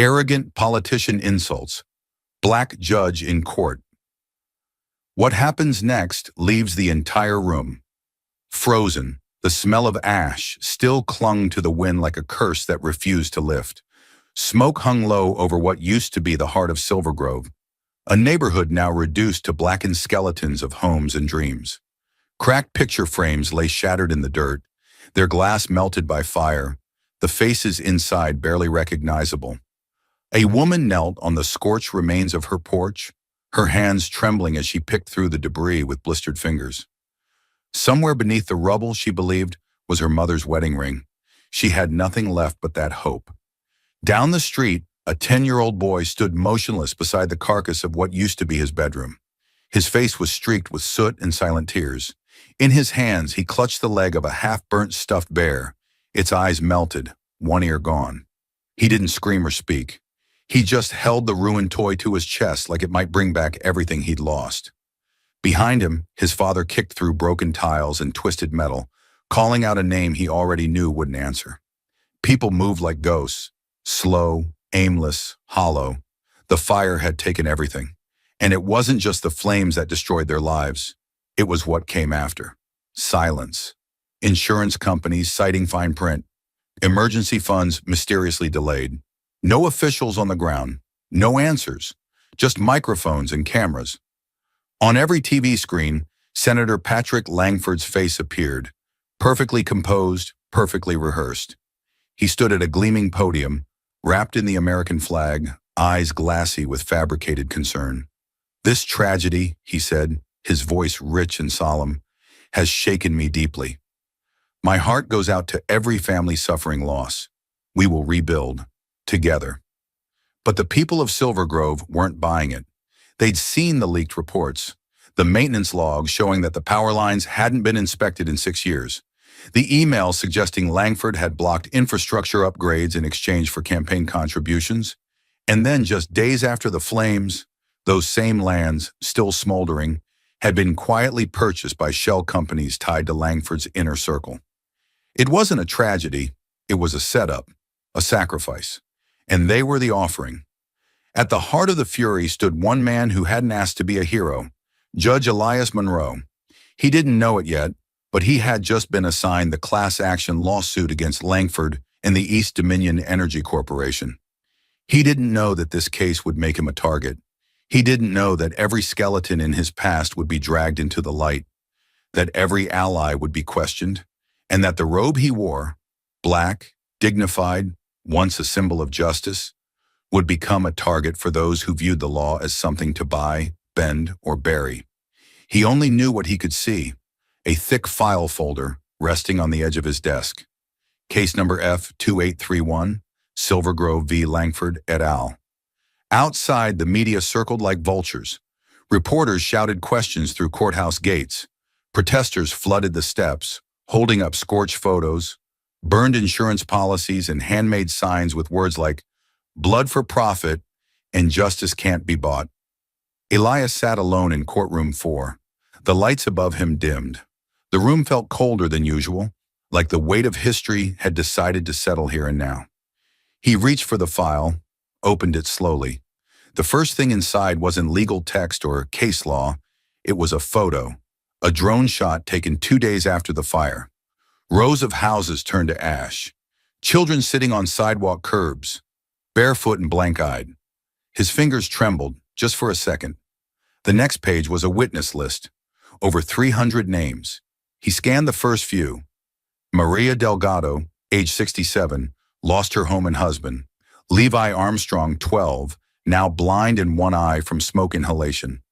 Arrogant politician insults. Black judge in court. What happens next leaves the entire room frozen. The smell of ash still clung to the wind like a curse that refused to lift. Smoke hung low over what used to be the heart of Silver Grove, a neighborhood now reduced to blackened skeletons of homes and dreams. Cracked picture frames lay shattered in the dirt, their glass melted by fire, the faces inside barely recognizable. A woman knelt on the scorched remains of her porch, her hands trembling as she picked through the debris with blistered fingers. Somewhere beneath the rubble, she believed, was her mother's wedding ring. She had nothing left but that hope. Down the street, a 10-year-old boy stood motionless beside the carcass of what used to be his bedroom. His face was streaked with soot and silent tears. In his hands, he clutched the leg of a half-burnt stuffed bear, its eyes melted, one ear gone. He didn't scream or speak. He just held the ruined toy to his chest like it might bring back everything he'd lost. Behind him, his father kicked through broken tiles and twisted metal, calling out a name he already knew wouldn't answer. People moved like ghosts, slow, aimless, hollow. The fire had taken everything. And it wasn't just the flames that destroyed their lives. It was what came after. Silence. Insurance companies citing fine print. Emergency funds mysteriously delayed. No officials on the ground. No answers. Just microphones and cameras. On every TV screen, Senator Patrick Langford's face appeared, perfectly composed, perfectly rehearsed. He stood at a gleaming podium, wrapped in the American flag, eyes glassy with fabricated concern. "This tragedy," he said, his voice rich and solemn, "has shaken me deeply. My heart goes out to every family suffering loss. We will rebuild, together." But the people of Silver Grove weren't buying it. They'd seen the leaked reports, the maintenance logs showing that the power lines hadn't been inspected in 6 years, the emails suggesting Langford had blocked infrastructure upgrades in exchange for campaign contributions, and then just days after the flames, those same lands, still smoldering, had been quietly purchased by shell companies tied to Langford's inner circle. It wasn't a tragedy, it was a setup, a sacrifice, and they were the offering. At the heart of the fury stood one man who hadn't asked to be a hero, Judge Elias Monroe. He didn't know it yet, but he had just been assigned the class action lawsuit against Langford and the East Dominion Energy Corporation. He didn't know that this case would make him a target. He didn't know that every skeleton in his past would be dragged into the light, that every ally would be questioned, and that the robe he wore, black, dignified, once a symbol of justice, would become a target for those who viewed the law as something to buy, bend, or bury. He only knew what he could see, a thick file folder resting on the edge of his desk. Case number F2831, Silver Grove v. Langford et al. Outside, the media circled like vultures. Reporters shouted questions through courthouse gates. Protesters flooded the steps, holding up scorched photos, burned insurance policies, and handmade signs with words like "blood for profit" and "justice can't be bought." Elias sat alone in courtroom 4. The lights above him dimmed. The room felt colder than usual, like the weight of history had decided to settle here and now. He reached for the file, opened it slowly. The first thing inside wasn't legal text or case law. It was a photo, a drone shot taken 2 days after the fire. Rows of houses turned to ash. Children sitting on sidewalk curbs, barefoot and blank-eyed. His fingers trembled, just for a second. The next page was a witness list, over 300 names. He scanned the first few. Maria Delgado, age 67, lost her home and husband. Levi Armstrong, 12, now blind in one eye from smoke inhalation.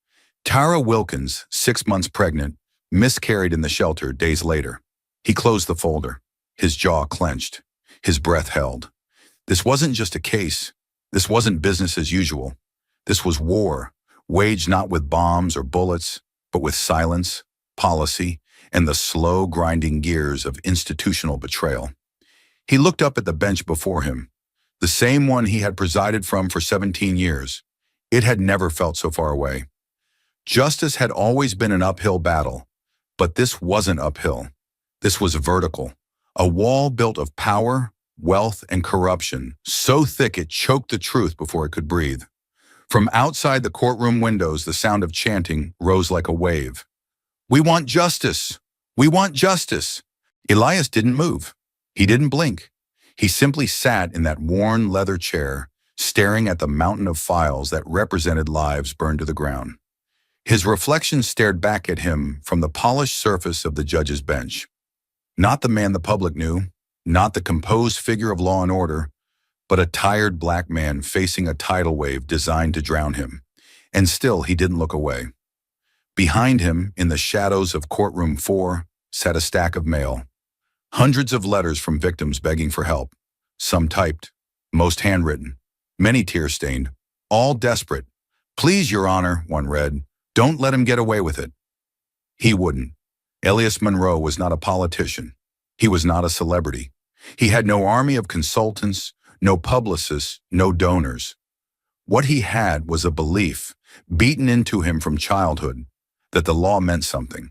Tara Wilkins, 6 months pregnant, miscarried in the shelter days later. He closed the folder, his jaw clenched, his breath held. This wasn't just a case. This wasn't business as usual. This was war, waged not with bombs or bullets, but with silence, policy, and the slow grinding gears of institutional betrayal. He looked up at the bench before him, the same one he had presided from for 17 years. It had never felt so far away. Justice had always been an uphill battle, but this wasn't uphill. This was vertical, a wall built of power, wealth, and corruption, so thick it choked the truth before it could breathe. From outside the courtroom windows, the sound of chanting rose like a wave. "We want justice! We want justice!" Elias didn't move. He didn't blink. He simply sat in that worn leather chair, staring at the mountain of files that represented lives burned to the ground. His reflection stared back at him from the polished surface of the judge's bench. Not the man the public knew, not the composed figure of law and order, but a tired black man facing a tidal wave designed to drown him. And still he didn't look away. Behind him, in the shadows of courtroom 4, sat a stack of mail. Hundreds of letters from victims begging for help. Some typed, most handwritten, many tear-stained, all desperate. "Please, Your Honor," one read, "don't let him get away with it." He wouldn't. Elias Monroe was not a politician. He was not a celebrity. He had no army of consultants, no publicists, no donors. What he had was a belief, beaten into him from childhood, that the law meant something,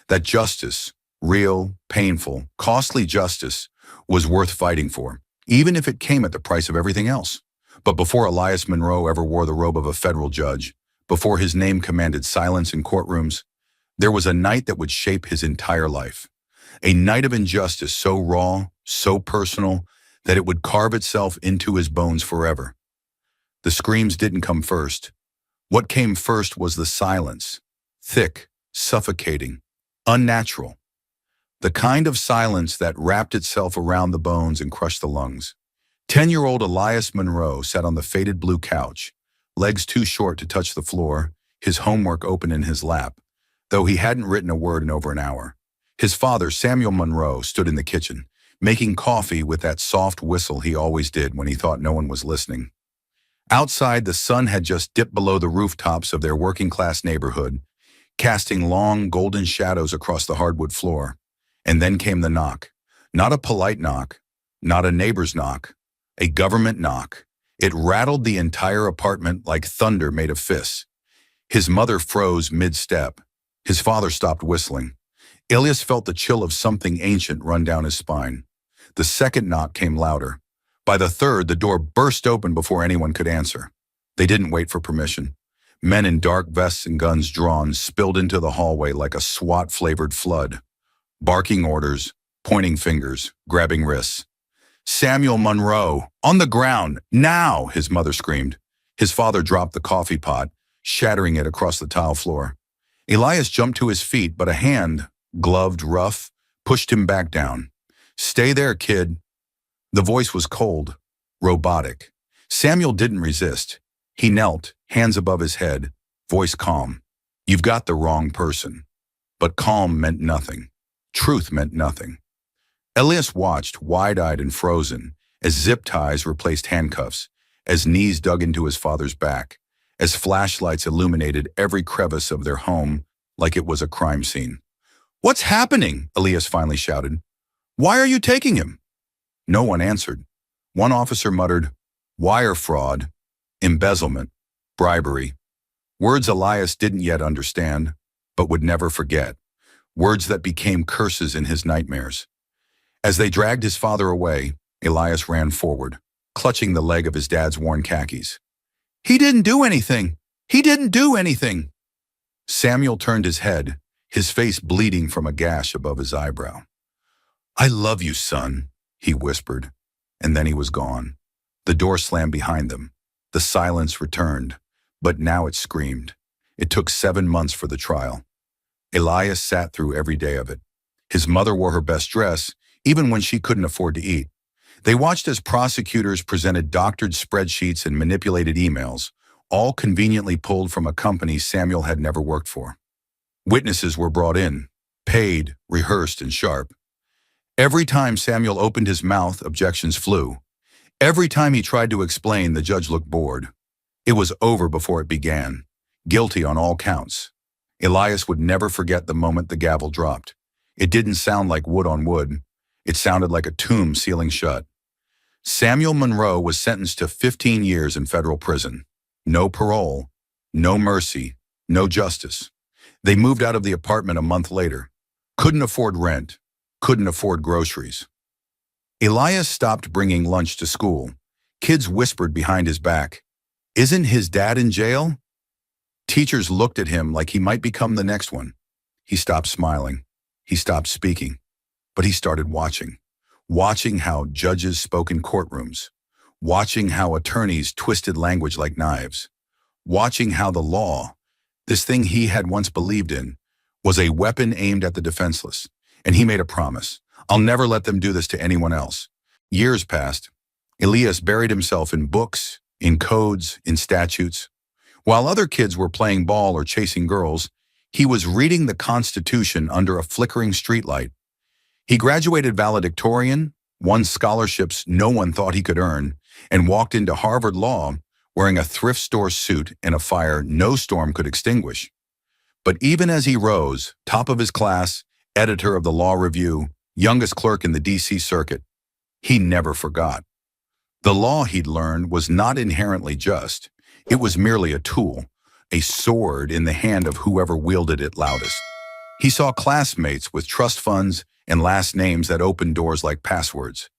that justice, real, painful, costly justice, was worth fighting for, even if it came at the price of everything else. But before Elias Monroe ever wore the robe of a federal judge, before his name commanded silence in courtrooms, there was a night that would shape his entire life. A night of injustice so raw, so personal, that it would carve itself into his bones forever. The screams didn't come first. What came first was the silence, thick, suffocating, unnatural. The kind of silence that wrapped itself around the bones and crushed the lungs. 10-year-old Elias Monroe sat on the faded blue couch, legs too short to touch the floor, his homework open in his lap, though he hadn't written a word in over an hour. His father, Samuel Monroe, stood in the kitchen, making coffee with that soft whistle he always did when he thought no one was listening. Outside, the sun had just dipped below the rooftops of their working-class neighborhood, casting long, golden shadows across the hardwood floor. And then came the knock. Not a polite knock, not a neighbor's knock, a government knock. It rattled the entire apartment like thunder made of fists. His mother froze mid-step. His father stopped whistling. Elias felt the chill of something ancient run down his spine. The second knock came louder. By the third, the door burst open before anyone could answer. They didn't wait for permission. Men in dark vests and guns drawn spilled into the hallway like a SWAT-flavored flood. Barking orders, pointing fingers, grabbing wrists. "Samuel Monroe, on the ground, now!" his mother screamed. His father dropped the coffee pot, shattering it across the tile floor. Elias jumped to his feet, but a hand, gloved, rough, pushed him back down. "Stay there, kid." The voice was cold, robotic. Samuel didn't resist. He knelt, hands above his head, voice calm. "You've got the wrong person." But calm meant nothing. Truth meant nothing. Elias watched, wide-eyed and frozen, as zip ties replaced handcuffs, as knees dug into his father's back, as flashlights illuminated every crevice of their home like it was a crime scene. "What's happening?" Elias finally shouted. "Why are you taking him?" No one answered. One officer muttered, "Wire fraud, embezzlement, bribery." Words Elias didn't yet understand, but would never forget. Words that became curses in his nightmares. As they dragged his father away, Elias ran forward, clutching the leg of his dad's worn khakis. "He didn't do anything! He didn't do anything!" Samuel turned his head, his face bleeding from a gash above his eyebrow. "I love you, son," he whispered, and then he was gone. The door slammed behind them. The silence returned, but now it screamed. It took 7 months for the trial. Elias sat through every day of it. His mother wore her best dress, even when she couldn't afford to eat. They watched as prosecutors presented doctored spreadsheets and manipulated emails, all conveniently pulled from a company Samuel had never worked for. Witnesses were brought in, paid, rehearsed, and sharp. Every time Samuel opened his mouth, objections flew. Every time he tried to explain, the judge looked bored. It was over before it began. Guilty on all counts. Elias would never forget the moment the gavel dropped. It didn't sound like wood on wood. It sounded like a tomb sealing shut. Samuel Monroe was sentenced to 15 years in federal prison. No parole, no mercy, no justice. They moved out of the apartment a month later. Couldn't afford rent, couldn't afford groceries. Elias stopped bringing lunch to school. Kids whispered behind his back, "Isn't his dad in jail?" Teachers looked at him like he might become the next one. He stopped smiling. He stopped speaking. But he started watching. Watching how judges spoke in courtrooms. Watching how attorneys twisted language like knives. Watching how the law, this thing he had once believed in, was a weapon aimed at the defenseless. And he made a promise. "I'll never let them do this to anyone else." Years passed. Elias buried himself in books, in codes, in statutes. While other kids were playing ball or chasing girls, he was reading the Constitution under a flickering streetlight. He graduated valedictorian, won scholarships no one thought he could earn, and walked into Harvard Law wearing a thrift store suit and a fire no storm could extinguish. But even as he rose, top of his class, editor of the Law Review, youngest clerk in the D.C. Circuit, he never forgot. The law he'd learned was not inherently just. It was merely a tool, a sword in the hand of whoever wielded it loudest. He saw classmates with trust funds and last names that opened doors like passwords.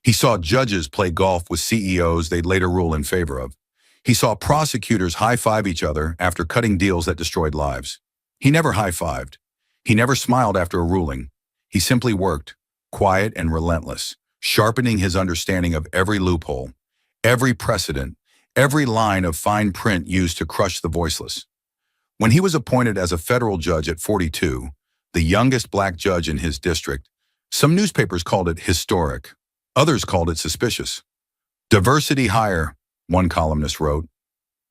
He saw judges play golf with CEOs they'd later rule in favor of. He saw prosecutors high-five each other after cutting deals that destroyed lives. He never high-fived. He never smiled after a ruling. He simply worked, quiet and relentless, sharpening his understanding of every loophole, every precedent, every line of fine print used to crush the voiceless. When he was appointed as a federal judge at 42, the youngest black judge in his district, some newspapers called it historic. Others called it suspicious. "Diversity hire," one columnist wrote.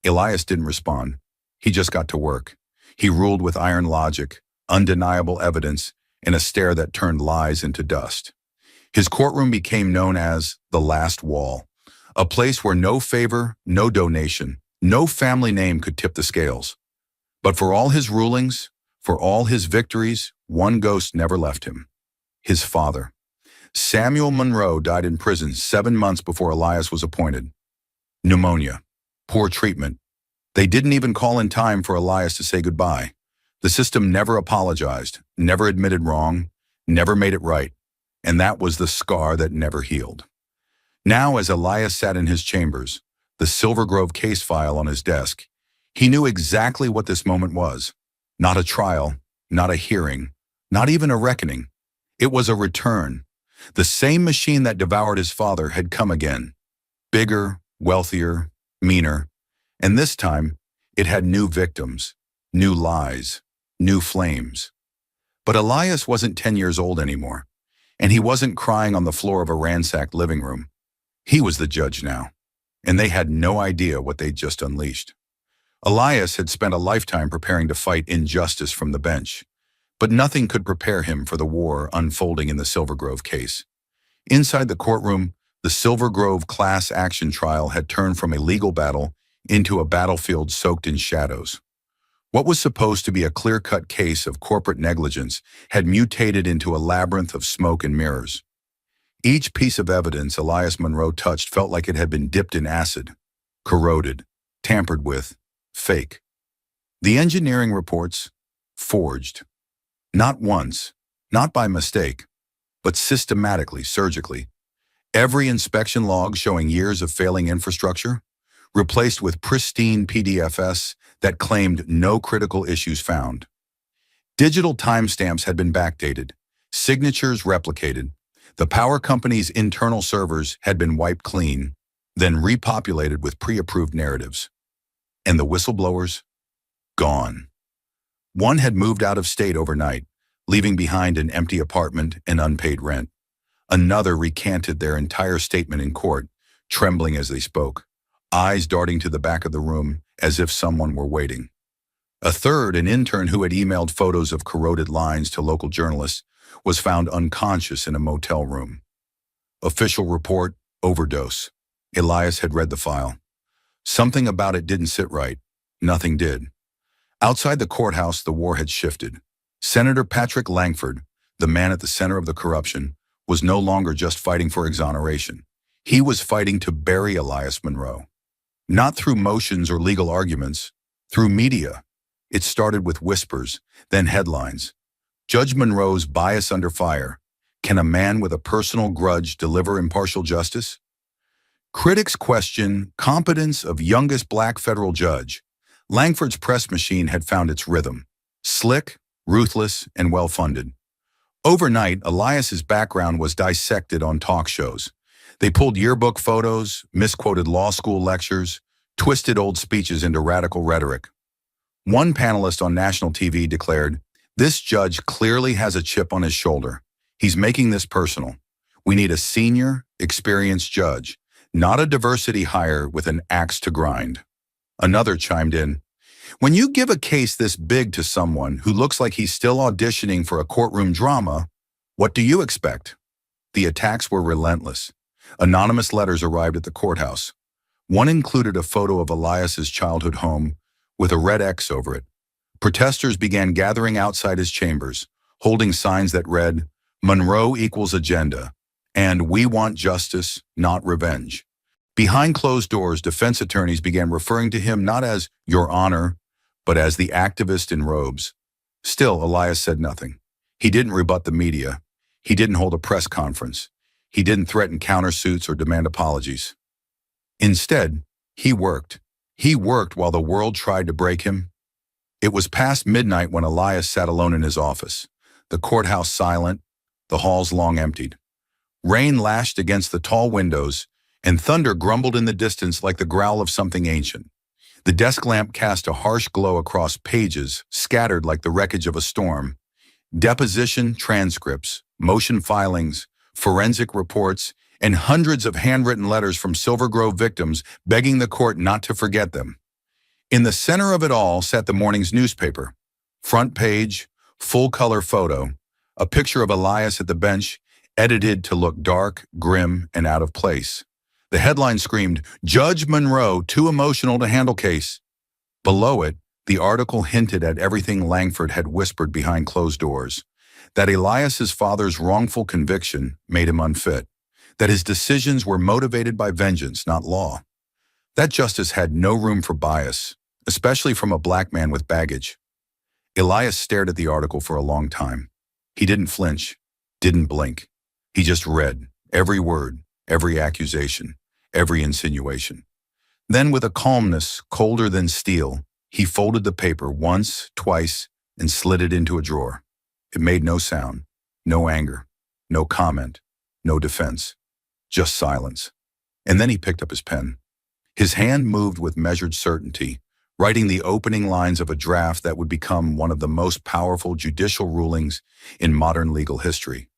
Elias didn't respond. He just got to work. He ruled with iron logic, undeniable evidence, and a stare that turned lies into dust. His courtroom became known as the Last Wall, a place where no favor, no donation, no family name could tip the scales. But for all his rulings, for all his victories, one ghost never left him: his father. Samuel Monroe died in prison 7 months before Elias was appointed. Pneumonia, poor treatment. They didn't even call in time for Elias to say goodbye. The system never apologized, never admitted wrong, never made it right. And that was the scar that never healed. Now, as Elias sat in his chambers, the Silver Grove case file on his desk, he knew exactly what this moment was. Not a trial, not a hearing, not even a reckoning. It was a return. The same machine that devoured his father had come again. Bigger, wealthier, meaner. And this time, it had new victims, new lies, new flames. But Elias wasn't 10 years old anymore, and he wasn't crying on the floor of a ransacked living room. He was the judge now, and they had no idea what they'd just unleashed. Elias had spent a lifetime preparing to fight injustice from the bench, but nothing could prepare him for the war unfolding in the Silver Grove case. Inside the courtroom, the Silver Grove class action trial had turned from a legal battle into a battlefield soaked in shadows. What was supposed to be a clear-cut case of corporate negligence had mutated into a labyrinth of smoke and mirrors. Each piece of evidence Elias Monroe touched felt like it had been dipped in acid, corroded, tampered with, fake. The engineering reports, forged. Not once, not by mistake, but systematically, surgically. Every inspection log showing years of failing infrastructure, replaced with pristine PDFs that claimed no critical issues found. Digital timestamps had been backdated, signatures replicated. The power company's internal servers had been wiped clean, then repopulated with pre-approved narratives. And the whistleblowers? Gone. One had moved out of state overnight, leaving behind an empty apartment and unpaid rent. Another recanted their entire statement in court, trembling as they spoke, eyes darting to the back of the room as if someone were waiting. A third, an intern who had emailed photos of corroded lines to local journalists, was found unconscious in a motel room. Official report, overdose. Elias had read the file. Something about it didn't sit right. Nothing did. Outside the courthouse, the war had shifted. Senator Patrick Langford, the man at the center of the corruption, was no longer just fighting for exoneration. He was fighting to bury Elias Monroe. Not through motions or legal arguments, through media. It started with whispers, then headlines. Judge Monroe's bias under fire. Can a man with a personal grudge deliver impartial justice? Critics question competence of youngest black federal judge. Langford's press machine had found its rhythm. Slick, ruthless, and well-funded. Overnight, Elias's background was dissected on talk shows. They pulled yearbook photos, misquoted law school lectures, twisted old speeches into radical rhetoric. One panelist on national TV declared, "This judge clearly has a chip on his shoulder. He's making this personal. We need a senior, experienced judge, not a diversity hire with an axe to grind." Another chimed in, "When you give a case this big to someone who looks like he's still auditioning for a courtroom drama, what do you expect?" The attacks were relentless. Anonymous letters arrived at the courthouse. One included a photo of Elias's childhood home with a red X over it. Protesters began gathering outside his chambers, holding signs that read, "Monroe equals agenda," and "We want justice, not revenge." Behind closed doors, defense attorneys began referring to him not as "Your Honor," but as the activist in robes. Still, Elias said nothing. He didn't rebut the media. He didn't hold a press conference. He didn't threaten countersuits or demand apologies. Instead, he worked. He worked while the world tried to break him. It was past midnight when Elias sat alone in his office, the courthouse silent, the halls long emptied. Rain lashed against the tall windows, and thunder grumbled in the distance like the growl of something ancient. The desk lamp cast a harsh glow across pages, scattered like the wreckage of a storm. Deposition transcripts, motion filings, forensic reports, and hundreds of handwritten letters from Silver Grove victims begging the court not to forget them. In the center of it all sat the morning's newspaper. Front page, full-color photo, a picture of Elias at the bench, edited to look dark, grim, and out of place. The headline screamed, "Judge Monroe too emotional to handle case." Below it, the article hinted at everything Langford had whispered behind closed doors, that Elias's father's wrongful conviction made him unfit, that his decisions were motivated by vengeance, not law. That justice had no room for bias, especially from a black man with baggage. Elias stared at the article for a long time. He didn't flinch, didn't blink. He just read every word, every accusation, every insinuation. Then, with a calmness colder than steel, he folded the paper once, twice, and slid it into a drawer. It made no sound, no anger, no comment, no defense, just silence. And then he picked up his pen. His hand moved with measured certainty, writing the opening lines of a draft that would become one of the most powerful judicial rulings in modern legal history.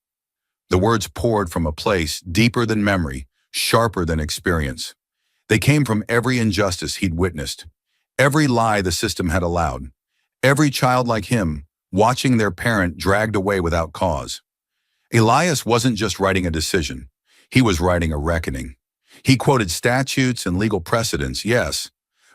The words poured from a place deeper than memory, sharper than experience. They came from every injustice he'd witnessed, every lie the system had allowed, every child like him watching their parent dragged away without cause. Elias wasn't just writing a decision. He was writing a reckoning. He quoted statutes and legal precedents, yes,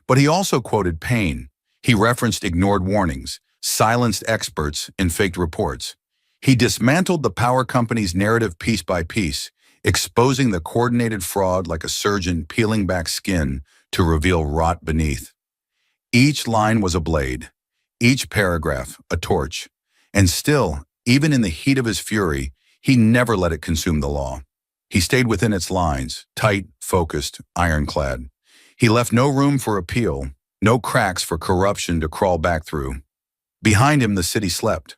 but he also quoted pain. He referenced ignored warnings, silenced experts, and faked reports. He dismantled the power company's narrative piece by piece, exposing the coordinated fraud like a surgeon peeling back skin to reveal rot beneath. Each line was a blade, each paragraph a torch, and still, even in the heat of his fury, he never let it consume the law. He stayed within its lines, tight, focused, ironclad. He left no room for appeal, no cracks for corruption to crawl back through. Behind him, the city slept.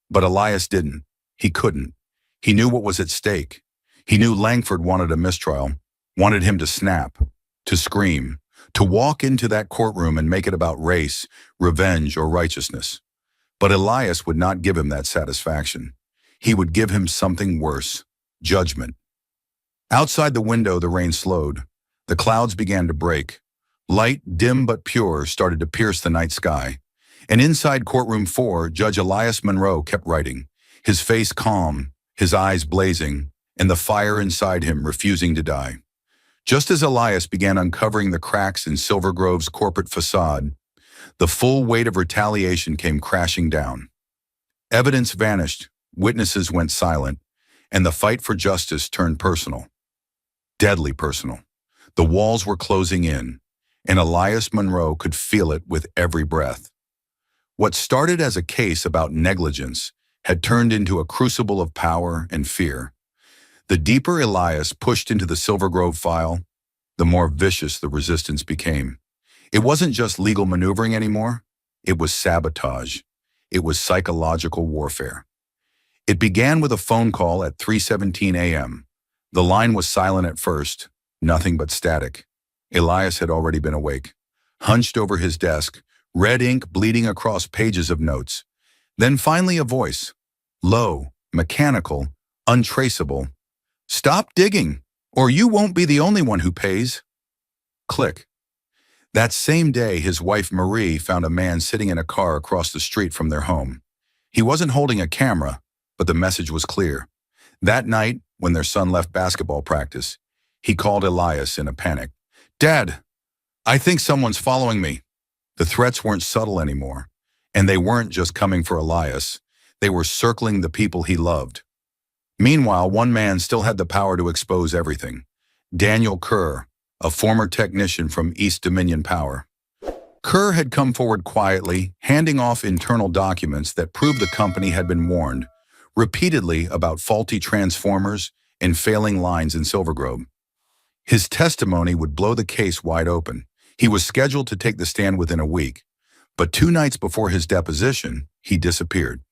But Elias didn't. He couldn't. He knew what was at stake. He knew Langford wanted a mistrial, wanted him to snap, to scream, to walk into that courtroom and make it about race, revenge, or righteousness. But Elias would not give him that satisfaction. He would give him something worse, judgment. Outside the window, the rain slowed. The clouds began to break. Light, dim but pure, started to pierce the night sky. And inside courtroom 4, Judge Elias Monroe kept writing, his face calm, his eyes blazing, and the fire inside him refusing to die. Just as Elias began uncovering the cracks in Silver Grove's corporate facade, the full weight of retaliation came crashing down. Evidence vanished, witnesses went silent, and the fight for justice turned personal. Deadly personal. The walls were closing in, and Elias Monroe could feel it with every breath. What started as a case about negligence had turned into a crucible of power and fear. The deeper Elias pushed into the Silver Grove file, the more vicious the resistance became. It wasn't just legal maneuvering anymore. It was sabotage. It was psychological warfare. It began with a phone call at 3:17 a.m. The line was silent at first, nothing but static. Elias had already been awake, hunched over his desk, red ink bleeding across pages of notes. Then finally a voice, low, mechanical, untraceable. "Stop digging, or you won't be the only one who pays." Click. That same day, his wife Marie found a man sitting in a car across the street from their home. He wasn't holding a camera, but the message was clear. That night, when their son left basketball practice, he called Elias in a panic. "Dad, I think someone's following me." The threats weren't subtle anymore, and they weren't just coming for Elias. They were circling the people he loved. Meanwhile, one man still had the power to expose everything. Daniel Kerr, a former technician from East Dominion Power. Kerr had come forward quietly, handing off internal documents that proved the company had been warned repeatedly about faulty transformers and failing lines in Silver Grove. His testimony would blow the case wide open. He was scheduled to take the stand within a week, but 2 nights before his deposition, he disappeared.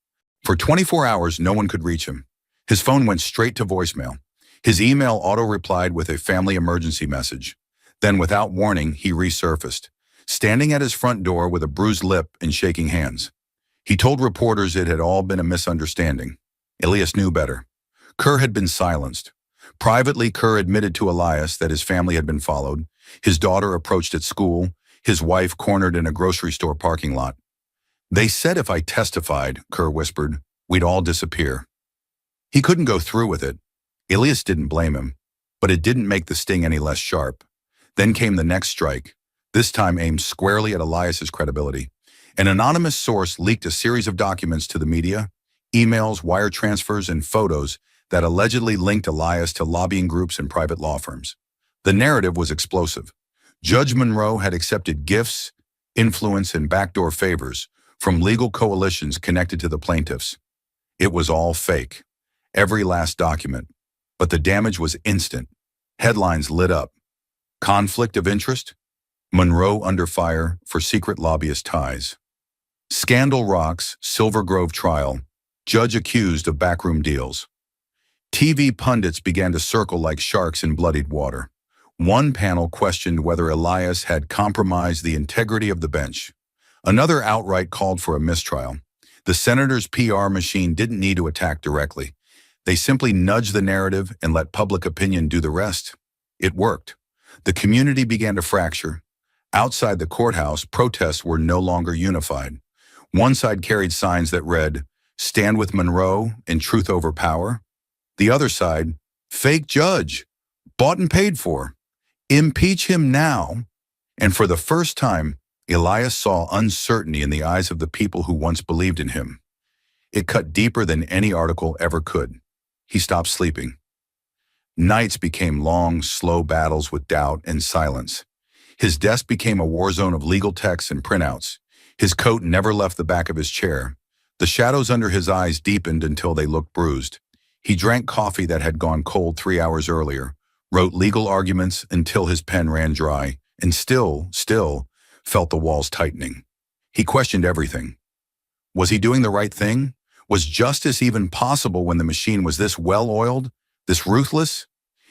For 24 hours, no one could reach him. His phone went straight to voicemail. His email auto-replied with a family emergency message. Then, without warning, he resurfaced, standing at his front door with a bruised lip and shaking hands. He told reporters it had all been a misunderstanding. Elias knew better. Kerr had been silenced. Privately, Kerr admitted to Elias that his family had been followed, his daughter approached at school, his wife cornered in a grocery store parking lot. "They said if I testified," Kerr whispered, "we'd all disappear." He couldn't go through with it. Elias didn't blame him, but it didn't make the sting any less sharp. Then came the next strike, this time aimed squarely at Elias's credibility. An anonymous source leaked a series of documents to the media, emails, wire transfers, and photos that allegedly linked Elias to lobbying groups and private law firms. The narrative was explosive. Judge Monroe had accepted gifts, influence, and backdoor favors from legal coalitions connected to the plaintiffs. It was all fake, every last document. But the damage was instant. Headlines lit up. Conflict of interest? Monroe under fire for secret lobbyist ties. Scandal rocks, Silver Grove trial. Judge accused of backroom deals. TV pundits began to circle like sharks in bloodied water. One panel questioned whether Elias had compromised the integrity of the bench. Another outright called for a mistrial. The senator's PR machine didn't need to attack directly. They simply nudged the narrative and let public opinion do the rest. It worked. The community began to fracture. Outside the courthouse, protests were no longer unified. One side carried signs that read, "Stand with Monroe and truth over power." The other side, "Fake judge, bought and paid for. Impeach him now." And for the first time, Elias saw uncertainty in the eyes of the people who once believed in him. It cut deeper than any article ever could. He stopped sleeping. Nights became long, slow battles with doubt and silence. His desk became a war zone of legal texts and printouts. His coat never left the back of his chair. The shadows under his eyes deepened until they looked bruised. He drank coffee that had gone cold 3 hours earlier, wrote legal arguments until his pen ran dry, and still felt the walls tightening. He questioned everything. Was he doing the right thing? Was justice even possible when the machine was this well-oiled, this ruthless?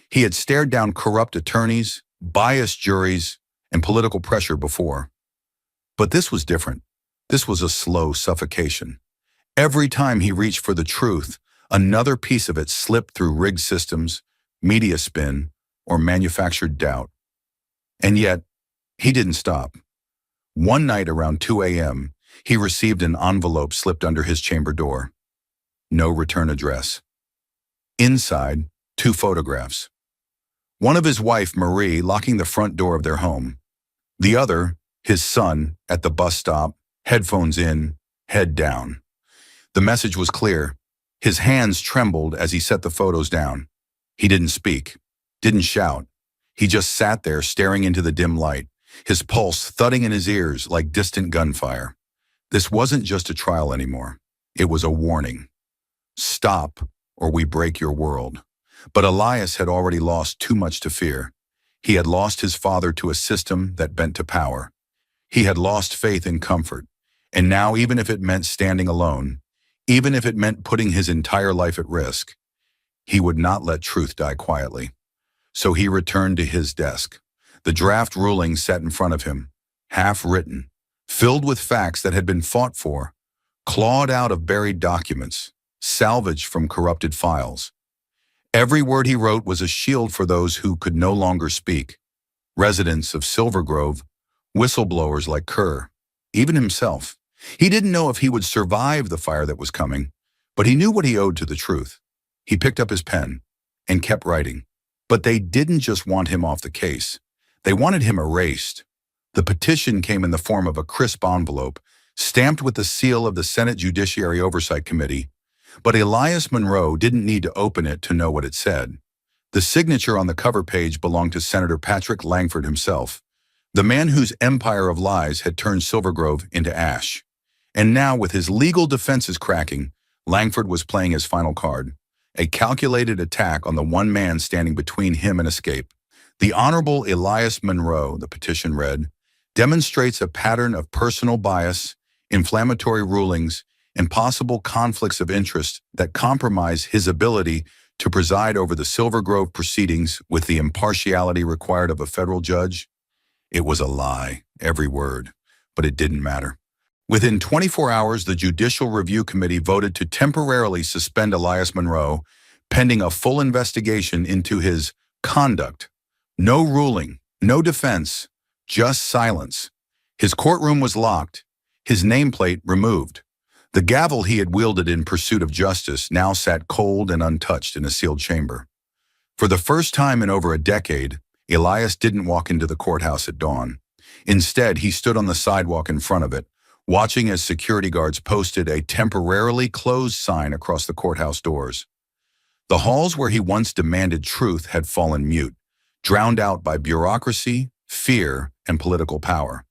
He had stared down corrupt attorneys, biased juries, and political pressure before. But this was different. This was a slow suffocation. Every time he reached for the truth, another piece of it slipped through rigged systems, media spin, or manufactured doubt. And yet, he didn't stop. One night around 2 a.m., he received an envelope slipped under his chamber door. No return address. Inside, 2 photographs. One of his wife, Marie, locking the front door of their home. The other, his son, at the bus stop, headphones in, head down. The message was clear. His hands trembled as he set the photos down. He didn't speak, didn't shout. He just sat there staring into the dim light, his pulse thudding in his ears like distant gunfire. This wasn't just a trial anymore. It was a warning. "Stop, or we break your world." But Elias had already lost too much to fear. He had lost his father to a system that bent to power. He had lost faith in comfort. And now, even if it meant standing alone, even if it meant putting his entire life at risk, he would not let truth die quietly. So he returned to his desk. The draft ruling sat in front of him, half-written, filled with facts that had been fought for, clawed out of buried documents, salvaged from corrupted files. Every word he wrote was a shield for those who could no longer speak. Residents of Silver Grove, whistleblowers like Kerr, even himself. He didn't know if he would survive the fire that was coming, but he knew what he owed to the truth. He picked up his pen and kept writing. But they didn't just want him off the case. They wanted him erased. The petition came in the form of a crisp envelope, stamped with the seal of the Senate Judiciary Oversight Committee. But Elias Monroe didn't need to open it to know what it said. The signature on the cover page belonged to Senator Patrick Langford himself, the man whose empire of lies had turned Silver Grove into ash. And now, with his legal defenses cracking, Langford was playing his final card, a calculated attack on the one man standing between him and escape. The Honorable Elias Monroe, the petition read, demonstrates a pattern of personal bias, inflammatory rulings, and possible conflicts of interest that compromise his ability to preside over the Silver Grove proceedings with the impartiality required of a federal judge. It was a lie, every word, but it didn't matter. Within 24 hours, the Judicial Review Committee voted to temporarily suspend Elias Monroe, pending a full investigation into his conduct. No ruling, no defense, just silence. His courtroom was locked, his nameplate removed. The gavel he had wielded in pursuit of justice now sat cold and untouched in a sealed chamber. For the first time in over a decade, Elias didn't walk into the courthouse at dawn. Instead, he stood on the sidewalk in front of it, watching as security guards posted a temporarily closed sign across the courthouse doors. The halls where he once demanded truth had fallen mute, drowned out by bureaucracy, fear, and political power.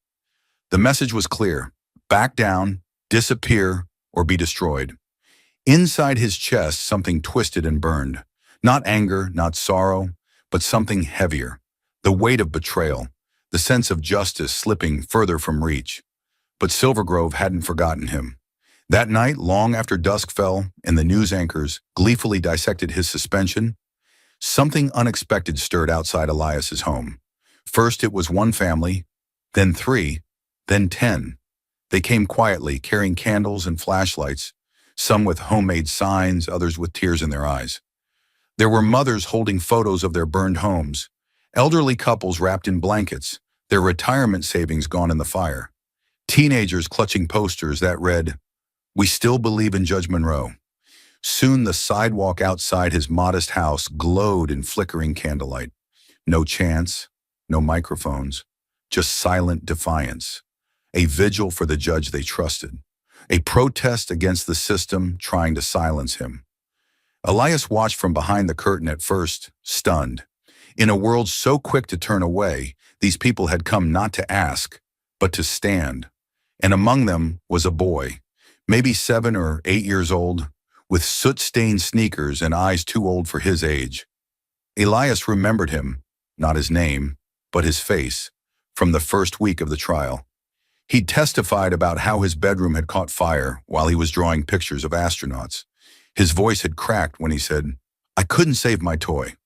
The message was clear: back down, disappear, or be destroyed. Inside his chest, something twisted and burned. Not anger, not sorrow, but something heavier. The weight of betrayal, the sense of justice slipping further from reach. But Silver Grove hadn't forgotten him. That night, long after dusk fell and the news anchors gleefully dissected his suspension, something unexpected stirred outside Elias's home. First it was one family, then 3, then 10. They came quietly, carrying candles and flashlights, some with homemade signs, others with tears in their eyes. There were mothers holding photos of their burned homes, elderly couples wrapped in blankets, their retirement savings gone in the fire. Teenagers clutching posters that read, "We still believe in Judge Monroe." Soon the sidewalk outside his modest house glowed in flickering candlelight. No chants, no microphones, just silent defiance. A vigil for the judge they trusted. A protest against the system trying to silence him. Elias watched from behind the curtain at first, stunned. In a world so quick to turn away, these people had come not to ask, but to stand. And among them was a boy, maybe 7 or 8 years old, with soot-stained sneakers and eyes too old for his age. Elias remembered him, not his name, but his face, from the first week of the trial. He'd testified about how his bedroom had caught fire while he was drawing pictures of astronauts. His voice had cracked when he said, "I couldn't save my toy."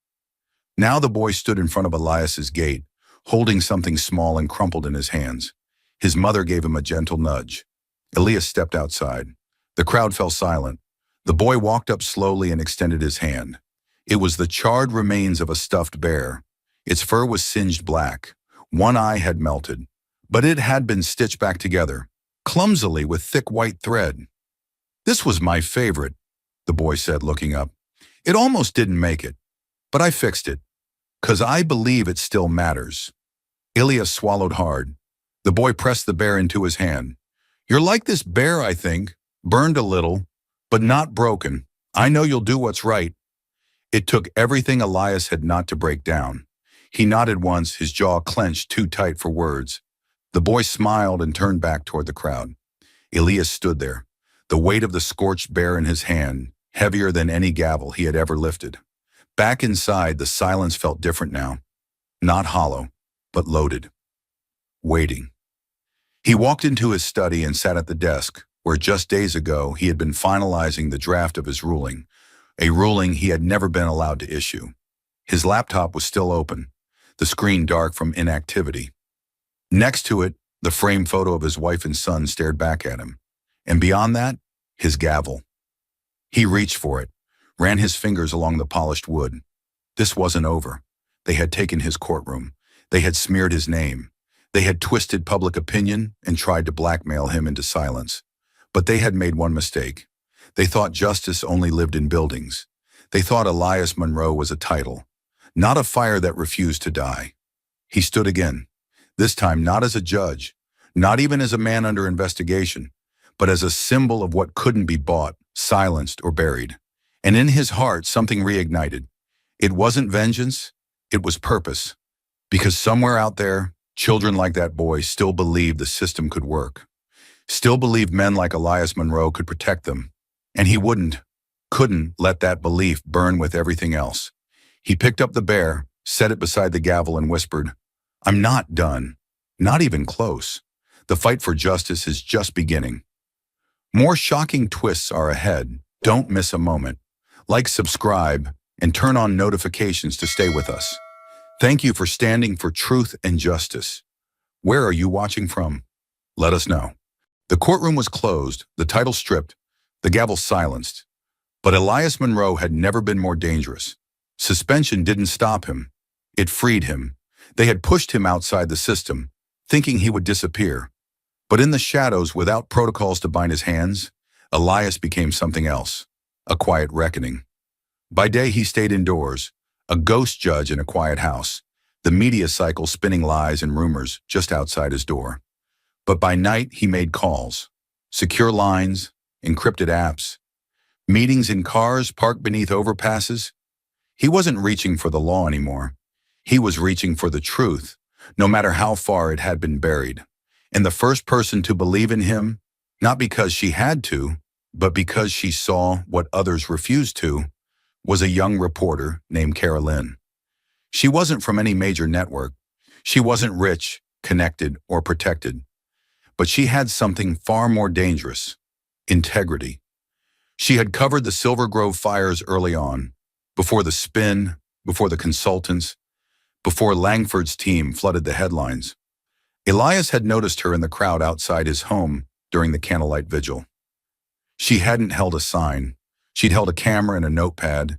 Now the boy stood in front of Elias's gate, holding something small and crumpled in his hands. His mother gave him a gentle nudge. Elias stepped outside. The crowd fell silent. The boy walked up slowly and extended his hand. It was the charred remains of a stuffed bear. Its fur was singed black. One eye had melted, but it had been stitched back together, clumsily with thick white thread. "This was my favorite," the boy said, looking up. "It almost didn't make it, but I fixed it, 'cause I believe it still matters." Elias swallowed hard. The boy pressed the bear into his hand. "You're like this bear, I think, burned a little, but not broken. I know you'll do what's right." It took everything Elias had not to break down. He nodded once, his jaw clenched too tight for words. The boy smiled and turned back toward the crowd. Elias stood there, the weight of the scorched bear in his hand, heavier than any gavel he had ever lifted. Back inside, the silence felt different now. Not hollow, but loaded. Waiting. He walked into his study and sat at the desk, where just days ago he had been finalizing the draft of his ruling, a ruling he had never been allowed to issue. His laptop was still open, the screen dark from inactivity. Next to it, the framed photo of his wife and son stared back at him. And beyond that, his gavel. He reached for it, ran his fingers along the polished wood. This wasn't over. They had taken his courtroom. They had smeared his name. They had twisted public opinion and tried to blackmail him into silence. But they had made one mistake. They thought justice only lived in buildings. They thought Elias Monroe was a title, not a fire that refused to die. He stood again, this time not as a judge, not even as a man under investigation, but as a symbol of what couldn't be bought, silenced, or buried. And in his heart, something reignited. It wasn't vengeance, it was purpose. Because somewhere out there, children like that boy still believed the system could work, still believed men like Elias Monroe could protect them. And he couldn't let that belief burn with everything else. He picked up the bear, set it beside the gavel, and whispered, "I'm not done. Not even close. The fight for justice is just beginning." More shocking twists are ahead. Don't miss a moment. Like, subscribe, and turn on notifications to stay with us. Thank you for standing for truth and justice. Where are you watching from? Let us know. The courtroom was closed, the title stripped, the gavel silenced. But Elias Monroe had never been more dangerous. Suspension didn't stop him. It freed him. They had pushed him outside the system, thinking he would disappear. But in the shadows, without protocols to bind his hands, Elias became something else, a quiet reckoning. By day, he stayed indoors, a ghost judge in a quiet house, the media cycle spinning lies and rumors just outside his door. But by night, he made calls, secure lines, encrypted apps, meetings in cars parked beneath overpasses. He wasn't reaching for the law anymore. He was reaching for the truth, no matter how far it had been buried. And the first person to believe in him, not because she had to, but because she saw what others refused to, was a young reporter named Kara Lynn. She wasn't from any major network. She wasn't rich, connected, or protected. But she had something far more dangerous: integrity. She had covered the Silver Grove fires early on, before the spin, before the consultants, before Langford's team flooded the headlines. Elias had noticed her in the crowd outside his home during the candlelight vigil. She hadn't held a sign. She'd held a camera and a notepad,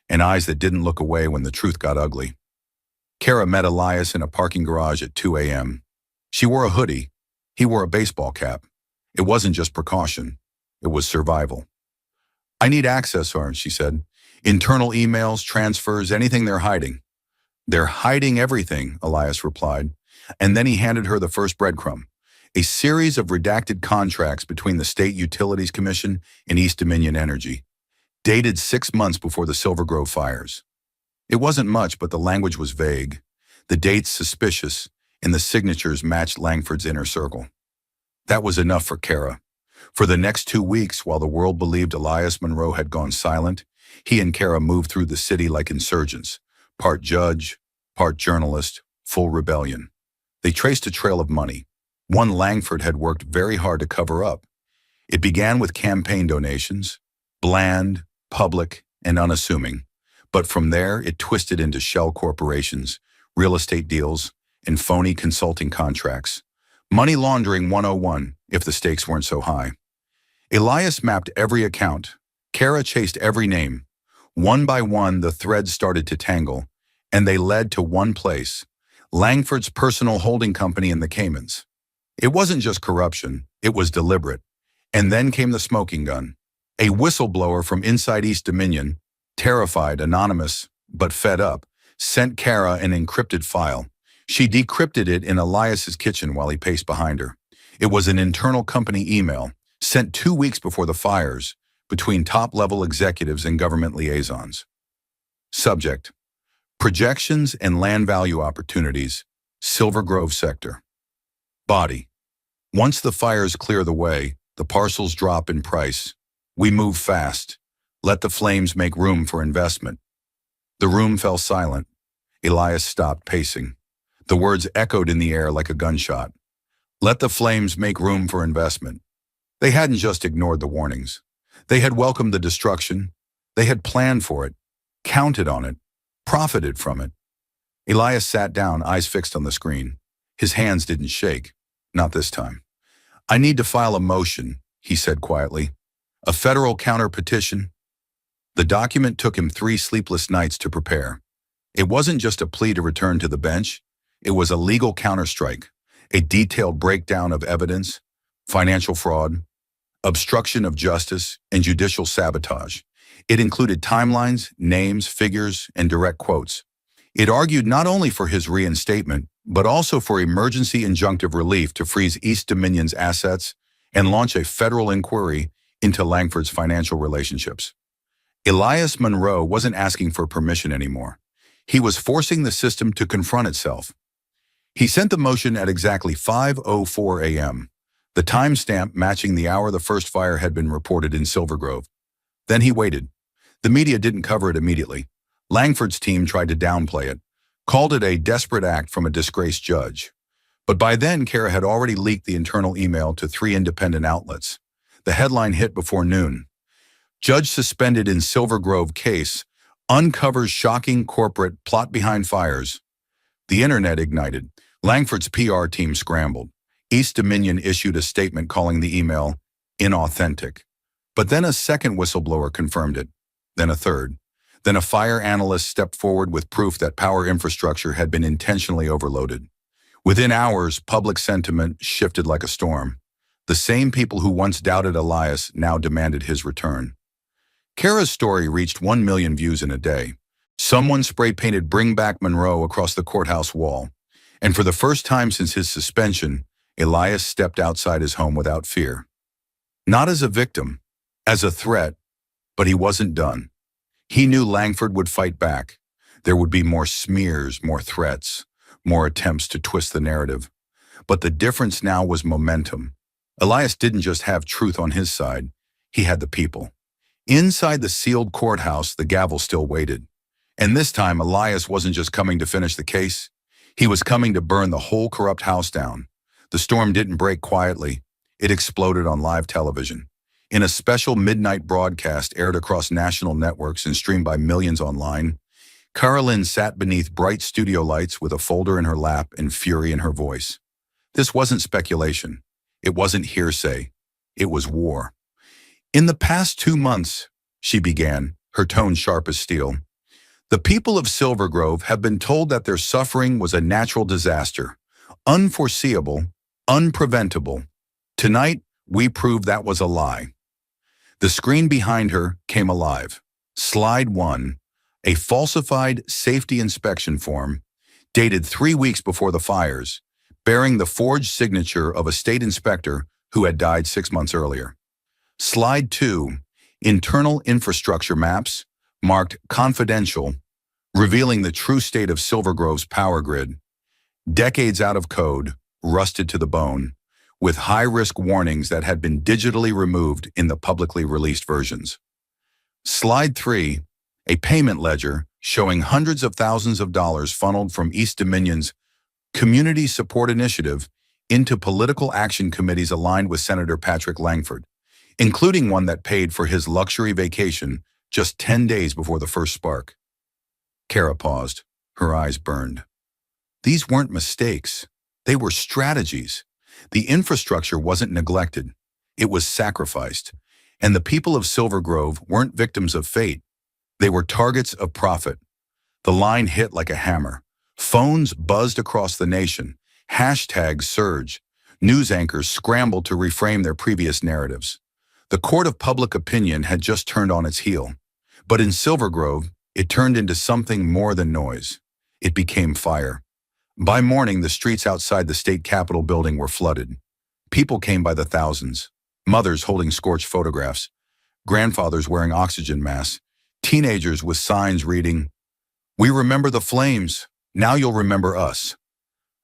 and eyes that didn't look away when the truth got ugly. Kara met Elias in a parking garage at 2 a.m. She wore a hoodie. He wore a baseball cap. It wasn't just precaution. It was survival. "I need access," she said. "Internal emails, transfers, anything they're hiding." "They're hiding everything," Elias replied. And then he handed her the first breadcrumb, a series of redacted contracts between the State Utilities Commission and East Dominion Energy, dated 6 months before the Silver Grove fires. It wasn't much, but the language was vague, the dates suspicious, and the signatures matched Langford's inner circle. That was enough for Kara. For the next 2 weeks, while the world believed Elias Monroe had gone silent, he and Kara moved through the city like insurgents, part judge, part journalist, full rebellion. They traced a trail of money, one Langford had worked very hard to cover up. It began with campaign donations, bland, public, and unassuming. But from there, it twisted into shell corporations, real estate deals, and phony consulting contracts. Money laundering 101, if the stakes weren't so high. Elias mapped every account. Kara chased every name. One by one, the threads started to tangle, and they led to one place: Langford's personal holding company in the Caymans. It wasn't just corruption, it was deliberate. And then came the smoking gun. A whistleblower from inside East Dominion, terrified, anonymous, but fed up, sent Kara an encrypted file. She decrypted it in Elias's kitchen while he paced behind her. It was an internal company email, sent 2 weeks before the fires, between top-level executives and government liaisons. Subject: projections and land value opportunities, Silver Grove sector. Body: once the fires clear the way, the parcels drop in price. We move fast. Let the flames make room for investment. The room fell silent. Elias stopped pacing. The words echoed in the air like a gunshot. Let the flames make room for investment. They hadn't just ignored the warnings. They had welcomed the destruction. They had planned for it, counted on it, profited from it. Elias sat down, eyes fixed on the screen. His hands didn't shake. Not this time. I need to file a motion, he said quietly. A federal counter-petition. The document took him 3 sleepless nights to prepare. It wasn't just a plea to return to the bench. It was a legal counterstrike, a detailed breakdown of evidence, financial fraud, obstruction of justice, and judicial sabotage. It included timelines, names, figures, and direct quotes. It argued not only for his reinstatement, but also for emergency injunctive relief to freeze East Dominion's assets and launch a federal inquiry into Langford's financial relationships. Elias Monroe wasn't asking for permission anymore. He was forcing the system to confront itself. He sent the motion at exactly 5:04 a.m., the timestamp matching the hour the first fire had been reported in Silver Grove. Then he waited. The media didn't cover it immediately. Langford's team tried to downplay it, called it a desperate act from a disgraced judge. But by then, Kara had already leaked the internal email to 3 independent outlets. The headline hit before noon. Judge suspended in Silver Grove case, uncovers shocking corporate plot behind fires. The internet ignited. Langford's PR team scrambled. East Dominion issued a statement calling the email inauthentic. But then a second whistleblower confirmed it, then a third. Then a fire analyst stepped forward with proof that power infrastructure had been intentionally overloaded. Within hours, public sentiment shifted like a storm. The same people who once doubted Elias now demanded his return. Kara's story reached 1 million views in a day. Someone spray-painted "Bring Back Monroe" across the courthouse wall. And for the first time since his suspension, Elias stepped outside his home without fear. Not as a victim, as a threat, but he wasn't done. He knew Langford would fight back. There would be more smears, more threats, more attempts to twist the narrative. But the difference now was momentum. Elias didn't just have truth on his side, he had the people. Inside the sealed courthouse, the gavel still waited. And this time, Elias wasn't just coming to finish the case. He was coming to burn the whole corrupt house down. The storm didn't break quietly. It exploded on live television. In a special midnight broadcast aired across national networks and streamed by millions online, Carolyn sat beneath bright studio lights with a folder in her lap and fury in her voice. This wasn't speculation. It wasn't hearsay. It was war. In the past 2 months, she began, her tone sharp as steel, the people of Silver Grove have been told that their suffering was a natural disaster, unforeseeable, unpreventable. Tonight, we proved that was a lie. The screen behind her came alive. Slide 1, a falsified safety inspection form, dated 3 weeks before the fires, bearing the forged signature of a state inspector who had died 6 months earlier. Slide 2, internal infrastructure maps, marked confidential, revealing the true state of Silver Grove's power grid. Decades out of code, rusted to the bone, with high-risk warnings that had been digitally removed in the publicly released versions. Slide 3, a payment ledger showing hundreds of thousands of dollars funneled from East Dominion's Community Support Initiative into political action committees aligned with Senator Patrick Langford, including one that paid for his luxury vacation just 10 days before the first spark. Kara paused. Her eyes burned. These weren't mistakes. They were strategies. The infrastructure wasn't neglected. It was sacrificed. And the people of Silver Grove weren't victims of fate. They were targets of profit. The line hit like a hammer. Phones buzzed across the nation. Hashtags surged. News anchors scrambled to reframe their previous narratives. The court of public opinion had just turned on its heel. But in Silver Grove, it turned into something more than noise. It became fire. By morning, the streets outside the state capitol building were flooded. People came by the thousands. Mothers holding scorched photographs. Grandfathers wearing oxygen masks. Teenagers with signs reading, "We remember the flames. Now you'll remember us."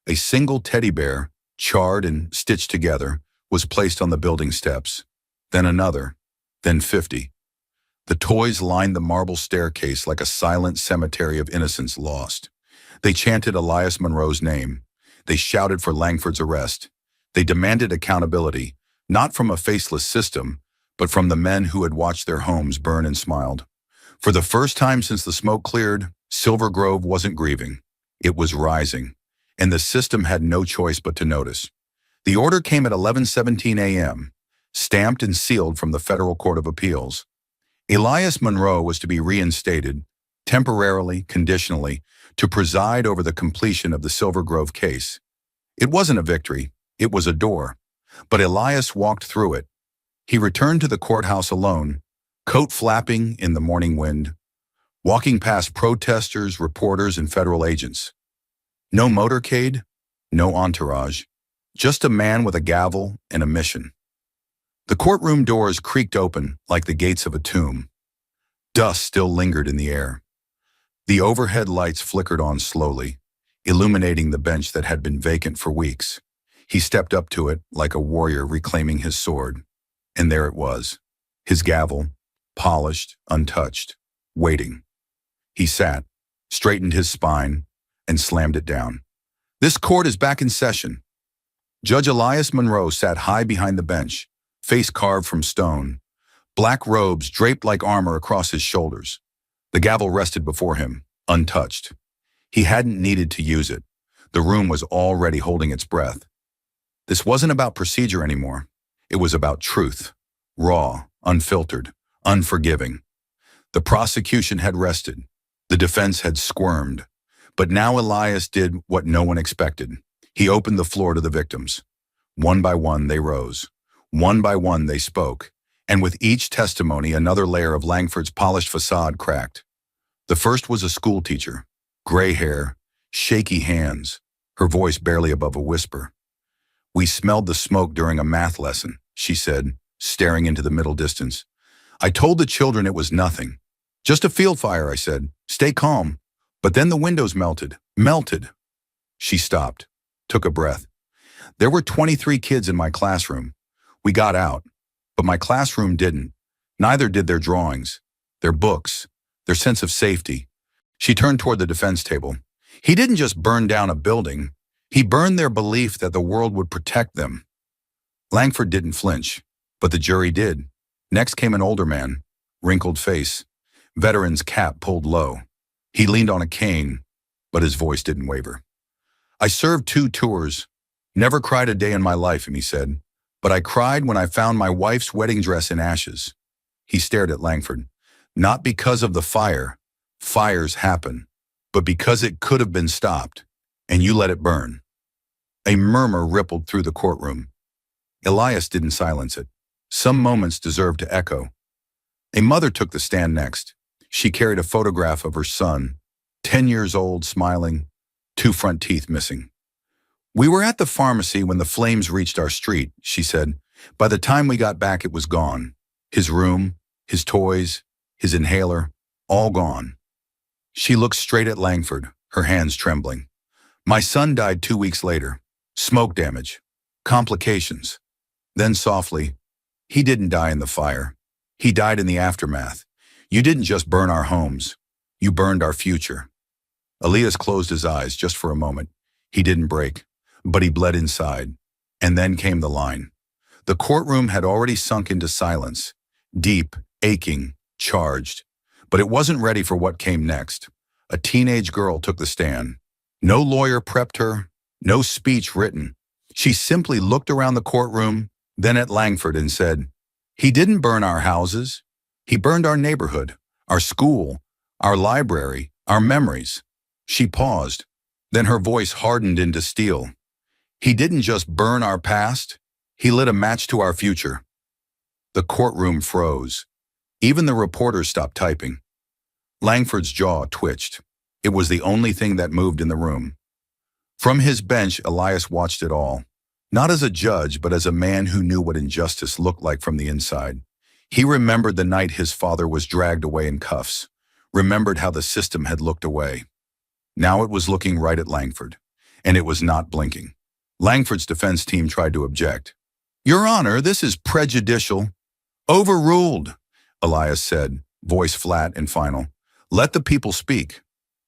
A single teddy bear, charred and stitched together, was placed on the building steps. Then another. Then 50. The toys lined the marble staircase like a silent cemetery of innocence lost. They chanted Elias Monroe's name. They shouted for Langford's arrest. They demanded accountability, not from a faceless system, but from the men who had watched their homes burn and smiled. For the first time since the smoke cleared, Silver Grove wasn't grieving. It was rising, and the system had no choice but to notice. The order came at 11:17 a.m., stamped and sealed from the Federal Court of Appeals. Elias Monroe was to be reinstated, temporarily, conditionally, to preside over the completion of the Silver Grove case. It wasn't a victory, it was a door. But Elias walked through it. He returned to the courthouse alone, coat flapping in the morning wind, walking past protesters, reporters, and federal agents. No motorcade, no entourage, just a man with a gavel and a mission. The courtroom doors creaked open like the gates of a tomb. Dust still lingered in the air. The overhead lights flickered on slowly, illuminating the bench that had been vacant for weeks. He stepped up to it like a warrior reclaiming his sword. And there it was, his gavel, polished, untouched, waiting. He sat, straightened his spine, and slammed it down. This court is back in session. Judge Elias Monroe sat high behind the bench, face carved from stone, black robes draped like armor across his shoulders. The gavel rested before him, untouched. He hadn't needed to use it. The room was already holding its breath. This wasn't about procedure anymore. It was about truth, raw, unfiltered, unforgiving. The prosecution had rested. The defense had squirmed. But now Elias did what no one expected. He opened the floor to the victims. One by one, they rose. One by one, they spoke. And with each testimony, another layer of Langford's polished facade cracked. The first was a schoolteacher, gray hair, shaky hands, her voice barely above a whisper. "We smelled the smoke during a math lesson," she said, staring into the middle distance. "I told the children it was nothing. Just a field fire," I said. "Stay calm." But then the windows melted. She stopped, took a breath. "There were 23 kids in my classroom. We got out, but my classroom didn't. Neither did their drawings, their books, their sense of safety." She turned toward the defense table. "He didn't just burn down a building. He burned their belief that the world would protect them." Langford didn't flinch, but the jury did. Next came an older man, wrinkled face, veteran's cap pulled low. He leaned on a cane, but his voice didn't waver. "I served 2 tours. Never cried a day in my life," he said. "But I cried when I found my wife's wedding dress in ashes." He stared at Langford. "Not because of the fire. Fires happen. But because it could have been stopped, and you let it burn." A murmur rippled through the courtroom. Elias didn't silence it. Some moments deserved to echo. A mother took the stand next. She carried a photograph of her son, 10 years old, smiling, 2 front teeth missing. "We were at the pharmacy when the flames reached our street," she said. "By the time we got back, it was gone. His room, his toys, his inhaler, all gone." She looked straight at Langford, her hands trembling. "My son died 2 weeks later. Smoke damage. Complications." Then softly, "He didn't die in the fire. He died in the aftermath. You didn't just burn our homes. You burned our future." Elias closed his eyes just for a moment. He didn't break, but he bled inside. And then came the line. The courtroom had already sunk into silence, deep, aching, charged. But it wasn't ready for what came next. A teenage girl took the stand. No lawyer prepped her, no speech written. She simply looked around the courtroom, then at Langford and said, "He didn't burn our houses. He burned our neighborhood, our school, our library, our memories." She paused. Then her voice hardened into steel. "He didn't just burn our past. He lit a match to our future." The courtroom froze. Even the reporters stopped typing. Langford's jaw twitched. It was the only thing that moved in the room. From his bench, Elias watched it all. Not as a judge, but as a man who knew what injustice looked like from the inside. He remembered the night his father was dragged away in cuffs, remembered how the system had looked away. Now it was looking right at Langford, and it was not blinking. Langford's defense team tried to object. "Your Honor, this is prejudicial." "Overruled," Elias said, voice flat and final. Let the people speak.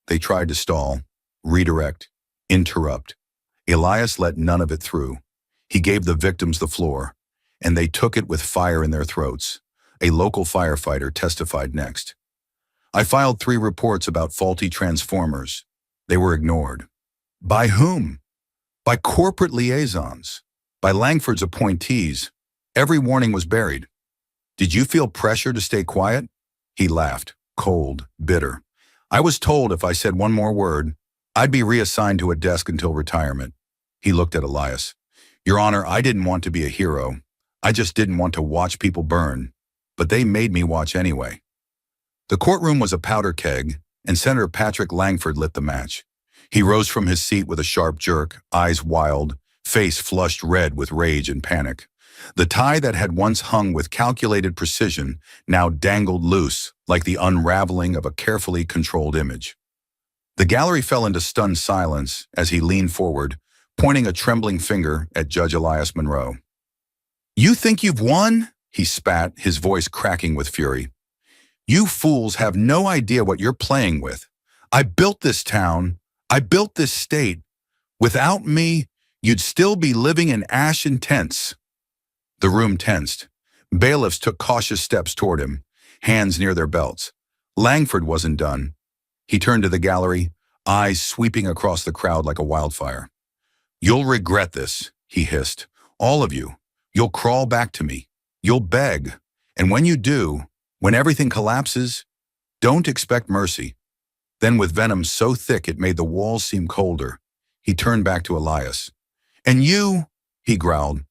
They tried to stall, redirect, interrupt. Elias let none of it through. He gave the victims the floor, and they took it with fire in their throats. A local firefighter testified next. I filed 3 reports about faulty transformers. They were ignored. By whom? By corporate liaisons. By Langford's appointees. Every warning was buried. Did you feel pressure to stay quiet? He laughed, cold, bitter. I was told if I said one more word, I'd be reassigned to a desk until retirement. He looked at Elias. Your Honor, I didn't want to be a hero. I just didn't want to watch people burn. But they made me watch anyway. The courtroom was a powder keg, and Senator Patrick Langford lit the match. He rose from his seat with a sharp jerk, eyes wild, face flushed red with rage and panic. The tie that had once hung with calculated precision now dangled loose like the unraveling of a carefully controlled image. The gallery fell into stunned silence as he leaned forward, pointing a trembling finger at Judge Elias Monroe. You think you've won? He spat, his voice cracking with fury. You fools have no idea what you're playing with. I built this town. I built this state. Without me, you'd still be living in ashen tents. The room tensed. Bailiffs took cautious steps toward him, hands near their belts. Langford wasn't done. He turned to the gallery, eyes sweeping across the crowd like a wildfire. You'll regret this, he hissed. All of you. You'll crawl back to me. You'll beg. And when you do, when everything collapses, don't expect mercy. Then with venom so thick it made the walls seem colder, he turned back to Elias. And you, he growled,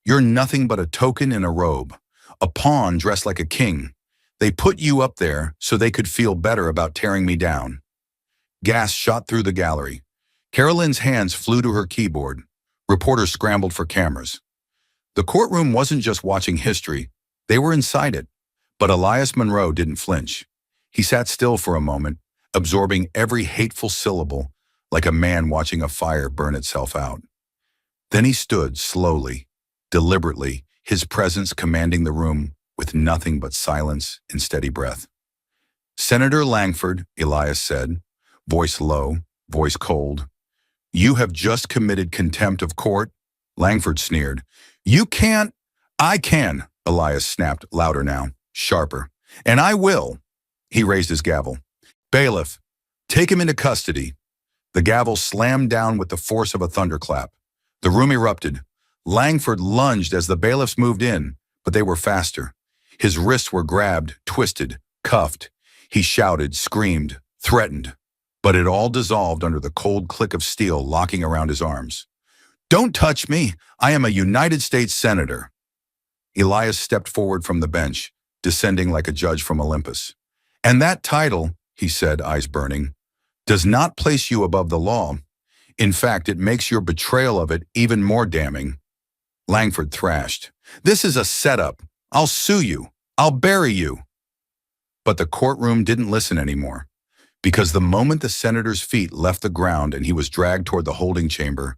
you're nothing but a token in a robe, a pawn dressed like a king. They put you up there so they could feel better about tearing me down. Gas shot through the gallery. Carolyn's hands flew to her keyboard. Reporters scrambled for cameras. The courtroom wasn't just watching history, they were inside it. But Elias Monroe didn't flinch. He sat still for a moment, absorbing every hateful syllable like a man watching a fire burn itself out. Then he stood slowly, deliberately, his presence commanding the room with nothing but silence and steady breath. Senator Langford, Elias said, voice low, voice cold. You have just committed contempt of court. Langford sneered. You can't. I can, Elias snapped, louder now, sharper. And I will. He raised his gavel. Bailiff, take him into custody. The gavel slammed down with the force of a thunderclap. The room erupted. Langford lunged as the bailiffs moved in, but they were faster. His wrists were grabbed, twisted, cuffed. He shouted, screamed, threatened. But it all dissolved under the cold click of steel locking around his arms. Don't touch me. I am a United States Senator. Elias stepped forward from the bench, descending like a judge from Olympus. And that title, he said, eyes burning, does not place you above the law. In fact, it makes your betrayal of it even more damning. Langford thrashed. This is a setup. I'll sue you. I'll bury you. But the courtroom didn't listen anymore, because the moment the senator's feet left the ground and he was dragged toward the holding chamber,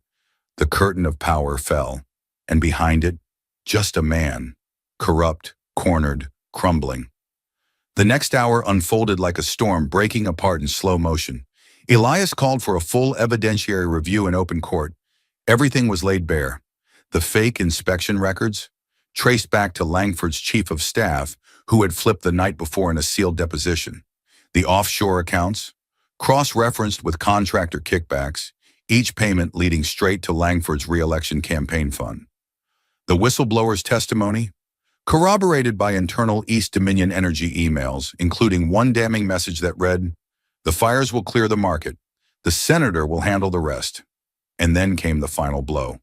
the curtain of power fell, and behind it, just a man, corrupt, cornered, crumbling. The next hour unfolded like a storm breaking apart in slow motion. Elias called for a full evidentiary review in open court. Everything was laid bare. The fake inspection records, traced back to Langford's chief of staff, who had flipped the night before in a sealed deposition. The offshore accounts, cross-referenced with contractor kickbacks, each payment leading straight to Langford's re-election campaign fund. The whistleblower's testimony, corroborated by internal East Dominion Energy emails, including one damning message that read, "The fires will clear the market. The senator will handle the rest." And then came the final blow.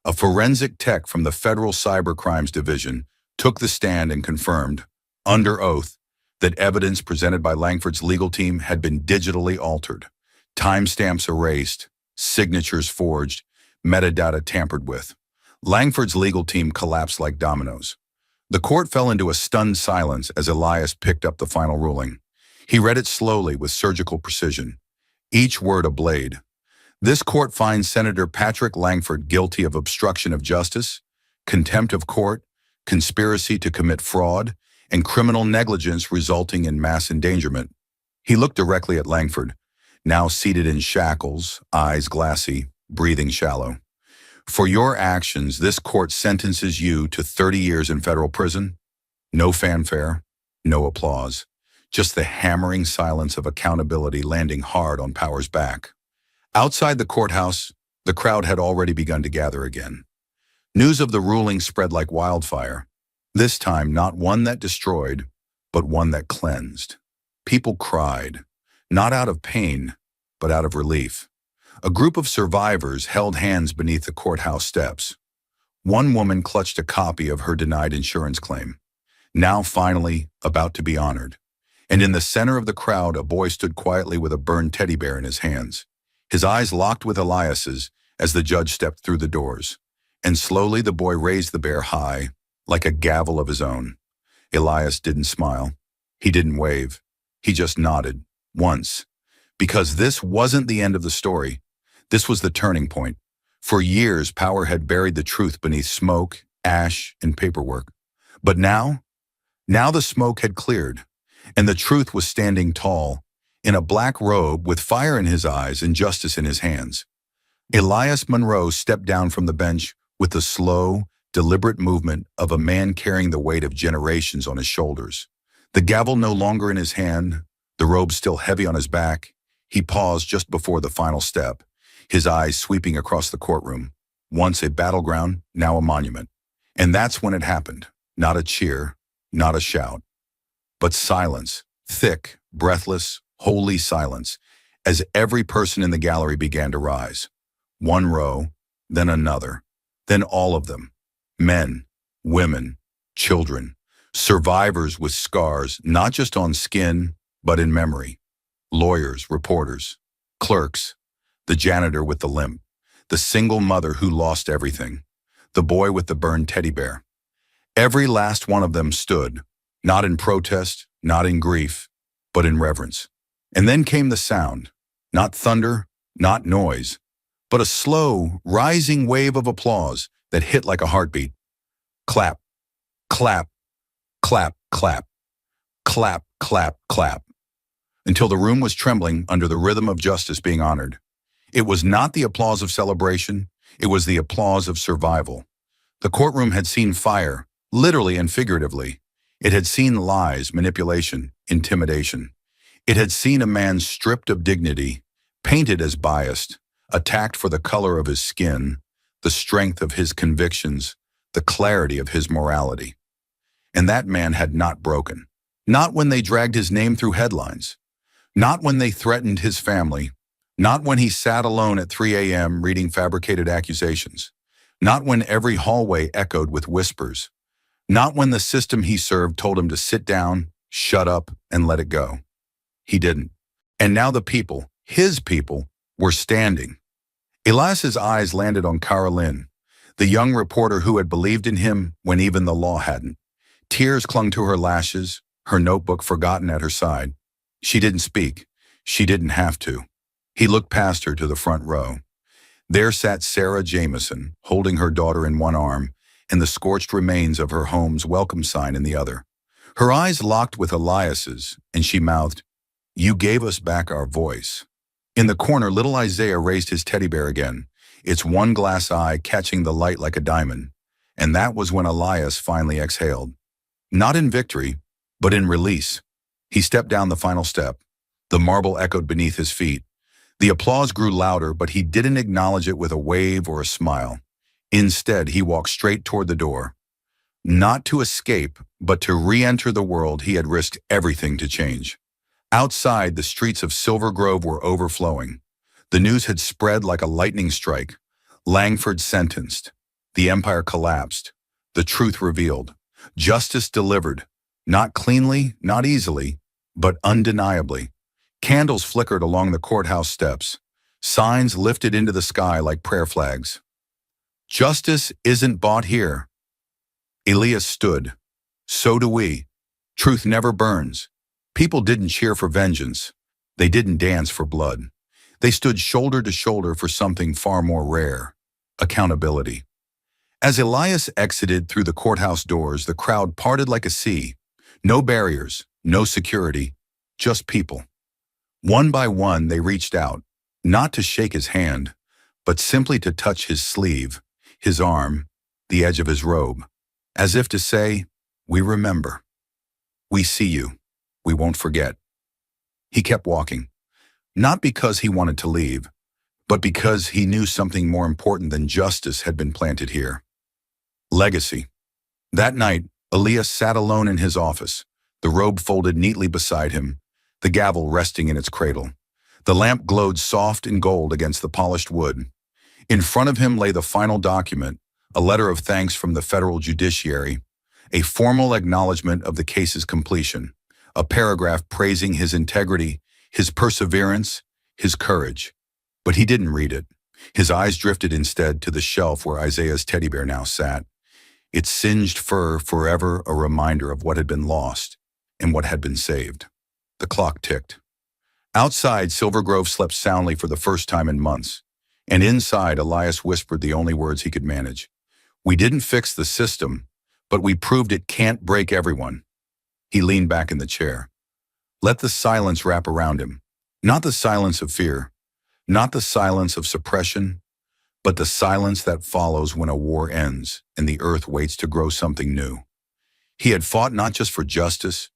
A forensic tech from the Federal Cyber Crimes Division took the stand and confirmed, under oath, that evidence presented by Langford's legal team had been digitally altered, timestamps erased, signatures forged, metadata tampered with. Langford's legal team collapsed like dominoes. The court fell into a stunned silence as Elias picked up the final ruling. He read it slowly with surgical precision, each word a blade. This court finds Senator Patrick Langford guilty of obstruction of justice, contempt of court, conspiracy to commit fraud, and criminal negligence resulting in mass endangerment. He looked directly at Langford, now seated in shackles, eyes glassy, breathing shallow. For your actions, this court sentences you to 30 years in federal prison. No fanfare, no applause, just the hammering silence of accountability landing hard on Power's back. Outside the courthouse, the crowd had already begun to gather again. News of the ruling spread like wildfire, this time not one that destroyed, but one that cleansed. People cried, not out of pain, but out of relief. A group of survivors held hands beneath the courthouse steps. One woman clutched a copy of her denied insurance claim, now finally about to be honored. And in the center of the crowd, a boy stood quietly with a burned teddy bear in his hands. His eyes locked with Elias's as the judge stepped through the doors. And slowly the boy raised the bear high, like a gavel of his own. Elias didn't smile. He didn't wave. He just nodded, once. Because this wasn't the end of the story. This was the turning point. For years, Power had buried the truth beneath smoke, ash, and paperwork. But now the smoke had cleared, and the truth was standing tall, in a black robe with fire in his eyes and justice in his hands. Elias Monroe stepped down from the bench with the slow, deliberate movement of a man carrying the weight of generations on his shoulders. The gavel no longer in his hand, the robe still heavy on his back, he paused just before the final step, his eyes sweeping across the courtroom. Once a battleground, now a monument. And that's when it happened. Not a cheer, not a shout, but silence, thick, breathless, holy silence, as every person in the gallery began to rise. One row, then another, then all of them. Men, women, children, survivors with scars, not just on skin, but in memory. Lawyers, reporters, clerks, the janitor with the limp, the single mother who lost everything, the boy with the burned teddy bear. Every last one of them stood, not in protest, not in grief, but in reverence. And then came the sound, not thunder, not noise, but a slow, rising wave of applause that hit like a heartbeat. Clap, clap, clap, clap, clap, clap, clap, until the room was trembling under the rhythm of justice being honored. It was not the applause of celebration, it was the applause of survival. The courtroom had seen fire, literally and figuratively. It had seen lies, manipulation, intimidation. It had seen a man stripped of dignity, painted as biased, attacked for the color of his skin, the strength of his convictions, the clarity of his morality. And that man had not broken. Not when they dragged his name through headlines. Not when they threatened his family. Not when he sat alone at 3 a.m. reading fabricated accusations. Not when every hallway echoed with whispers. Not when the system he served told him to sit down, shut up, and let it go. He didn't. And now the people, his people, were standing. Elias's eyes landed on Caroline, the young reporter who had believed in him when even the law hadn't. Tears clung to her lashes, her notebook forgotten at her side. She didn't speak. She didn't have to. He looked past her to the front row. There sat Sarah Jameson, holding her daughter in one arm and the scorched remains of her home's welcome sign in the other. Her eyes locked with Elias's, and she mouthed, "You gave us back our voice." In the corner, little Isaiah raised his teddy bear again, its one glass eye catching the light like a diamond. And that was when Elias finally exhaled. Not in victory, but in release. He stepped down the final step. The marble echoed beneath his feet. The applause grew louder, but he didn't acknowledge it with a wave or a smile. Instead, he walked straight toward the door. Not to escape, but to re-enter the world he had risked everything to change. Outside, the streets of Silver Grove were overflowing. The news had spread like a lightning strike. Langford sentenced. The empire collapsed. The truth revealed. Justice delivered. Not cleanly, not easily, but undeniably. Candles flickered along the courthouse steps. Signs lifted into the sky like prayer flags. Justice isn't bought here. Elias stood. So do we. Truth never burns. People didn't cheer for vengeance. They didn't dance for blood. They stood shoulder to shoulder for something far more rare: accountability. As Elias exited through the courthouse doors, the crowd parted like a sea. No barriers, no security, just people. One by one, they reached out, not to shake his hand, but simply to touch his sleeve, his arm, the edge of his robe, as if to say, "We remember. We see you. We won't forget." He kept walking, not because he wanted to leave, but because he knew something more important than justice had been planted here. Legacy. That night, Elias sat alone in his office, the robe folded neatly beside him, the gavel resting in its cradle. The lamp glowed soft and gold against the polished wood. In front of him lay the final document, a letter of thanks from the federal judiciary, a formal acknowledgement of the case's completion, a paragraph praising his integrity, his perseverance, his courage. But he didn't read it. His eyes drifted instead to the shelf where Isaiah's teddy bear now sat, its singed fur forever a reminder of what had been lost and what had been saved. The clock ticked. Outside, Silver Grove slept soundly for the first time in months, and inside, Elias whispered the only words he could manage. "We didn't fix the system, but we proved it can't break everyone." He leaned back in the chair. Let the silence wrap around him. Not the silence of fear, not the silence of suppression, but the silence that follows when a war ends and the earth waits to grow something new. He had fought not just for justice,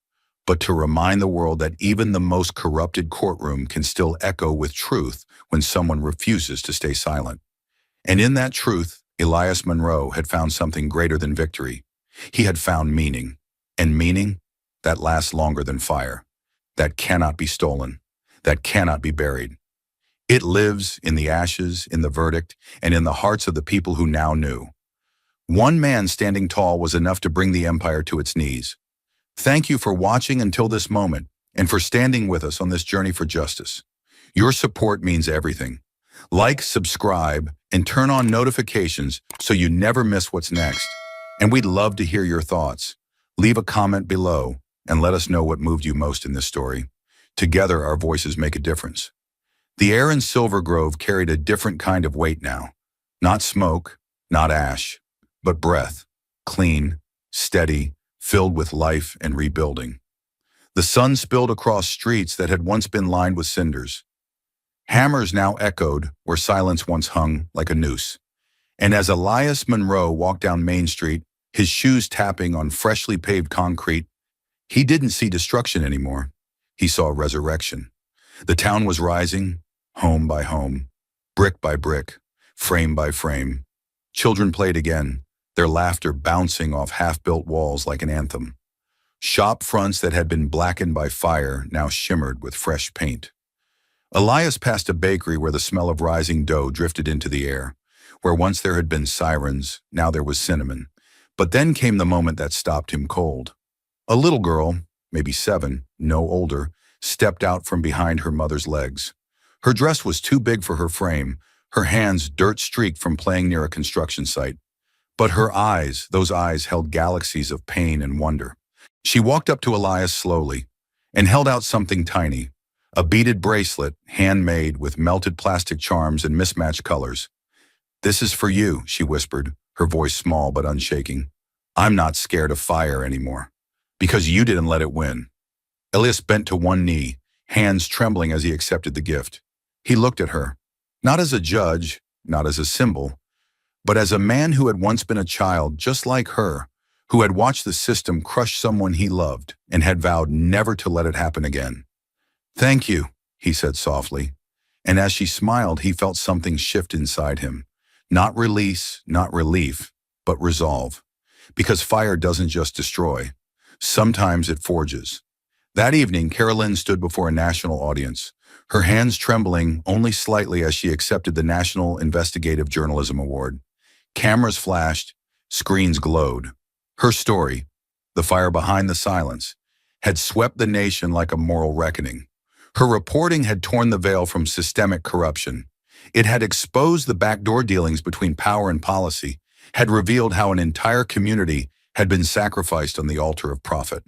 but to remind the world that even the most corrupted courtroom can still echo with truth when someone refuses to stay silent. And in that truth, Elias Monroe had found something greater than victory. He had found meaning, and meaning that lasts longer than fire, that cannot be stolen, that cannot be buried. It lives in the ashes, in the verdict, and in the hearts of the people who now knew. One man standing tall was enough to bring the empire to its knees. Thank you for watching until this moment, and for standing with us on this journey for justice. Your support means everything. Like, subscribe, and turn on notifications so you never miss what's next. And we'd love to hear your thoughts. Leave a comment below and let us know what moved you most in this story. Together, our voices make a difference. The air in Silver Grove carried a different kind of weight now. Not smoke, not ash, but breath, clean, steady, filled with life and rebuilding. The sun spilled across streets that had once been lined with cinders. Hammers now echoed where silence once hung like a noose. And as Elias Monroe walked down Main Street, his shoes tapping on freshly paved concrete, he didn't see destruction anymore. He saw resurrection. The town was rising, home by home, brick by brick, frame by frame. Children played again, their laughter bouncing off half-built walls like an anthem. Shop fronts that had been blackened by fire now shimmered with fresh paint. Elias passed a bakery where the smell of rising dough drifted into the air. Where once there had been sirens, now there was cinnamon. But then came the moment that stopped him cold. A little girl, maybe 7, no older, stepped out from behind her mother's legs. Her dress was too big for her frame, her hands dirt-streaked from playing near a construction site. But her eyes, those eyes held galaxies of pain and wonder. She walked up to Elias slowly and held out something tiny, a beaded bracelet, handmade with melted plastic charms and mismatched colors. "This is for you," she whispered, her voice small but unshaking. "I'm not scared of fire anymore, because you didn't let it win." Elias bent to one knee, hands trembling as he accepted the gift. He looked at her, not as a judge, not as a symbol, but as a man who had once been a child just like her, who had watched the system crush someone he loved and had vowed never to let it happen again. "Thank you," he said softly, and as she smiled, he felt something shift inside him. Not release, not relief, but resolve. Because fire doesn't just destroy. Sometimes it forges. That evening, Carolyn stood before a national audience, her hands trembling only slightly as she accepted the National Investigative Journalism Award. Cameras flashed, screens glowed. Her story, the fire behind the silence, had swept the nation like a moral reckoning. Her reporting had torn the veil from systemic corruption. It had exposed the backdoor dealings between power and policy, had revealed how an entire community had been sacrificed on the altar of profit.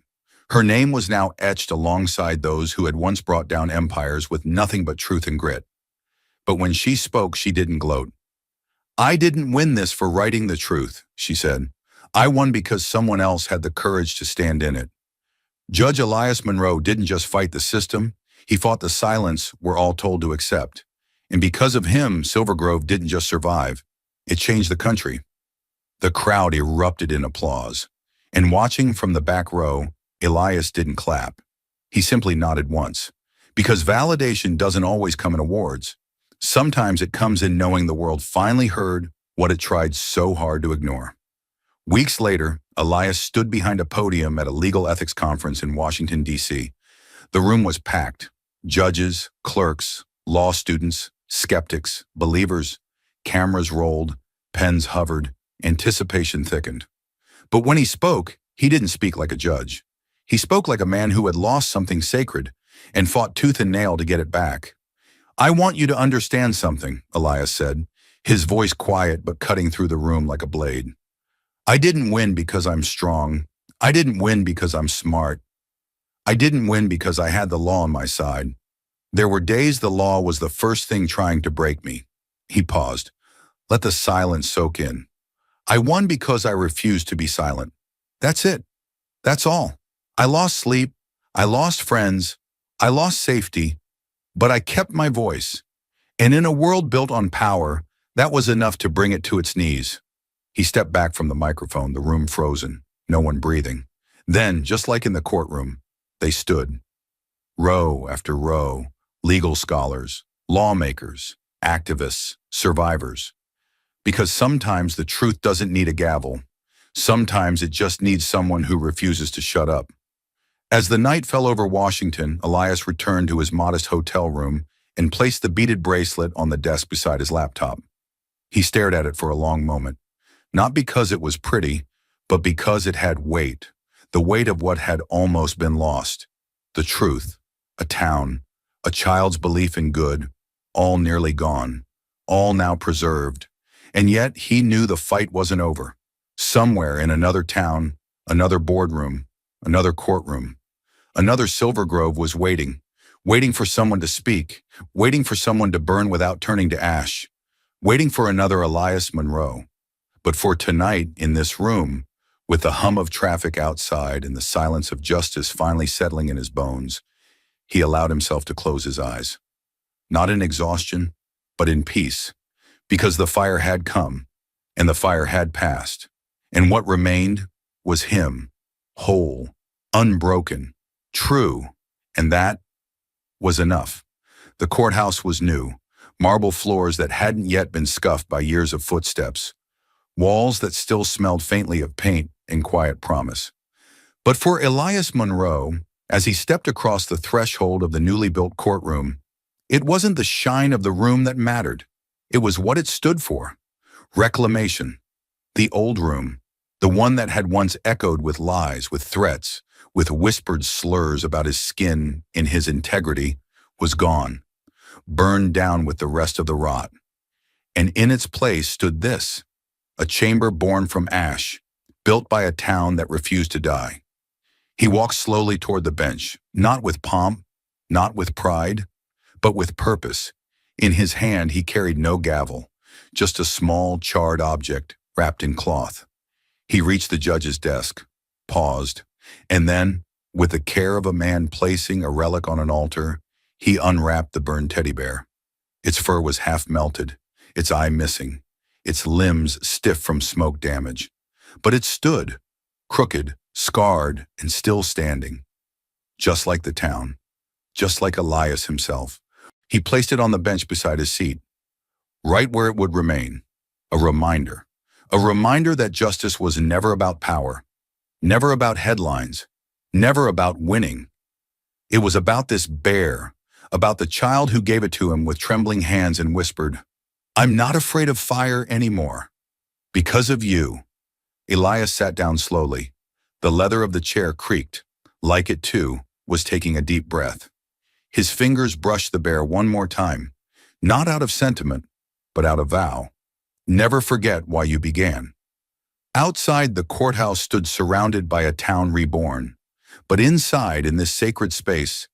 Her name was now etched alongside those who had once brought down empires with nothing but truth and grit. But when she spoke, she didn't gloat. "I didn't win this for writing the truth," she said. "I won because someone else had the courage to stand in it." Judge Elias Monroe didn't just fight the system, he fought the silence we're all told to accept. And because of him, Silver Grove didn't just survive, it changed the country. The crowd erupted in applause. And watching from the back row, Elias didn't clap. He simply nodded once. Because validation doesn't always come in awards. Sometimes it comes in knowing the world finally heard what it tried so hard to ignore. Weeks later, Elias stood behind a podium at a legal ethics conference in Washington, D.C. The room was packed. Judges, clerks, law students, skeptics, believers. Cameras rolled, pens hovered, anticipation thickened. But when he spoke, he didn't speak like a judge. He spoke like a man who had lost something sacred and fought tooth and nail to get it back. "I want you to understand something," Elias said, his voice quiet but cutting through the room like a blade. "I didn't win because I'm strong. I didn't win because I'm smart. I didn't win because I had the law on my side. There were days the law was the first thing trying to break me." He paused. Let the silence soak in. "I won because I refused to be silent. That's it. That's all. I lost sleep. I lost friends. I lost safety. But I kept my voice. And in a world built on power, that was enough to bring it to its knees." He stepped back from the microphone, the room frozen, no one breathing. Then, just like in the courtroom, they stood. Row after row, legal scholars, lawmakers, activists, survivors. Because sometimes the truth doesn't need a gavel. Sometimes it just needs someone who refuses to shut up. As the night fell over Washington, Elias returned to his modest hotel room and placed the beaded bracelet on the desk beside his laptop. He stared at it for a long moment, not because it was pretty, but because it had weight, the weight of what had almost been lost. The truth, a town, a child's belief in good, all nearly gone, all now preserved. And yet he knew the fight wasn't over. Somewhere in another town, another boardroom, another courtroom, another Silver Grove was waiting, waiting for someone to speak, waiting for someone to burn without turning to ash, waiting for another Elias Monroe. But for tonight, in this room, with the hum of traffic outside and the silence of justice finally settling in his bones, he allowed himself to close his eyes. Not in exhaustion, but in peace, because the fire had come, and the fire had passed, and what remained was him, whole, unbroken, true, and that was enough. The courthouse was new, marble floors that hadn't yet been scuffed by years of footsteps, walls that still smelled faintly of paint and quiet promise. But for Elias Monroe, as he stepped across the threshold of the newly built courtroom, it wasn't the shine of the room that mattered. It was what it stood for. Reclamation. The old room, the one that had once echoed with lies, with threats, with whispered slurs about his skin and his integrity, was gone, burned down with the rest of the rot. And in its place stood this, a chamber born from ash, built by a town that refused to die. He walked slowly toward the bench, not with pomp, not with pride, but with purpose. In his hand he carried no gavel, just a small, charred object wrapped in cloth. He reached the judge's desk, paused, and then, with the care of a man placing a relic on an altar, he unwrapped the burned teddy bear. Its fur was half melted, its eye missing, its limbs stiff from smoke damage. But it stood, crooked, scarred, and still standing. Just like the town, just like Elias himself. He placed it on the bench beside his seat, right where it would remain, a reminder that justice was never about power, never about headlines, never about winning. It was about this bear, about the child who gave it to him with trembling hands and whispered, "I'm not afraid of fire anymore. Because of you." Elias sat down slowly. The leather of the chair creaked. Like it too, was taking a deep breath. His fingers brushed the bear one more time, not out of sentiment, but out of vow. Never forget why you began. Outside, the courthouse stood surrounded by a town reborn. But inside, in this sacred space,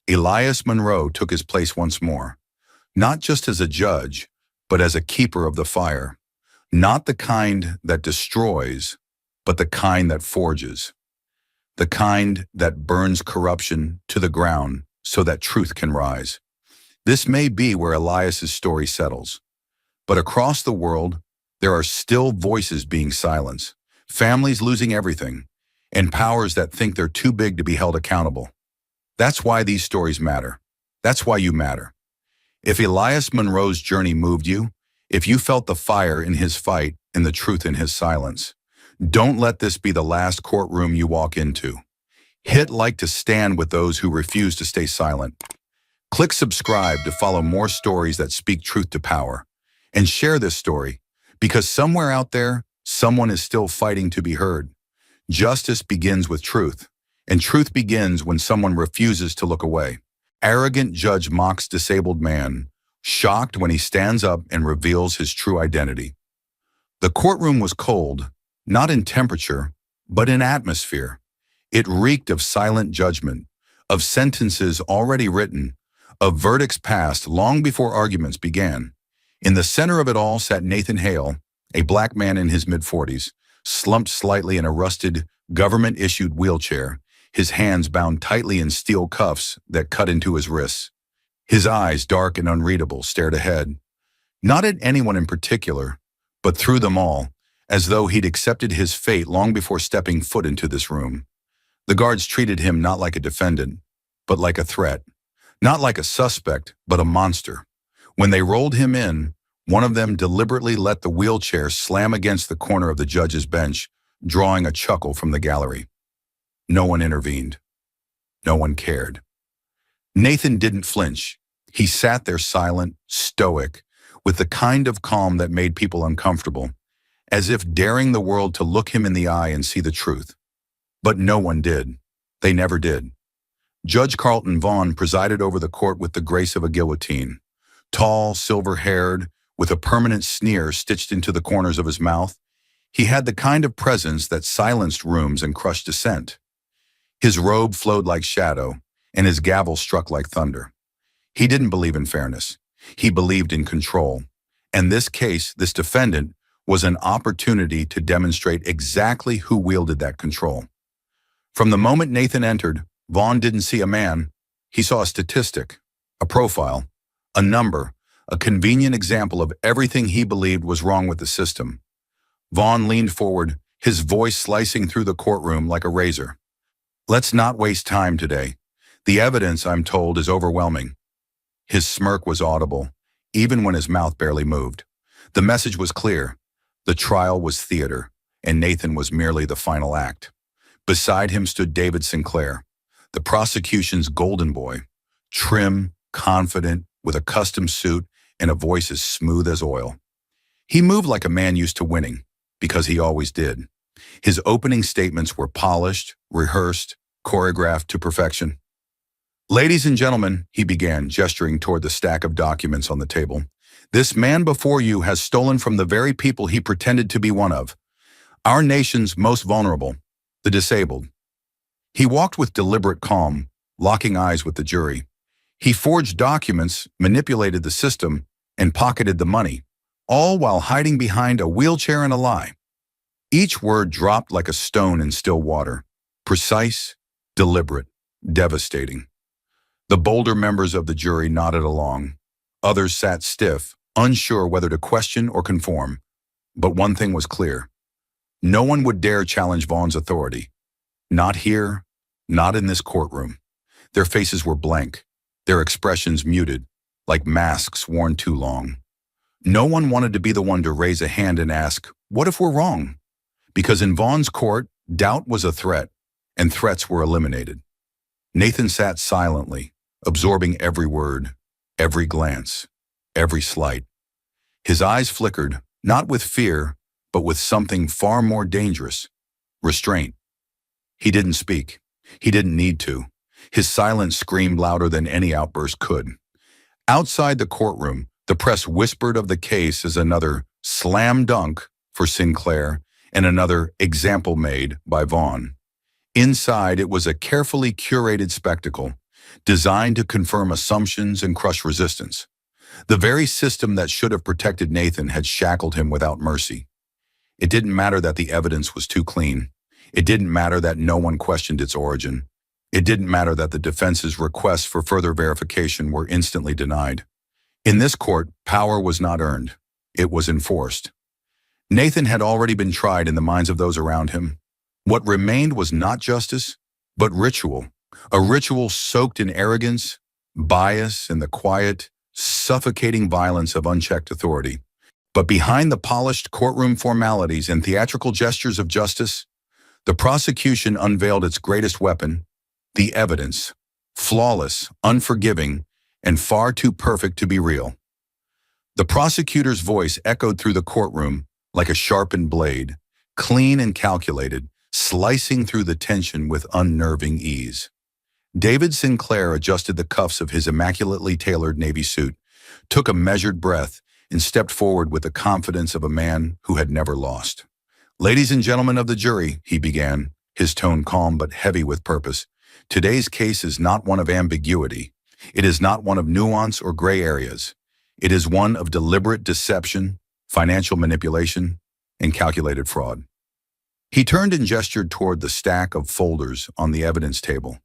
Elias Monroe took his place once more. Not just as a judge, but as a keeper of the fire. Not the kind that destroys, but the kind that forges. the kind that burns corruption to the ground so that truth can rise. This may be where Elias's story settles. But across the world, there are still voices being silenced, families losing everything, and powers that think they're too big to be held accountable. That's why these stories matter. That's why you matter. If Elias Monroe's journey moved you, if you felt the fire in his fight and the truth in his silence, don't let this be the last courtroom you walk into. Hit like to stand with those who refuse to stay silent. Click subscribe to follow more stories that speak truth to power. And share this story, because somewhere out there, someone is still fighting to be heard. Justice begins with truth, and truth begins when someone refuses to look away. Arrogant judge mocks disabled man, shocked when he stands up and reveals his true identity. The courtroom was cold, not in temperature, but in atmosphere. It reeked of silent judgment, of sentences already written, of verdicts passed long before arguments began. In the center of it all sat Nathan Hale, a black man in his mid-40s, slumped slightly in a rusted, government-issued wheelchair, his hands bound tightly in steel cuffs that cut into his wrists. His eyes, dark and unreadable, stared ahead, not at anyone in particular, but through them all, as though he'd accepted his fate long before stepping foot into this room. The guards treated him not like a defendant, but like a threat, not like a suspect, but a monster. When they rolled him in, one of them deliberately let the wheelchair slam against the corner of the judge's bench, drawing a chuckle from the gallery. No one intervened. No one cared. Nathan didn't flinch. He sat there silent, stoic, with the kind of calm that made people uncomfortable, as if daring the world to look him in the eye and see the truth. But no one did. They never did. Judge Carlton Vaughn presided over the court with the grace of a guillotine. Tall, silver-haired, with a permanent sneer stitched into the corners of his mouth, he had the kind of presence that silenced rooms and crushed dissent. His robe flowed like shadow, and his gavel struck like thunder. He didn't believe in fairness. He believed in control. And this case, this defendant, was an opportunity to demonstrate exactly who wielded that control. From the moment Nathan entered, Vaughn didn't see a man. He saw a statistic, a profile, a number, a convenient example of everything he believed was wrong with the system. Vaughn leaned forward, his voice slicing through the courtroom like a razor. Let's not waste time today. The evidence, I'm told, is overwhelming. His smirk was audible, even when his mouth barely moved. The message was clear. The trial was theater, and Nathan was merely the final act. Beside him stood David Sinclair, the prosecution's golden boy, trim, confident, with a custom suit and a voice as smooth as oil. He moved like a man used to winning, because he always did. His opening statements were polished, rehearsed, choreographed to perfection. Ladies and gentlemen, he began, gesturing toward the stack of documents on the table, this man before you has stolen from the very people he pretended to be one of, our nation's most vulnerable, the disabled. He walked with deliberate calm, locking eyes with the jury. He forged documents, manipulated the system, and pocketed the money, all while hiding behind a wheelchair and a lie. Each word dropped like a stone in still water, precise, deliberate, devastating. The bolder members of the jury nodded along. Others sat stiff, unsure whether to question or conform. But one thing was clear. No one would dare challenge Vaughn's authority. Not here, not in this courtroom. Their faces were blank, their expressions muted, like masks worn too long. No one wanted to be the one to raise a hand and ask, what if we're wrong? Because in Vaughn's court, doubt was a threat, and threats were eliminated. Nathan sat silently, absorbing every word, every glance, every slight. His eyes flickered, not with fear, but with something far more dangerous, restraint. He didn't speak. He didn't need to. His silence screamed louder than any outburst could. Outside the courtroom, the press whispered of the case as another slam dunk for Sinclair and another example made by Vaughn. Inside, it was a carefully curated spectacle, designed to confirm assumptions and crush resistance. The very system that should have protected Nathan had shackled him without mercy. It didn't matter that the evidence was too clean. It didn't matter that no one questioned its origin. It didn't matter that the defense's requests for further verification were instantly denied. In this court, power was not earned. It was enforced. Nathan had already been tried in the minds of those around him. What remained was not justice, but ritual. A ritual soaked in arrogance, bias, and the quiet, suffocating violence of unchecked authority. But behind the polished courtroom formalities and theatrical gestures of justice, the prosecution unveiled its greatest weapon, the evidence, flawless, unforgiving, and far too perfect to be real. The prosecutor's voice echoed through the courtroom like a sharpened blade, clean and calculated, slicing through the tension with unnerving ease. David Sinclair adjusted the cuffs of his immaculately tailored navy suit, took a measured breath, and stepped forward with the confidence of a man who had never lost. "Ladies and gentlemen of the jury," he began, his tone calm but heavy with purpose, "today's case is not one of ambiguity. It is not one of nuance or gray areas. It is one of deliberate deception, financial manipulation, and calculated fraud." He turned and gestured toward the stack of folders on the evidence table.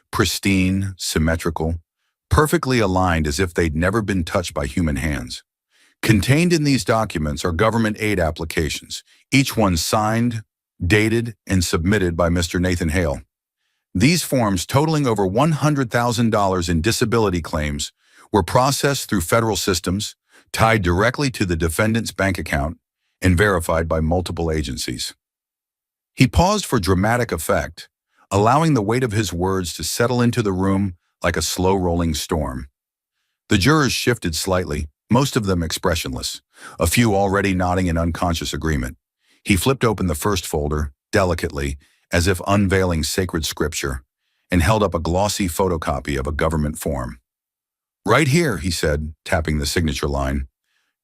Pristine, symmetrical, perfectly aligned as if they'd never been touched by human hands. Contained in these documents are government aid applications, each one signed, dated, and submitted by Mr. Nathan Hale. These forms, totaling over $100,000 in disability claims, were processed through federal systems, tied directly to the defendant's bank account, and verified by multiple agencies. He paused for dramatic effect, allowing the weight of his words to settle into the room like a slow-rolling storm. The jurors shifted slightly, most of them expressionless, a few already nodding in unconscious agreement. He flipped open the first folder, delicately, as if unveiling sacred scripture, and held up a glossy photocopy of a government form. "Right here," he said, tapping the signature line,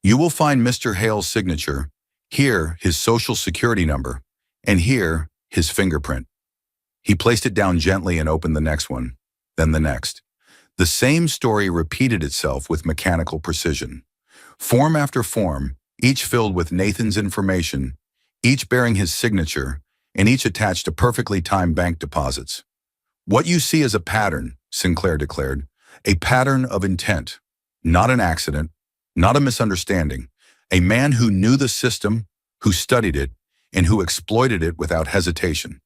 "you will find Mr. Hale's signature, here his social security number, and here his fingerprint." He placed it down gently and opened the next one, then the next. The same story repeated itself with mechanical precision. Form after form, each filled with Nathan's information, each bearing his signature, and each attached to perfectly timed bank deposits. "What you see is a pattern," Sinclair declared, "a pattern of intent, not an accident, not a misunderstanding, a man who knew the system, who studied it, and who exploited it without hesitation."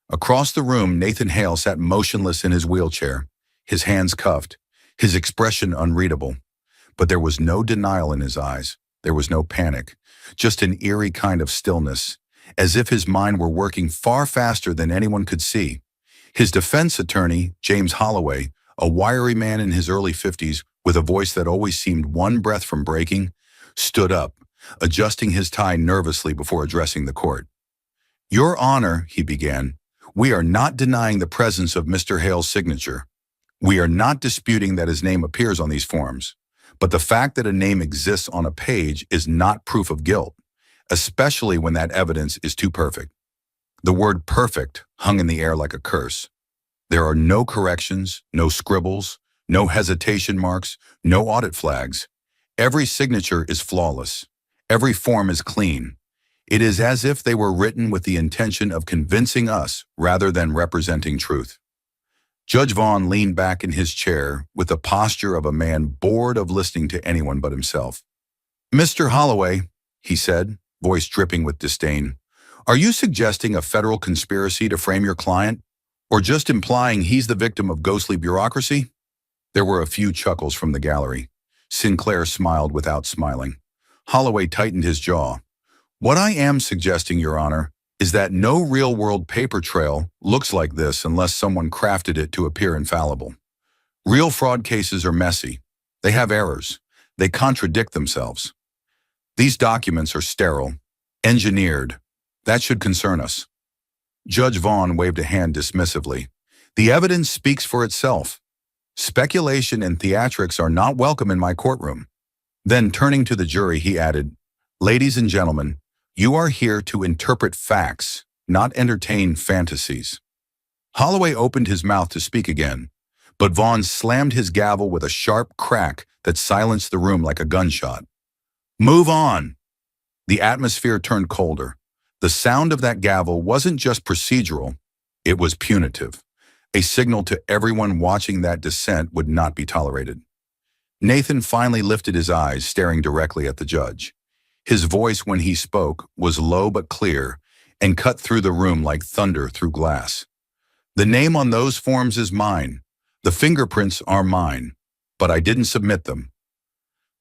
Across the room, Nathan Hale sat motionless in his wheelchair, his hands cuffed, his expression unreadable. But there was no denial in his eyes. There was no panic, just an eerie kind of stillness, as if his mind were working far faster than anyone could see. His defense attorney, James Holloway, a wiry man in his early 50s with a voice that always seemed one breath from breaking, stood up, adjusting his tie nervously before addressing the court. "Your Honor," he began, "we are not denying the presence of Mr. Hale's signature. We are not disputing that his name appears on these forms, but the fact that a name exists on a page is not proof of guilt, especially when that evidence is too perfect." The word perfect hung in the air like a curse. There are no corrections, no scribbles, no hesitation marks, no audit flags. Every signature is flawless. Every form is clean. It is as if they were written with the intention of convincing us rather than representing truth. Judge Vaughn leaned back in his chair with the posture of a man bored of listening to anyone but himself. "Mr. Holloway," he said, voice dripping with disdain, "are you suggesting a federal conspiracy to frame your client, or just implying he's the victim of ghostly bureaucracy?" There were a few chuckles from the gallery. Sinclair smiled without smiling. Holloway tightened his jaw. "What I am suggesting, Your Honor, is that no real-world paper trail looks like this unless someone crafted it to appear infallible. Real fraud cases are messy. They have errors. They contradict themselves. These documents are sterile, engineered. That should concern us." Judge Vaughn waved a hand dismissively. "The evidence speaks for itself. Speculation and theatrics are not welcome in my courtroom." Then, turning to the jury, he added, "Ladies and gentlemen, you are here to interpret facts, not entertain fantasies." Holloway opened his mouth to speak again, but Vaughn slammed his gavel with a sharp crack that silenced the room like a gunshot. "Move on!" The atmosphere turned colder. The sound of that gavel wasn't just procedural, it was punitive, a signal to everyone watching that dissent would not be tolerated. Nathan finally lifted his eyes, staring directly at the judge. His voice, when he spoke, was low but clear and cut through the room like thunder through glass. The name on those forms is mine. The fingerprints are mine, but I didn't submit them.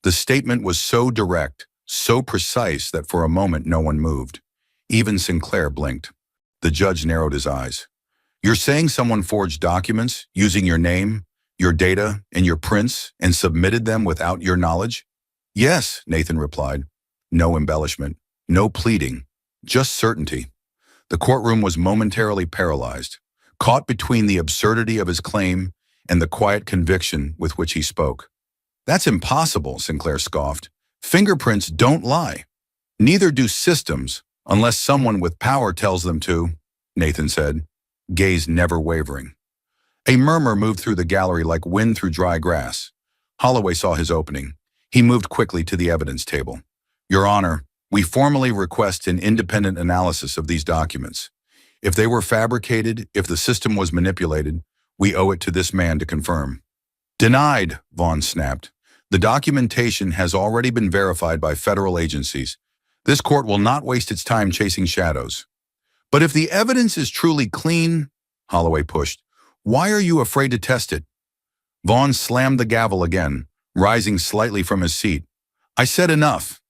The statement was so direct, so precise that for a moment no one moved. Even Sinclair blinked. The judge narrowed his eyes. You're saying someone forged documents using your name, your data, and your prints and submitted them without your knowledge? Yes, Nathan replied. No embellishment, no pleading, just certainty. The courtroom was momentarily paralyzed, caught between the absurdity of his claim and the quiet conviction with which he spoke. That's impossible, Sinclair scoffed. Fingerprints don't lie. Neither do systems, unless someone with power tells them to, Nathan said, gaze never wavering. A murmur moved through the gallery like wind through dry grass. Holloway saw his opening. He moved quickly to the evidence table. Your Honor, we formally request an independent analysis of these documents. If they were fabricated, if the system was manipulated, we owe it to this man to confirm. Denied, Vaughn snapped. The documentation has already been verified by federal agencies. This court will not waste its time chasing shadows. But if the evidence is truly clean, Holloway pushed, why are you afraid to test it? Vaughn slammed the gavel again, rising slightly from his seat. I said enough.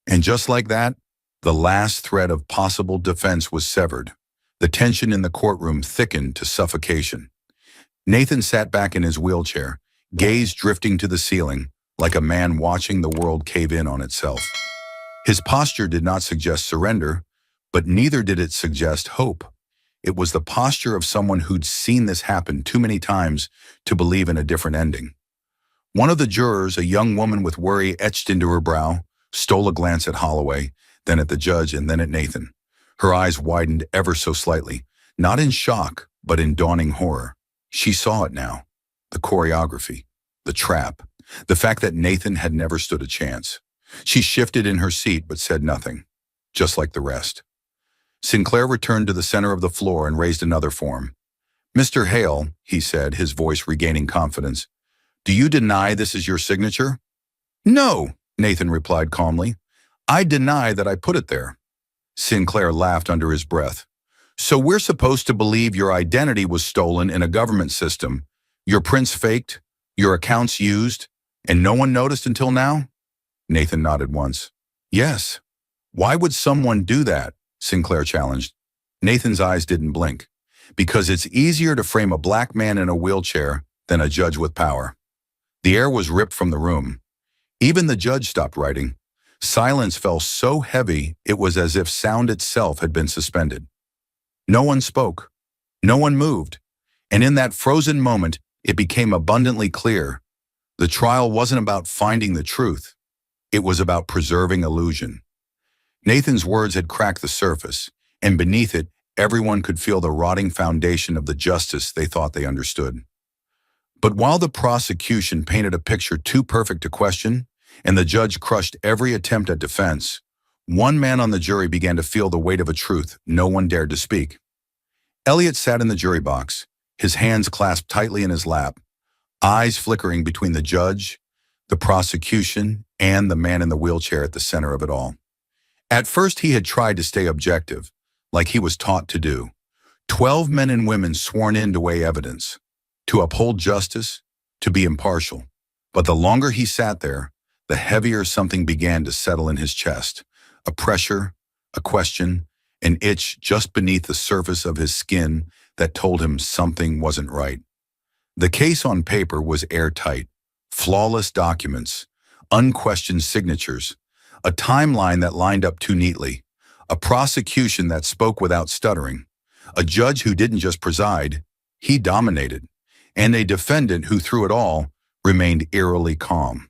And just like that, the last thread of possible defense was severed. The tension in the courtroom thickened to suffocation. Nathan sat back in his wheelchair, gaze drifting to the ceiling, like a man watching the world cave in on itself. His posture did not suggest surrender, but neither did it suggest hope. It was the posture of someone who'd seen this happen too many times to believe in a different ending. One of the jurors, a young woman with worry etched into her brow, stole a glance at Holloway, then at the judge, and then at Nathan. Her eyes widened ever so slightly, not in shock, but in dawning horror. She saw it now. The choreography, the trap, the fact that Nathan had never stood a chance. She shifted in her seat but said nothing, just like the rest. Sinclair returned to the center of the floor and raised another form. Mr. Hale, he said, his voice regaining confidence, do you deny this is your signature? No, Nathan replied calmly. I deny that I put it there. Sinclair laughed under his breath. So we're supposed to believe your identity was stolen in a government system, your prints faked, your accounts used, and no one noticed until now? Nathan nodded once. Yes. Why would someone do that? Sinclair challenged. Nathan's eyes didn't blink. Because it's easier to frame a black man in a wheelchair than a judge with power. The air was ripped from the room. Even the judge stopped writing. Silence fell so heavy it was as if sound itself had been suspended. No one spoke. No one moved. And in that frozen moment, it became abundantly clear. The trial wasn't about finding the truth. It was about preserving illusion. Nathan's words had cracked the surface, and beneath it, everyone could feel the rotting foundation of the justice they thought they understood. But while the prosecution painted a picture too perfect to question, and the judge crushed every attempt at defense, one man on the jury began to feel the weight of a truth no one dared to speak. Elliot sat in the jury box, his hands clasped tightly in his lap, eyes flickering between the judge, the prosecution, and the man in the wheelchair at the center of it all. At first, he had tried to stay objective, like he was taught to do. 12 men and women sworn in to weigh evidence, to uphold justice, to be impartial. But the longer he sat there, the heavier something began to settle in his chest. A pressure, a question, an itch just beneath the surface of his skin that told him something wasn't right. The case on paper was airtight, flawless documents, unquestioned signatures, a timeline that lined up too neatly, a prosecution that spoke without stuttering, a judge who didn't just preside, he dominated, and a defendant who, through it all, remained eerily calm.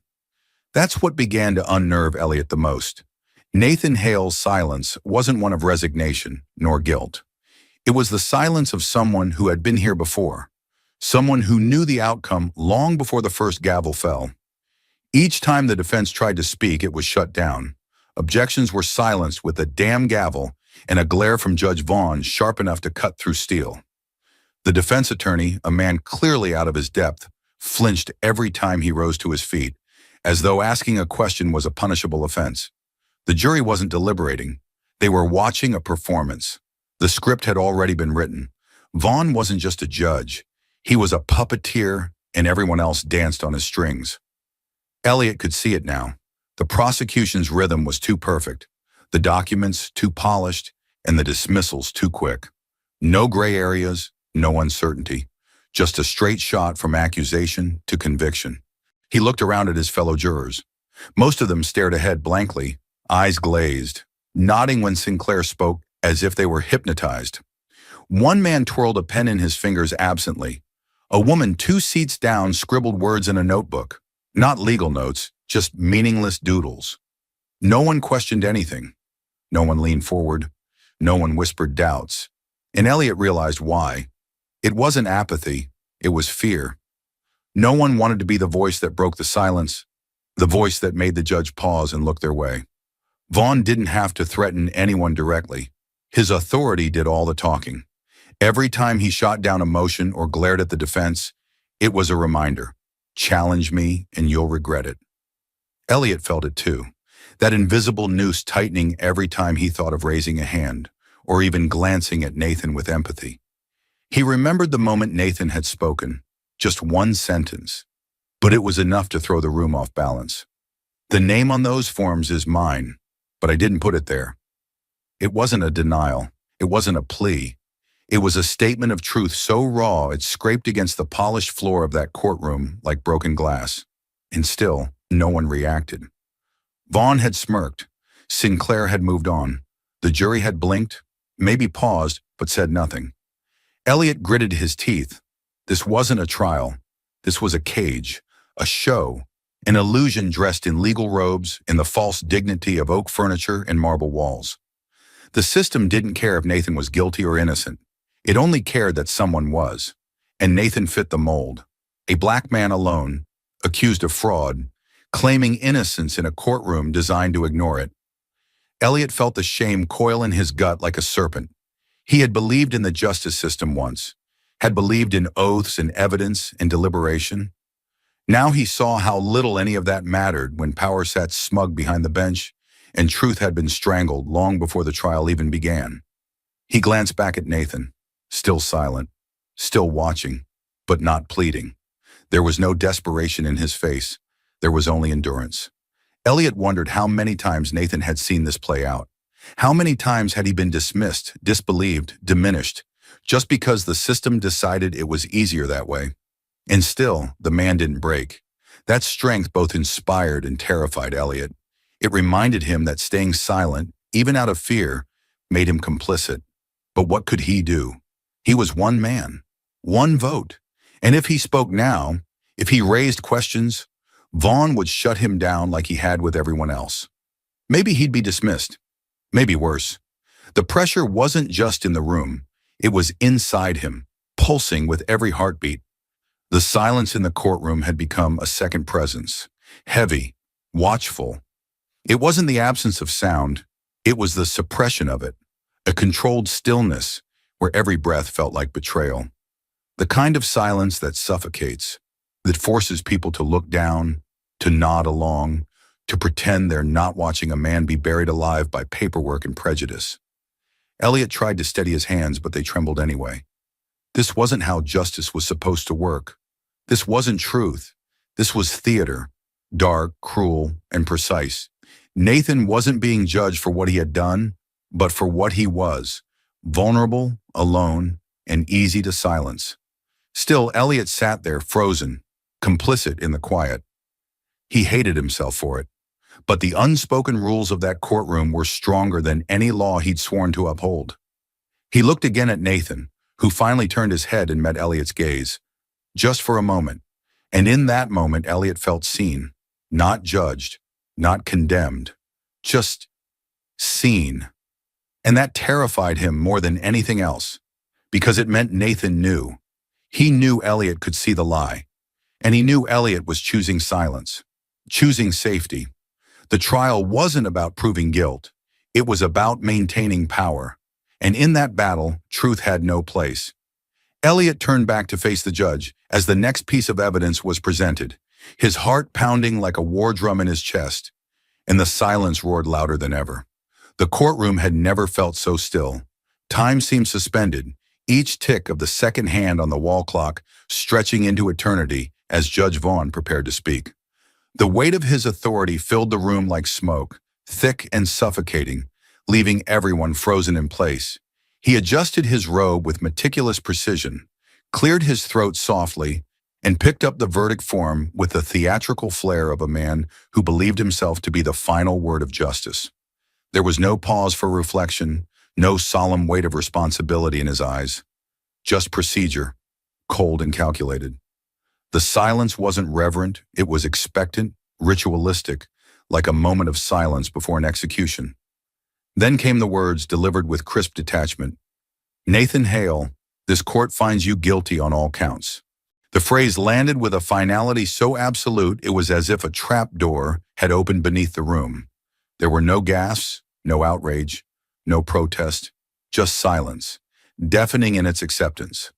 That's what began to unnerve Elliot the most. Nathan Hale's silence wasn't one of resignation nor guilt. It was the silence of someone who had been here before, someone who knew the outcome long before the first gavel fell. Each time the defense tried to speak, it was shut down. Objections were silenced with a damn gavel, and a glare from Judge Vaughn sharp enough to cut through steel. The defense attorney, a man clearly out of his depth, flinched every time he rose to his feet, as though asking a question was a punishable offense. The jury wasn't deliberating. They were watching a performance. The script had already been written. Vaughn wasn't just a judge. He was a puppeteer, and everyone else danced on his strings. Elliot could see it now. The prosecution's rhythm was too perfect, the documents too polished, and the dismissals too quick. No gray areas, no uncertainty. Just a straight shot from accusation to conviction. He looked around at his fellow jurors. Most of them stared ahead blankly, eyes glazed, nodding when Sinclair spoke as if they were hypnotized. One man twirled a pen in his fingers absently. A woman 2 seats down scribbled words in a notebook. Not legal notes, just meaningless doodles. No one questioned anything. No one leaned forward. No one whispered doubts. And Elliot realized why. It wasn't apathy, it was fear. No one wanted to be the voice that broke the silence, the voice that made the judge pause and look their way. Vaughn didn't have to threaten anyone directly. His authority did all the talking. Every time he shot down a motion or glared at the defense, it was a reminder. Challenge me and you'll regret it. Elliot felt it too, that invisible noose tightening every time he thought of raising a hand, or even glancing at Nathan with empathy. He remembered the moment Nathan had spoken, just one sentence, but it was enough to throw the room off balance. The name on those forms is mine, but I didn't put it there. It wasn't a denial. It wasn't a plea. It was a statement of truth so raw it scraped against the polished floor of that courtroom like broken glass. And still, no one reacted. Vaughn had smirked. Sinclair had moved on. The jury had blinked, maybe paused, but said nothing. Elliot gritted his teeth. This wasn't a trial. This was a cage, a show, an illusion dressed in legal robes, in the false dignity of oak furniture and marble walls. The system didn't care if Nathan was guilty or innocent. It only cared that someone was. And Nathan fit the mold. A black man alone, accused of fraud, claiming innocence in a courtroom designed to ignore it. Elliot felt the shame coil in his gut like a serpent. He had believed in the justice system once, had believed in oaths and evidence and deliberation. Now he saw how little any of that mattered when power sat smug behind the bench and truth had been strangled long before the trial even began. He glanced back at Nathan, still silent, still watching, but not pleading. There was no desperation in his face. There was only endurance. Elliot wondered how many times Nathan had seen this play out. How many times had he been dismissed, disbelieved, diminished, just because the system decided it was easier that way? And still, the man didn't break. That strength both inspired and terrified Elliot. It reminded him that staying silent, even out of fear, made him complicit. But what could he do? He was one man, one vote. And if he spoke now, if he raised questions, Vaughn would shut him down like he had with everyone else. Maybe he'd be dismissed. Maybe worse. The pressure wasn't just in the room. It was inside him, pulsing with every heartbeat. The silence in the courtroom had become a second presence, heavy, watchful. It wasn't the absence of sound. It was the suppression of it, a controlled stillness where every breath felt like betrayal. The kind of silence that suffocates, that forces people to look down, to nod along, to pretend they're not watching a man be buried alive by paperwork and prejudice. Elliot tried to steady his hands, but they trembled anyway. This wasn't how justice was supposed to work. This wasn't truth. This was theater, dark, cruel, and precise. Nathan wasn't being judged for what he had done, but for what he was, vulnerable, alone, and easy to silence. Still, Elliot sat there frozen, complicit in the quiet. He hated himself for it. But the unspoken rules of that courtroom were stronger than any law he'd sworn to uphold. He looked again at Nathan, who finally turned his head and met Elliot's gaze. Just for a moment. And in that moment, Elliot felt seen, not judged, not condemned, just seen. And that terrified him more than anything else, because it meant Nathan knew. He knew Elliot could see the lie, and he knew Elliot was choosing silence, choosing safety. The trial wasn't about proving guilt. It was about maintaining power. And in that battle, truth had no place. Elliot turned back to face the judge as the next piece of evidence was presented, his heart pounding like a war drum in his chest, and the silence roared louder than ever. The courtroom had never felt so still. Time seemed suspended, each tick of the second hand on the wall clock stretching into eternity as Judge Vaughn prepared to speak. The weight of his authority filled the room like smoke, thick and suffocating, leaving everyone frozen in place. He adjusted his robe with meticulous precision, cleared his throat softly, and picked up the verdict form with the theatrical flair of a man who believed himself to be the final word of justice. There was no pause for reflection, no solemn weight of responsibility in his eyes, just procedure, cold and calculated. The silence wasn't reverent, it was expectant, ritualistic, like a moment of silence before an execution. Then came the words delivered with crisp detachment. Nathan Hale, this court finds you guilty on all counts. The phrase landed with a finality so absolute it was as if a trap door had opened beneath the room. There were no gasps, no outrage, no protest, just silence, deafening in its acceptance.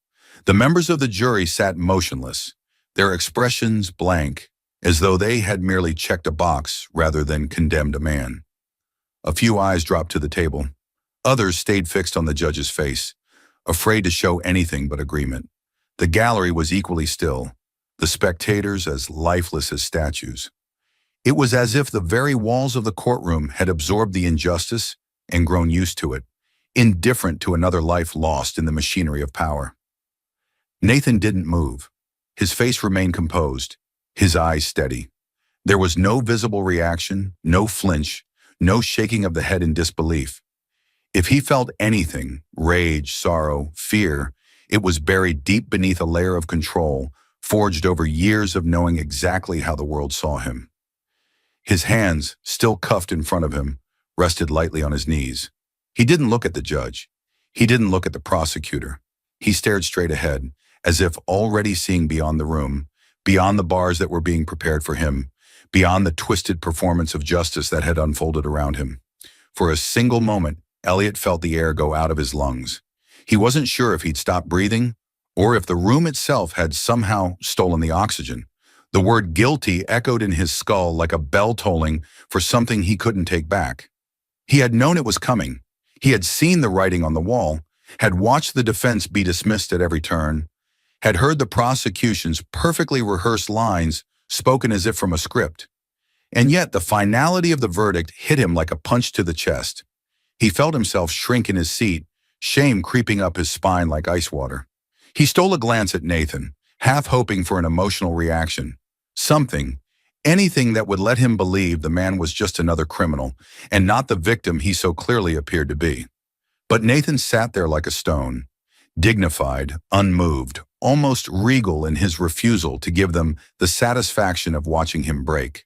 The members of the jury sat motionless, their expressions blank, as though they had merely checked a box rather than condemned a man. A few eyes dropped to the table. Others stayed fixed on the judge's face, afraid to show anything but agreement. The gallery was equally still, the spectators as lifeless as statues. It was as if the very walls of the courtroom had absorbed the injustice and grown used to it, indifferent to another life lost in the machinery of power. Nathan didn't move. His face remained composed, his eyes steady. There was no visible reaction, no flinch, no shaking of the head in disbelief. If he felt anything, rage, sorrow, fear, it was buried deep beneath a layer of control, forged over years of knowing exactly how the world saw him. His hands, still cuffed in front of him, rested lightly on his knees. He didn't look at the judge. He didn't look at the prosecutor. He stared straight ahead, as if already seeing beyond the room, beyond the bars that were being prepared for him, beyond the twisted performance of justice that had unfolded around him. For a single moment, Elliot felt the air go out of his lungs. He wasn't sure if he'd stopped breathing, or if the room itself had somehow stolen the oxygen. The word guilty echoed in his skull like a bell tolling for something he couldn't take back. He had known it was coming. He had seen the writing on the wall, had watched the defense be dismissed at every turn, had heard the prosecution's perfectly rehearsed lines spoken as if from a script. And yet the finality of the verdict hit him like a punch to the chest. He felt himself shrink in his seat, shame creeping up his spine like ice water. He stole a glance at Nathan, half hoping for an emotional reaction. Something, anything that would let him believe the man was just another criminal and not the victim he so clearly appeared to be. But Nathan sat there like a stone, dignified, unmoved, almost regal in his refusal to give them the satisfaction of watching him break.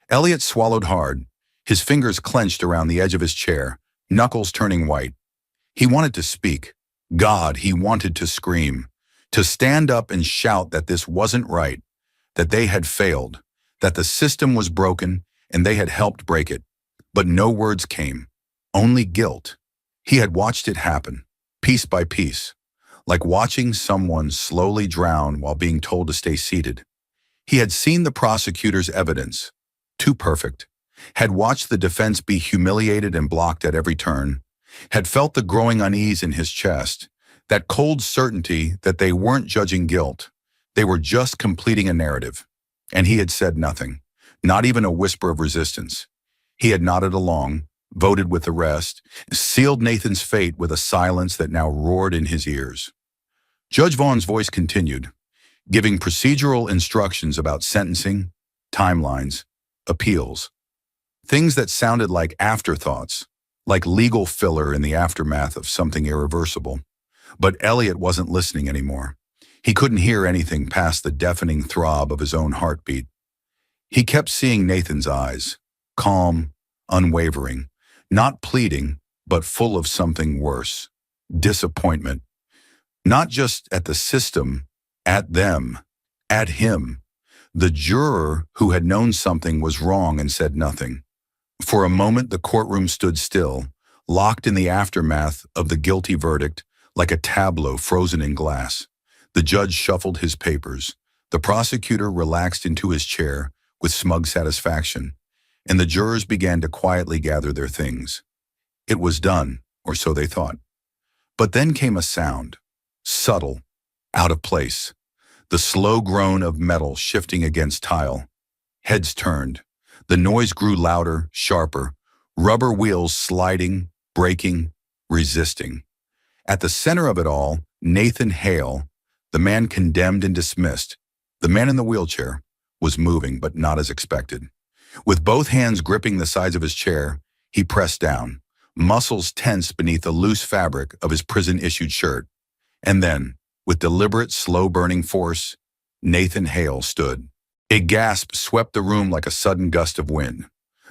Elliot swallowed hard, his fingers clenched around the edge of his chair, knuckles turning white. He wanted to speak. God, he wanted to scream, to stand up and shout that this wasn't right, that they had failed, that the system was broken and they had helped break it. But no words came, only guilt. He had watched it happen, piece by piece, like watching someone slowly drown while being told to stay seated. He had seen the prosecutor's evidence, too perfect, had watched the defense be humiliated and blocked at every turn, had felt the growing unease in his chest, that cold certainty that they weren't judging guilt, they were just completing a narrative. And he had said nothing, not even a whisper of resistance. He had nodded along, voted with the rest, sealed Nathan's fate with a silence that now roared in his ears. Judge Vaughn's voice continued, giving procedural instructions about sentencing, timelines, appeals, things that sounded like afterthoughts, like legal filler in the aftermath of something irreversible. But Elliot wasn't listening anymore. He couldn't hear anything past the deafening throb of his own heartbeat. He kept seeing Nathan's eyes, calm, unwavering, not pleading, but full of something worse, disappointment. Not just at the system, at them, at him, the juror who had known something was wrong and said nothing. For a moment, the courtroom stood still, locked in the aftermath of the guilty verdict, like a tableau frozen in glass. The judge shuffled his papers. The prosecutor relaxed into his chair with smug satisfaction, and the jurors began to quietly gather their things. It was done, or so they thought. But then came a sound, subtle, out of place, the slow groan of metal shifting against tile. Heads turned. The noise grew louder, sharper, rubber wheels sliding, braking, resisting. At the center of it all, Nathan Hale, the man condemned and dismissed, the man in the wheelchair, was moving, but not as expected. With both hands gripping the sides of his chair, he pressed down, muscles tense beneath the loose fabric of his prison-issued shirt. And then, with deliberate, slow-burning force, Nathan Hale stood. A gasp swept the room like a sudden gust of wind.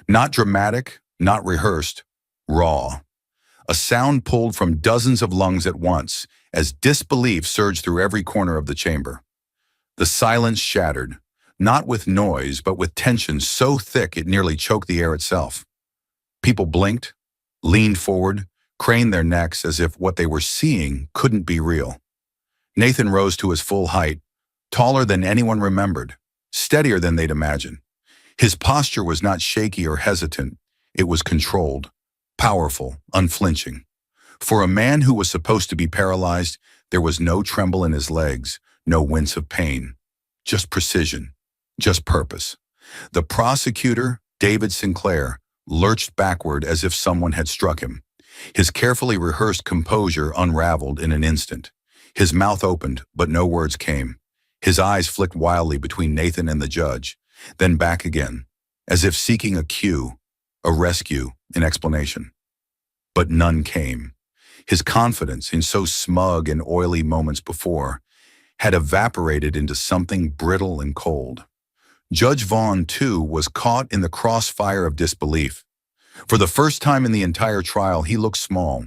Not dramatic, not rehearsed, raw. A sound pulled from dozens of lungs at once as disbelief surged through every corner of the chamber. The silence shattered, not with noise, but with tension so thick it nearly choked the air itself. People blinked, leaned forward, craned their necks as if what they were seeing couldn't be real. Nathan rose to his full height, taller than anyone remembered, steadier than they'd imagined. His posture was not shaky or hesitant. It was controlled, powerful, unflinching. For a man who was supposed to be paralyzed, there was no tremble in his legs, no wince of pain. Just precision, just purpose. The prosecutor, David Sinclair, lurched backward as if someone had struck him. His carefully rehearsed composure unraveled in an instant. His mouth opened, but no words came. His eyes flicked wildly between Nathan and the judge, then back again, as if seeking a cue, a rescue, an explanation. But none came. His confidence, in so smug and oily moments before, had evaporated into something brittle and cold. Judge Vaughn, too, was caught in the crossfire of disbelief. For the first time in the entire trial, he looked small.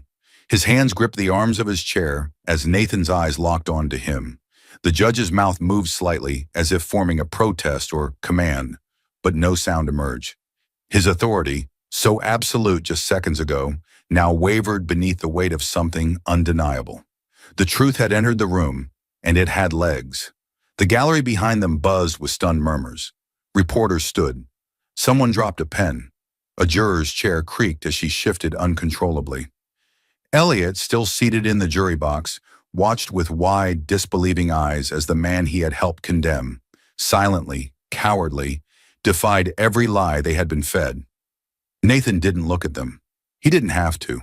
His hands gripped the arms of his chair as Nathan's eyes locked on to him. The judge's mouth moved slightly, as if forming a protest or command, but no sound emerged. His authority, so absolute just seconds ago, now wavered beneath the weight of something undeniable. The truth had entered the room, and it had legs. The gallery behind them buzzed with stunned murmurs. Reporters stood. Someone dropped a pen. A juror's chair creaked as she shifted uncontrollably. Elliot, still seated in the jury box, watched with wide, disbelieving eyes as the man he had helped condemn, silently, cowardly, defied every lie they had been fed. Nathan didn't look at them. He didn't have to.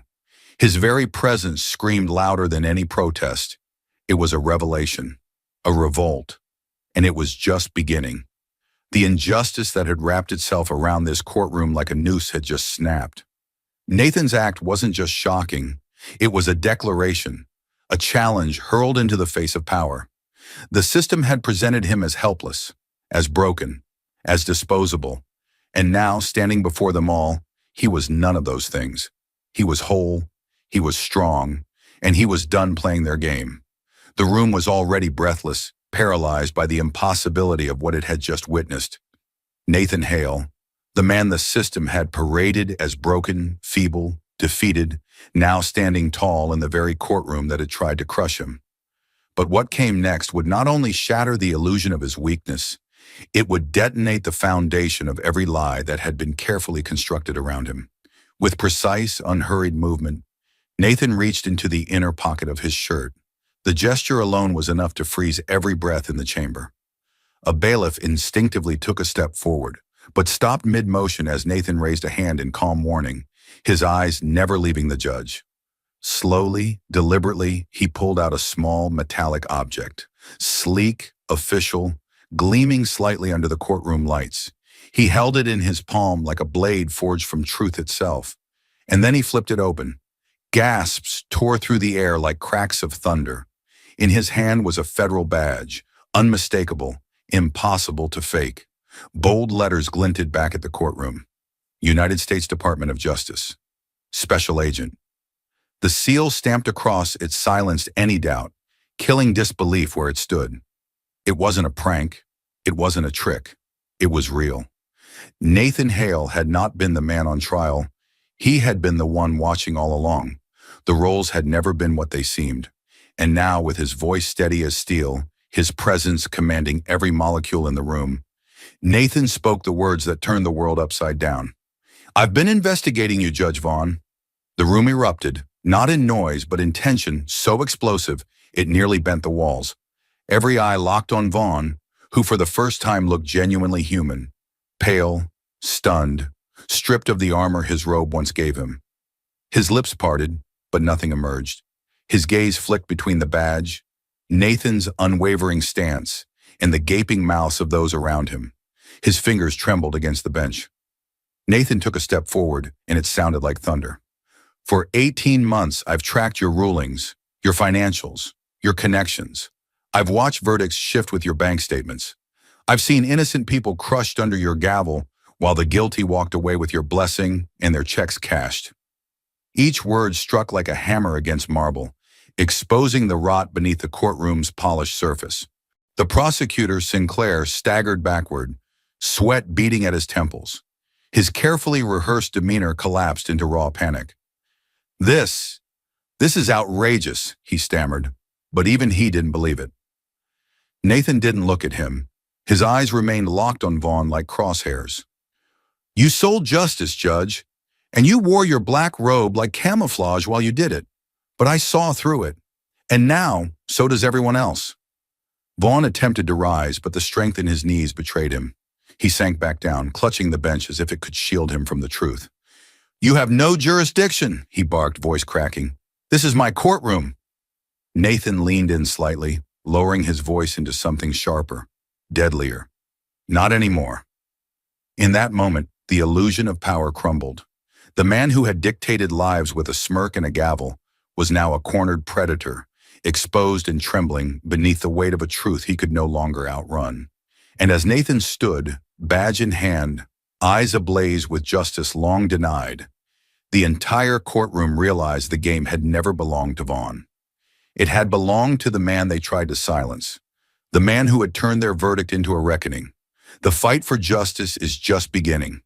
His very presence screamed louder than any protest. It was a revelation, a revolt, and it was just beginning. The injustice that had wrapped itself around this courtroom like a noose had just snapped. Nathan's act wasn't just shocking. It was a declaration, a challenge hurled into the face of power. The system had presented him as helpless, as broken, as disposable, and now, standing before them all, he was none of those things. He was whole, he was strong, and he was done playing their game. The room was already breathless, paralyzed by the impossibility of what it had just witnessed. Nathan Hale, the man the system had paraded as broken, feeble, defeated, now standing tall in the very courtroom that had tried to crush him. But what came next would not only shatter the illusion of his weakness, it would detonate the foundation of every lie that had been carefully constructed around him. With precise, unhurried movement, Nathan reached into the inner pocket of his shirt. The gesture alone was enough to freeze every breath in the chamber. A bailiff instinctively took a step forward, but stopped mid-motion as Nathan raised a hand in calm warning, his eyes never leaving the judge. Slowly, deliberately, he pulled out a small metallic object, sleek, official, gleaming slightly under the courtroom lights. He held it in his palm like a blade forged from truth itself. And then he flipped it open. Gasps tore through the air like cracks of thunder. In his hand was a federal badge, unmistakable, impossible to fake. Bold letters glinted back at the courtroom. United States Department of Justice. Special Agent. The seal stamped across it silenced any doubt, killing disbelief where it stood. It wasn't a prank. It wasn't a trick. It was real. Nathan Hale had not been the man on trial. He had been the one watching all along. The roles had never been what they seemed. And now, with his voice steady as steel, his presence commanding every molecule in the room, Nathan spoke the words that turned the world upside down. "I've been investigating you, Judge Vaughn." The room erupted, not in noise, but in tension so explosive it nearly bent the walls. Every eye locked on Vaughn, who for the first time looked genuinely human, pale, stunned, stripped of the armor his robe once gave him. His lips parted, but nothing emerged. His gaze flicked between the badge, Nathan's unwavering stance, and the gaping mouths of those around him. His fingers trembled against the bench. Nathan took a step forward, and it sounded like thunder. "For 18 months, I've tracked your rulings, your financials, your connections. I've watched verdicts shift with your bank statements. I've seen innocent people crushed under your gavel while the guilty walked away with your blessing and their checks cashed." Each word struck like a hammer against marble, exposing the rot beneath the courtroom's polished surface. The prosecutor, Sinclair, staggered backward, sweat beading at his temples. His carefully rehearsed demeanor collapsed into raw panic. This is outrageous," he stammered, but even he didn't believe it. Nathan didn't look at him. His eyes remained locked on Vaughn like crosshairs. "You sold justice, Judge, and you wore your black robe like camouflage while you did it. But I saw through it. And now, so does everyone else." Vaughn attempted to rise, but the strength in his knees betrayed him. He sank back down, clutching the bench as if it could shield him from the truth. "You have no jurisdiction," he barked, voice cracking. "This is my courtroom." Nathan leaned in slightly, lowering his voice into something sharper, deadlier. "Not anymore." In that moment, the illusion of power crumbled. The man who had dictated lives with a smirk and a gavel was now a cornered predator, exposed and trembling beneath the weight of a truth he could no longer outrun. And as Nathan stood, badge in hand, eyes ablaze with justice long denied, the entire courtroom realized the game had never belonged to Vaughn. It had belonged to the man they tried to silence, the man who had turned their verdict into a reckoning. The fight for justice is just beginning.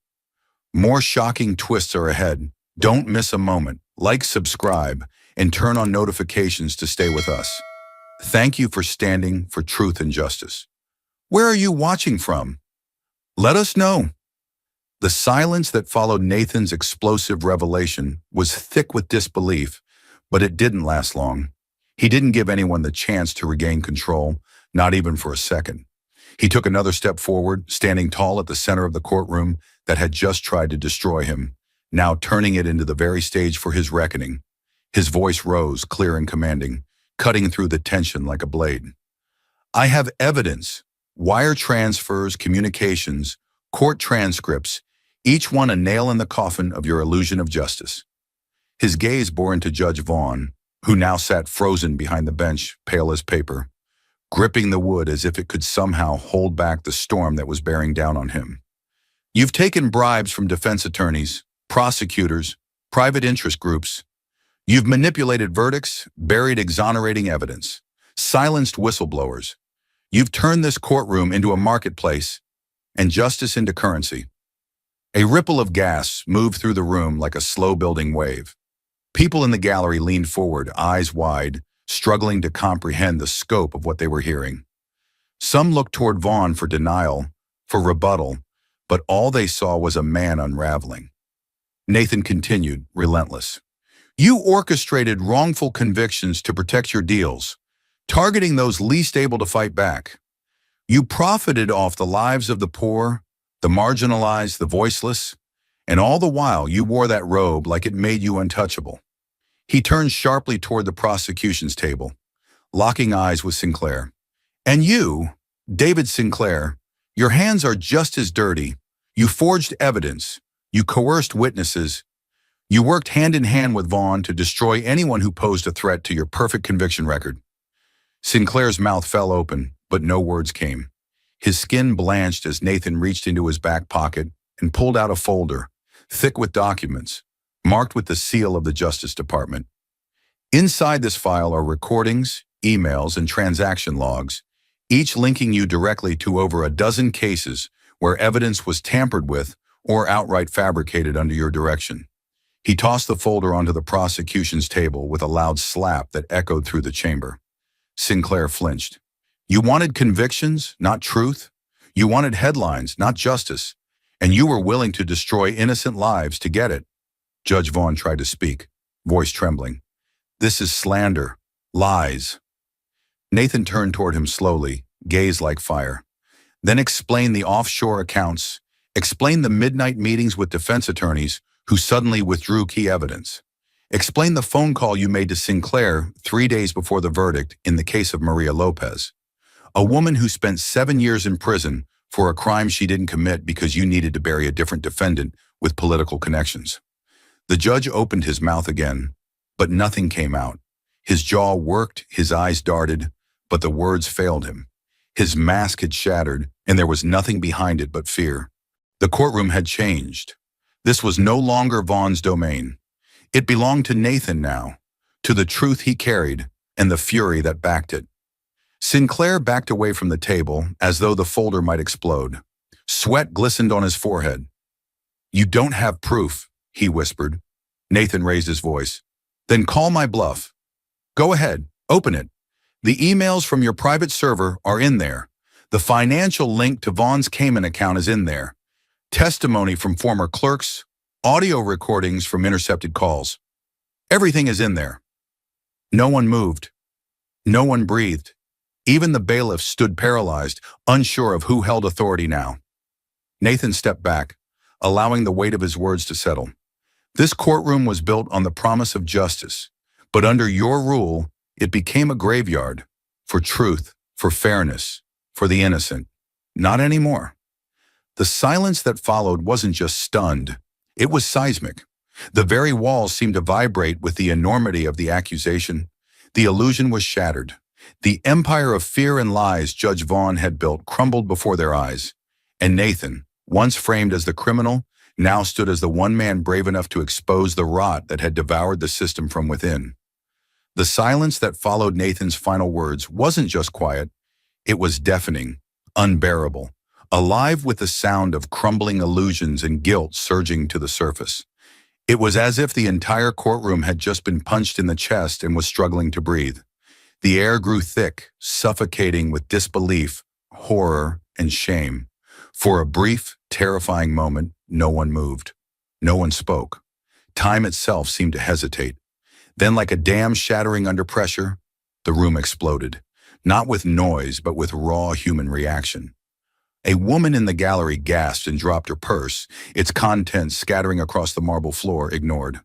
More shocking twists are ahead. Don't miss a moment. Like, subscribe, and turn on notifications to stay with us. Thank you for standing for truth and justice. Where are you watching from? Let us know. The silence that followed Nathan's explosive revelation was thick with disbelief, but it didn't last long. He didn't give anyone the chance to regain control, not even for a second. He took another step forward, standing tall at the center of the courtroom that had just tried to destroy him, now turning it into the very stage for his reckoning. His voice rose, clear and commanding, cutting through the tension like a blade. "I have evidence, wire transfers, communications, court transcripts, each one a nail in the coffin of your illusion of justice." His gaze bore into Judge Vaughn, who now sat frozen behind the bench, pale as paper, gripping the wood as if it could somehow hold back the storm that was bearing down on him. "You've taken bribes from defense attorneys, prosecutors, private interest groups. You've manipulated verdicts, buried exonerating evidence, silenced whistleblowers. You've turned this courtroom into a marketplace and justice into currency." A ripple of gas moved through the room like a slow-building wave. People in the gallery leaned forward, eyes wide, struggling to comprehend the scope of what they were hearing. Some looked toward Vaughn for denial, for rebuttal, but all they saw was a man unraveling. Nathan continued, relentless. "You orchestrated wrongful convictions to protect your deals, targeting those least able to fight back. You profited off the lives of the poor, the marginalized, the voiceless, and all the while you wore that robe like it made you untouchable." He turned sharply toward the prosecution's table, locking eyes with Sinclair. "And you, David Sinclair, your hands are just as dirty. You forged evidence. You coerced witnesses. You worked hand in hand with Vaughn to destroy anyone who posed a threat to your perfect conviction record." Sinclair's mouth fell open, but no words came. His skin blanched as Nathan reached into his back pocket and pulled out a folder, thick with documents, marked with the seal of the Justice Department. Inside this file are recordings, emails, and transaction logs, each linking you directly to over a dozen cases where evidence was tampered with or outright fabricated under your direction. He tossed the folder onto the prosecution's table with a loud slap that echoed through the chamber. Sinclair flinched. You wanted convictions, not truth. You wanted headlines, not justice. And you were willing to destroy innocent lives to get it. Judge Vaughn tried to speak, voice trembling. This is slander. Lies. Nathan turned toward him slowly, gaze like fire. Then explained the offshore accounts, explained the midnight meetings with defense attorneys who suddenly withdrew key evidence. Explain the phone call you made to Sinclair 3 days before the verdict in the case of Maria Lopez, a woman who spent 7 years in prison for a crime she didn't commit because you needed to bury a different defendant with political connections. The judge opened his mouth again, but nothing came out. His jaw worked, his eyes darted, but the words failed him. His mask had shattered, and there was nothing behind it but fear. The courtroom had changed. This was no longer Vaughn's domain. It belonged to Nathan now, to the truth he carried and the fury that backed it. Sinclair backed away from the table as though the folder might explode. Sweat glistened on his forehead. You don't have proof, he whispered. Nathan raised his voice. Then call my bluff. Go ahead, open it. The emails from your private server are in there. The financial link to Vaughn's Cayman account is in there. Testimony from former clerks, audio recordings from intercepted calls. Everything is in there. No one moved. No one breathed. Even the bailiff stood paralyzed, unsure of who held authority now. Nathan stepped back, allowing the weight of his words to settle. This courtroom was built on the promise of justice, but under your rule, it became a graveyard for truth, for fairness, for the innocent. Not anymore. The silence that followed wasn't just stunned, it was seismic. The very walls seemed to vibrate with the enormity of the accusation. The illusion was shattered. The empire of fear and lies Judge Vaughn had built crumbled before their eyes, and Nathan, once framed as the criminal, now stood as the one man brave enough to expose the rot that had devoured the system from within. The silence that followed Nathan's final words wasn't just quiet, it was deafening, unbearable, alive with the sound of crumbling illusions and guilt surging to the surface. It was as if the entire courtroom had just been punched in the chest and was struggling to breathe. The air grew thick, suffocating with disbelief, horror, and shame. For a brief, terrifying moment, no one moved. No one spoke. Time itself seemed to hesitate. Then, like a dam shattering under pressure, the room exploded, not with noise, but with raw human reaction. A woman in the gallery gasped and dropped her purse, its contents scattering across the marble floor, ignored.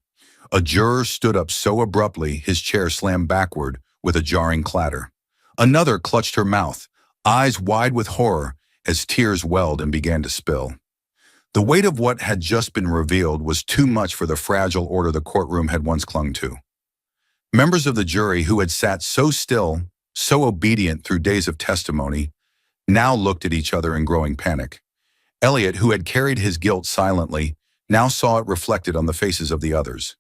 A juror stood up so abruptly his chair slammed backward with a jarring clatter. Another clutched her mouth, eyes wide with horror, as tears welled and began to spill. The weight of what had just been revealed was too much for the fragile order the courtroom had once clung to. Members of the jury who had sat so still, so obedient through days of testimony, now looked at each other in growing panic. Elliot, who had carried his guilt silently, now saw it reflected on the faces of the others.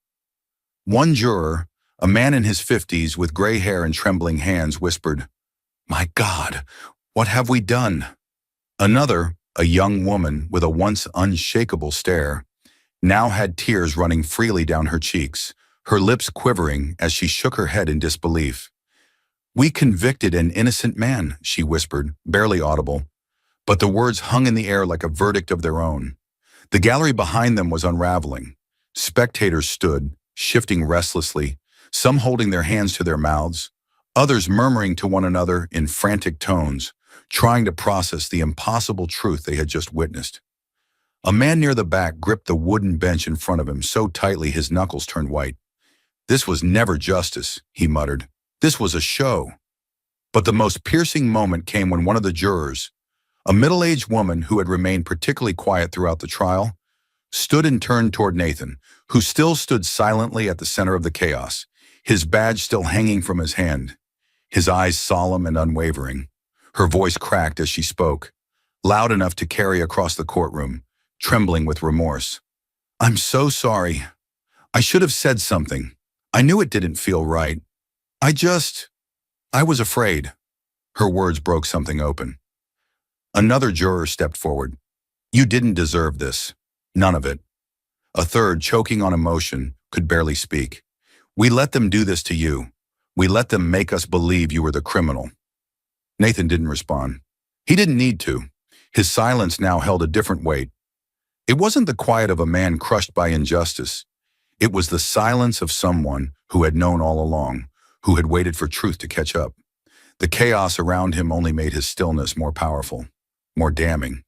One juror, a man in his 50s with gray hair and trembling hands, whispered, "My God, what have we done?" Another, a young woman with a once unshakable stare, now had tears running freely down her cheeks, her lips quivering as she shook her head in disbelief. "We convicted an innocent man," she whispered, barely audible, but the words hung in the air like a verdict of their own. The gallery behind them was unraveling. Spectators stood, shifting restlessly, some holding their hands to their mouths, others murmuring to one another in frantic tones, trying to process the impossible truth they had just witnessed. A man near the back gripped the wooden bench in front of him so tightly his knuckles turned white. "This was never justice," he muttered. "This was a show." But the most piercing moment came when one of the jurors, a middle-aged woman who had remained particularly quiet throughout the trial, stood and turned toward Nathan, who still stood silently at the center of the chaos, his badge still hanging from his hand, his eyes solemn and unwavering. Her voice cracked as she spoke, loud enough to carry across the courtroom, trembling with remorse. "I'm so sorry. I should have said something. I knew it didn't feel right. I was afraid." Her words broke something open. Another juror stepped forward. You didn't deserve this. None of it. A third, choking on emotion, could barely speak. We let them do this to you. We let them make us believe you were the criminal. Nathan didn't respond. He didn't need to. His silence now held a different weight. It wasn't the quiet of a man crushed by injustice. It was the silence of someone who had known all along, who had waited for truth to catch up. The chaos around him only made his stillness more powerful, more damning.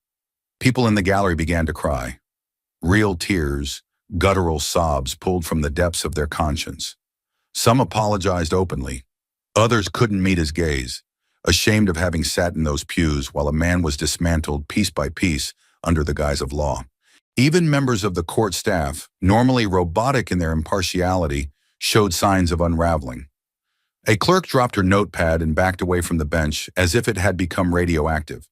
People in the gallery began to cry. Real tears, guttural sobs pulled from the depths of their conscience. Some apologized openly. Others couldn't meet his gaze, ashamed of having sat in those pews while a man was dismantled piece by piece under the guise of law. Even members of the court staff, normally robotic in their impartiality, showed signs of unraveling. A clerk dropped her notepad and backed away from the bench as if it had become radioactive.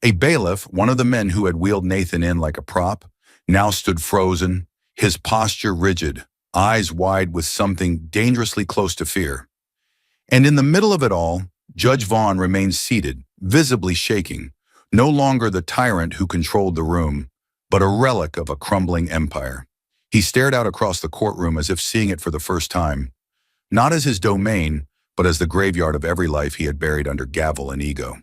A bailiff, one of the men who had wheeled Nathan in like a prop, now stood frozen, his posture rigid, eyes wide with something dangerously close to fear. And in the middle of it all, Judge Vaughn remained seated, visibly shaking, no longer the tyrant who controlled the room, but a relic of a crumbling empire. He stared out across the courtroom as if seeing it for the first time, not as his domain, but as the graveyard of every life he had buried under gavel and ego.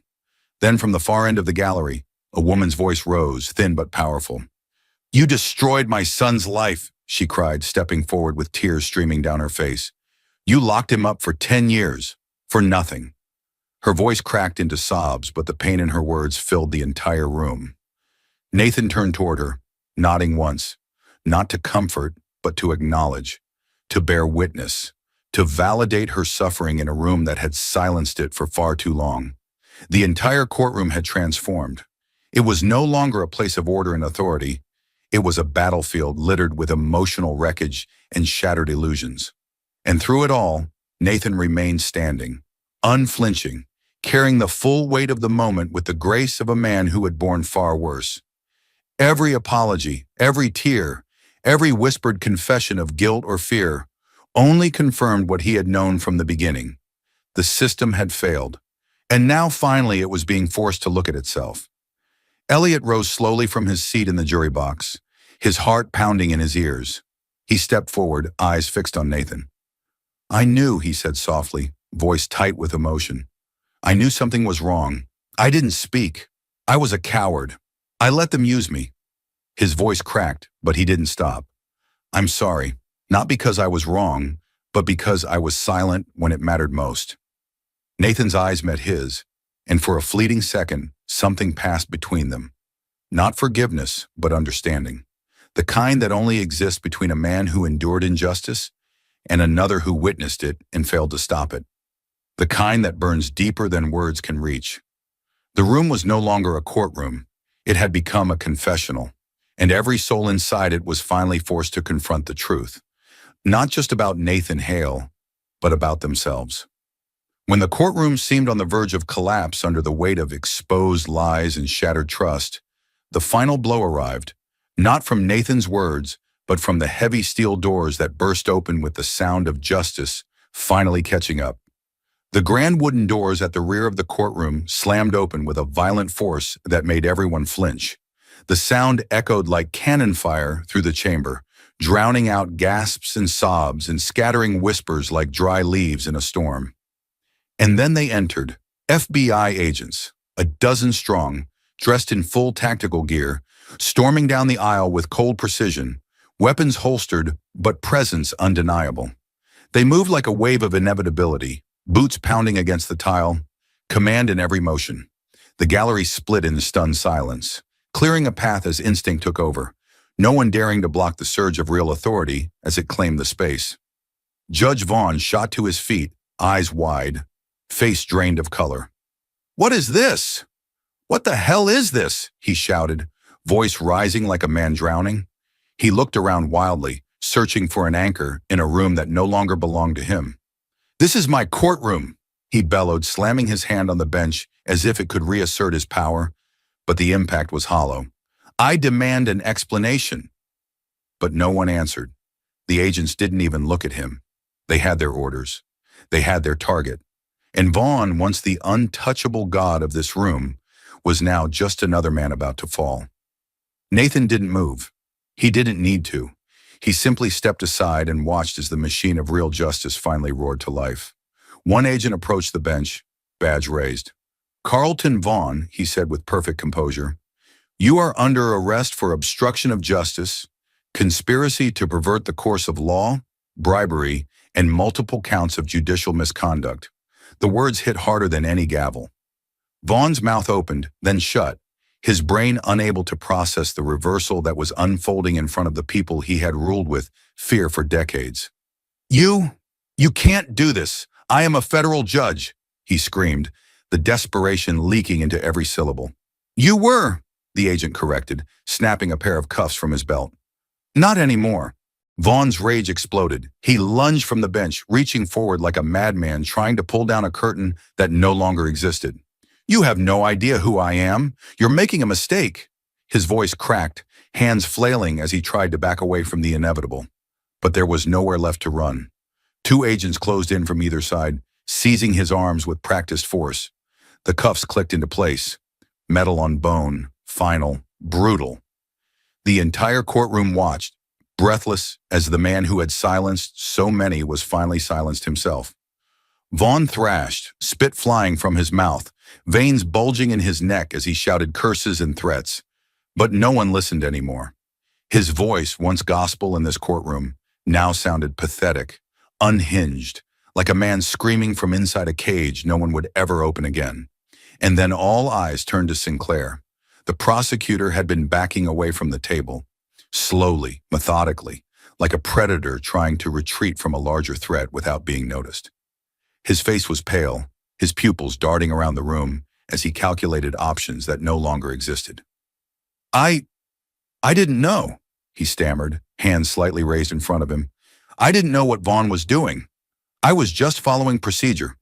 Then from the far end of the gallery, a woman's voice rose, thin but powerful. "You destroyed my son's life," she cried, stepping forward with tears streaming down her face. "You locked him up for 10 years, for nothing." Her voice cracked into sobs, but the pain in her words filled the entire room. Nathan turned toward her, nodding once, not to comfort, but to acknowledge, to bear witness, to validate her suffering in a room that had silenced it for far too long. The entire courtroom had transformed. It was no longer a place of order and authority. It was a battlefield littered with emotional wreckage and shattered illusions. And through it all, Nathan remained standing, unflinching, carrying the full weight of the moment with the grace of a man who had borne far worse. Every apology, every tear, every whispered confession of guilt or fear only confirmed what he had known from the beginning. The system had failed, and now finally it was being forced to look at itself. Elliot rose slowly from his seat in the jury box, his heart pounding in his ears. He stepped forward, eyes fixed on Nathan. "I knew," he said softly, voice tight with emotion. "I knew something was wrong. I didn't speak. I was a coward. I let them use me." His voice cracked, but he didn't stop. "I'm sorry, not because I was wrong, but because I was silent when it mattered most." Nathan's eyes met his, and for a fleeting second, something passed between them. Not forgiveness, but understanding. The kind that only exists between a man who endured injustice and another who witnessed it and failed to stop it. The kind that burns deeper than words can reach. The room was no longer a courtroom. It had become a confessional, and every soul inside it was finally forced to confront the truth. Not just about Nathan Hale, but about themselves. When the courtroom seemed on the verge of collapse under the weight of exposed lies and shattered trust, the final blow arrived, not from Nathan's words, but from the heavy steel doors that burst open with the sound of justice finally catching up. The grand wooden doors at the rear of the courtroom slammed open with a violent force that made everyone flinch. The sound echoed like cannon fire through the chamber, drowning out gasps and sobs and scattering whispers like dry leaves in a storm. And then they entered, FBI agents, a dozen strong, dressed in full tactical gear, storming down the aisle with cold precision, weapons holstered, but presence undeniable. They moved like a wave of inevitability, boots pounding against the tile, command in every motion. The gallery split in stunned silence, clearing a path as instinct took over, no one daring to block the surge of real authority as it claimed the space. Judge Vaughn shot to his feet, eyes wide, face drained of color. "What is this? What the hell is this?" he shouted, voice rising like a man drowning. He looked around wildly, searching for an anchor in a room that no longer belonged to him. "This is my courtroom," he bellowed, slamming his hand on the bench as if it could reassert his power, but the impact was hollow. "I demand an explanation." But no one answered. The agents didn't even look at him. They had their orders. They had their target. And Vaughn, once the untouchable god of this room, was now just another man about to fall. Nathan didn't move. He didn't need to. He simply stepped aside and watched as the machine of real justice finally roared to life. One agent approached the bench, badge raised. "Carlton Vaughn," he said with perfect composure, "you are under arrest for obstruction of justice, conspiracy to pervert the course of law, bribery, and multiple counts of judicial misconduct." The words hit harder than any gavel. Vaughn's mouth opened, then shut, his brain unable to process the reversal that was unfolding in front of the people he had ruled with fear for decades. You can't do this. I am a federal judge," he screamed, the desperation leaking into every syllable. "You were," the agent corrected, snapping a pair of cuffs from his belt. "Not anymore." Vaughn's rage exploded. He lunged from the bench, reaching forward like a madman trying to pull down a curtain that no longer existed. "You have no idea who I am. You're making a mistake." His voice cracked, hands flailing as he tried to back away from the inevitable. But there was nowhere left to run. Two agents closed in from either side, seizing his arms with practiced force. The cuffs clicked into place. Metal on bone, final, brutal. The entire courtroom watched, breathless as the man who had silenced so many was finally silenced himself. Vaughn thrashed, spit flying from his mouth, veins bulging in his neck as he shouted curses and threats. But no one listened anymore. His voice, once gospel in this courtroom, now sounded pathetic, unhinged, like a man screaming from inside a cage no one would ever open again. And then all eyes turned to Sinclair. The prosecutor had been backing away from the table, slowly, methodically, like a predator trying to retreat from a larger threat without being noticed. His face was pale, his pupils darting around the room as he calculated options that no longer existed. I didn't know," he stammered, hands slightly raised in front of him. "I didn't know what Vaughn was doing. I was just following procedure."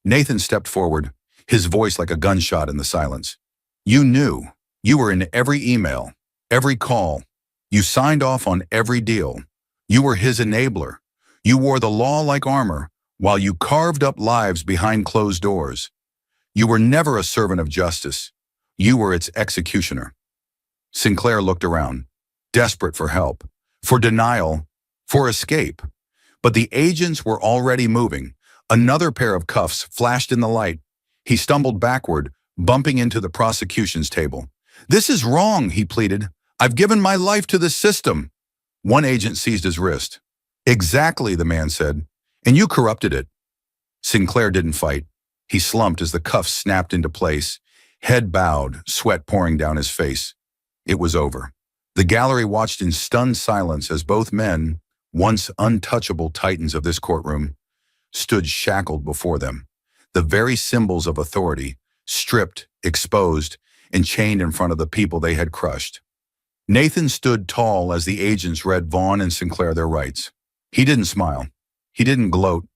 Nathan stepped forward, his voice like a gunshot in the silence. "You knew. You were in every email, every call. You signed off on every deal. You were his enabler. You wore the law like armor, while you carved up lives behind closed doors. You were never a servant of justice. You were its executioner." Sinclair looked around, desperate for help, for denial, for escape. But the agents were already moving. Another pair of cuffs flashed in the light. He stumbled backward, bumping into the prosecution's table. "This is wrong," he pleaded. "I've given my life to the system." One agent seized his wrist. "Exactly," the man said. "And you corrupted it." Sinclair didn't fight. He slumped as the cuffs snapped into place, head bowed, sweat pouring down his face. It was over. The gallery watched in stunned silence as both men, once untouchable titans of this courtroom, stood shackled before them, the very symbols of authority, stripped, exposed, and chained in front of the people they had crushed. Nathan stood tall as the agents read Vaughn and Sinclair their rights. He didn't smile. He didn't gloat.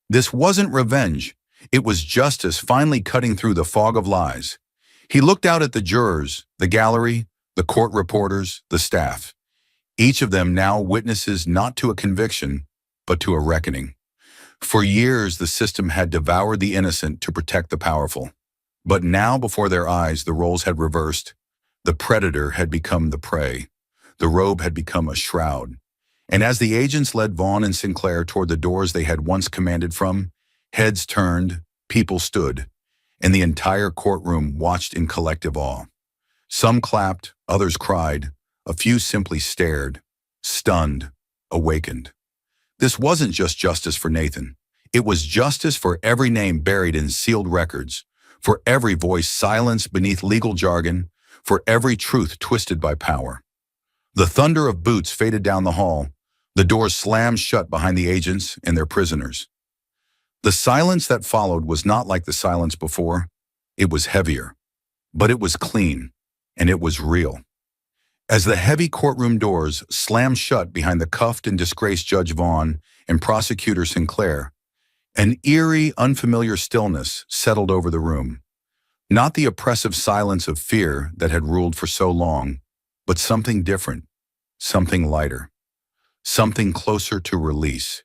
This wasn't revenge. It was justice finally cutting through the fog of lies. He looked out at the jurors, the gallery, the court reporters, the staff. Each of them now witnesses not to a conviction, but to a reckoning. For years, the system had devoured the innocent to protect the powerful. But now, before their eyes, the roles had reversed. The predator had become the prey. The robe had become a shroud. And as the agents led Vaughn and Sinclair toward the doors they had once commanded from, heads turned, people stood, and the entire courtroom watched in collective awe. Some clapped, others cried, a few simply stared, stunned, awakened. This wasn't just justice for Nathan. It was justice for every name buried in sealed records, for every voice silenced beneath legal jargon, for every truth twisted by power. The thunder of boots faded down the hall. The doors slammed shut behind the agents and their prisoners. The silence that followed was not like the silence before. It was heavier, but it was clean, and it was real. As the heavy courtroom doors slammed shut behind the cuffed and disgraced Judge Vaughn and Prosecutor Sinclair, an eerie, unfamiliar stillness settled over the room. Not the oppressive silence of fear that had ruled for so long, but something different, something lighter, something closer to release.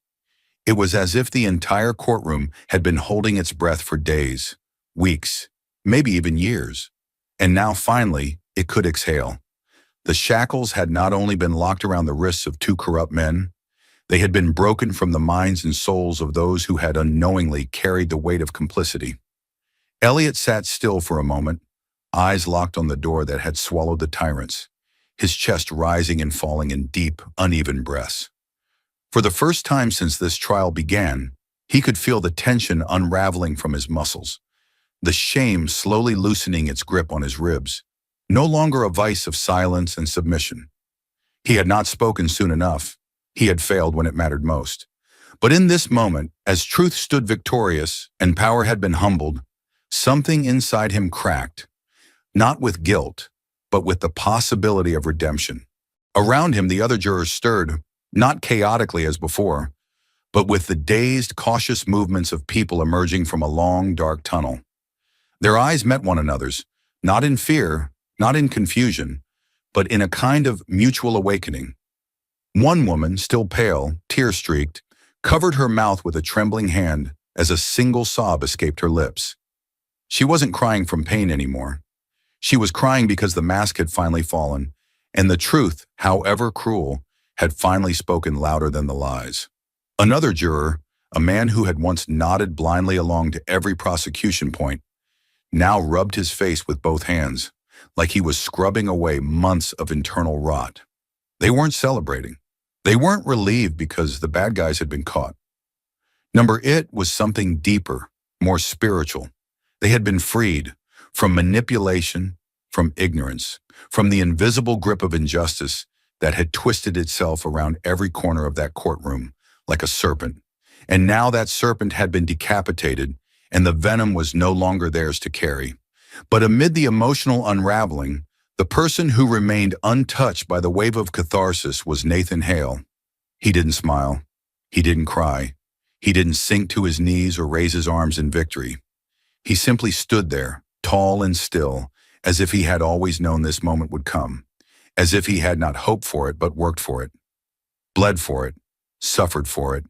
It was as if the entire courtroom had been holding its breath for days, weeks, maybe even years, and now finally it could exhale. The shackles had not only been locked around the wrists of two corrupt men, they had been broken from the minds and souls of those who had unknowingly carried the weight of complicity. Elliot sat still for a moment, eyes locked on the door that had swallowed the tyrants, his chest rising and falling in deep, uneven breaths. For the first time since this trial began, he could feel the tension unraveling from his muscles, the shame slowly loosening its grip on his ribs, no longer a vice of silence and submission. He had not spoken soon enough. He had failed when it mattered most. But in this moment, as truth stood victorious and power had been humbled, something inside him cracked, not with guilt, but with the possibility of redemption. Around him, the other jurors stirred, not chaotically as before, but with the dazed, cautious movements of people emerging from a long, dark tunnel. Their eyes met one another's, not in fear, not in confusion, but in a kind of mutual awakening. One woman, still pale, tear-streaked, covered her mouth with a trembling hand as a single sob escaped her lips. She wasn't crying from pain anymore. She was crying because the mask had finally fallen, and the truth, however cruel, had finally spoken louder than the lies. Another juror, a man who had once nodded blindly along to every prosecution point, now rubbed his face with both hands, like he was scrubbing away months of internal rot. They weren't celebrating. They weren't relieved because the bad guys had been caught. Number it was something deeper, more spiritual. They had been freed from manipulation, from ignorance, from the invisible grip of injustice that had twisted itself around every corner of that courtroom like a serpent. And now that serpent had been decapitated, and the venom was no longer theirs to carry. But amid the emotional unraveling, the person who remained untouched by the wave of catharsis was Nathan Hale. He didn't smile. He didn't cry. He didn't sink to his knees or raise his arms in victory. He simply stood there, tall and still, as if he had always known this moment would come, as if he had not hoped for it but worked for it, bled for it, suffered for it,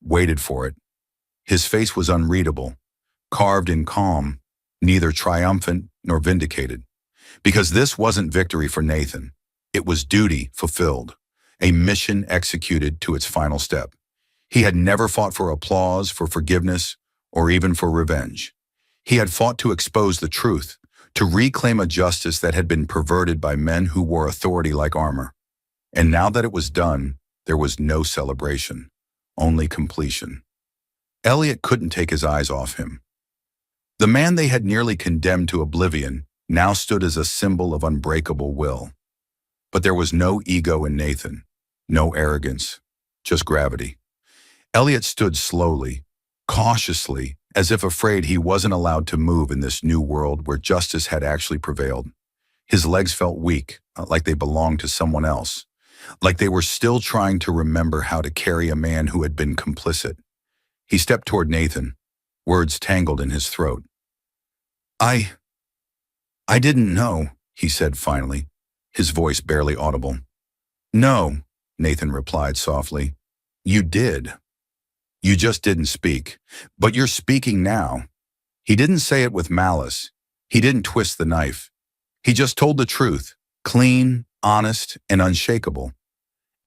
waited for it. His face was unreadable, carved in calm, neither triumphant nor vindicated. Because this wasn't victory for Nathan. It was duty fulfilled, a mission executed to its final step. He had never fought for applause, for forgiveness, or even for revenge. He had fought to expose the truth, to reclaim a justice that had been perverted by men who wore authority like armor. And now that it was done, there was no celebration, only completion. Elliot couldn't take his eyes off him. The man they had nearly condemned to oblivion now stood as a symbol of unbreakable will. But there was no ego in Nathan, no arrogance, just gravity. Elliot stood slowly, cautiously, as if afraid he wasn't allowed to move in this new world where justice had actually prevailed. His legs felt weak, like they belonged to someone else, like they were still trying to remember how to carry a man who had been complicit. He stepped toward Nathan, words tangled in his throat. I didn't know, he said finally, his voice barely audible. No, Nathan replied softly. You did. You just didn't speak. But you're speaking now. He didn't say it with malice. He didn't twist the knife. He just told the truth, clean, honest, and unshakable.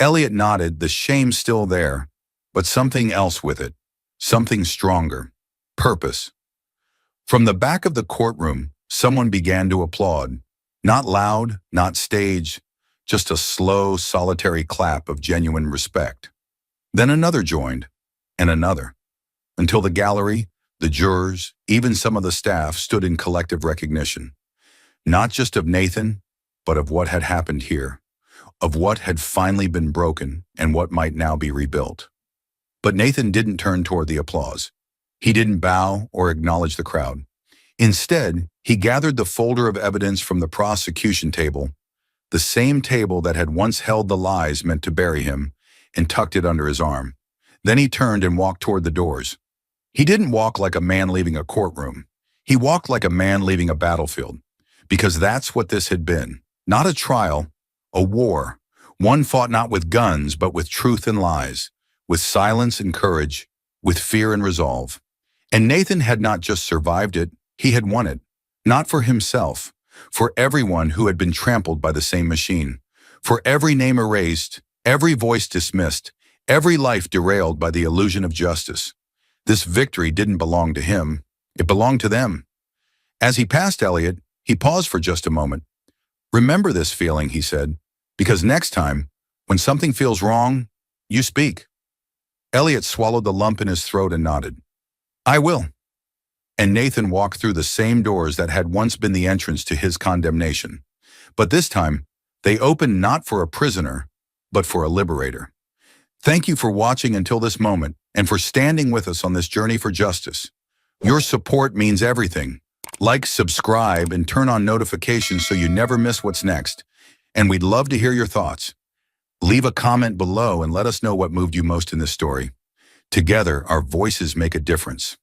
Elliot nodded, the shame still there, but something else with it, something stronger, purpose. From the back of the courtroom, someone began to applaud, not loud, not staged, just a slow, solitary clap of genuine respect. Then another joined, and another, until the gallery, the jurors, even some of the staff stood in collective recognition, not just of Nathan, but of what had happened here, of what had finally been broken and what might now be rebuilt. But Nathan didn't turn toward the applause. He didn't bow or acknowledge the crowd. Instead, he gathered the folder of evidence from the prosecution table, the same table that had once held the lies meant to bury him, and tucked it under his arm. Then he turned and walked toward the doors. He didn't walk like a man leaving a courtroom. He walked like a man leaving a battlefield, because that's what this had been. Not a trial, a war. One fought not with guns, but with truth and lies, with silence and courage, with fear and resolve. And Nathan had not just survived it, he had won it. Not for himself, for everyone who had been trampled by the same machine, For every name erased, every voice dismissed, every life derailed by the illusion of justice. This victory didn't belong to him. It belonged to them. As he passed Elliot, he paused for just a moment. "Remember this feeling," he said, "because next time, when something feels wrong, you speak." Elliot swallowed the lump in his throat and nodded. "I will." And Nathan walked through the same doors that had once been the entrance to his condemnation. But this time, they opened not for a prisoner, but for a liberator. Thank you for watching until this moment and for standing with us on this journey for justice. Your support means everything. Like, subscribe, and turn on notifications so you never miss what's next. And we'd love to hear your thoughts. Leave a comment below and let us know what moved you most in this story. Together, our voices make a difference.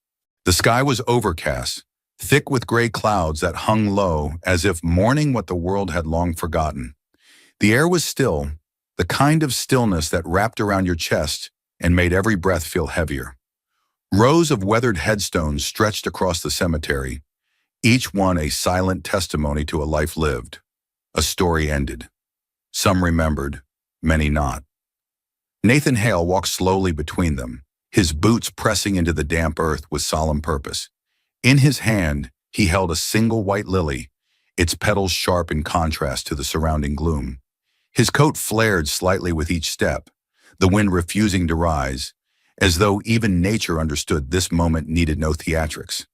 The sky was overcast, thick with gray clouds that hung low as if mourning what the world had long forgotten. The air was still, the kind of stillness that wrapped around your chest and made every breath feel heavier. Rows of weathered headstones stretched across the cemetery, each one a silent testimony to a life lived. A story ended. Some remembered, many not. Nathan Hale walked slowly between them, his boots pressing into the damp earth with solemn purpose. In his hand, he held a single white lily, its petals sharp in contrast to the surrounding gloom. His coat flared slightly with each step, the wind refusing to rise, as though even nature understood this moment needed no theatrics.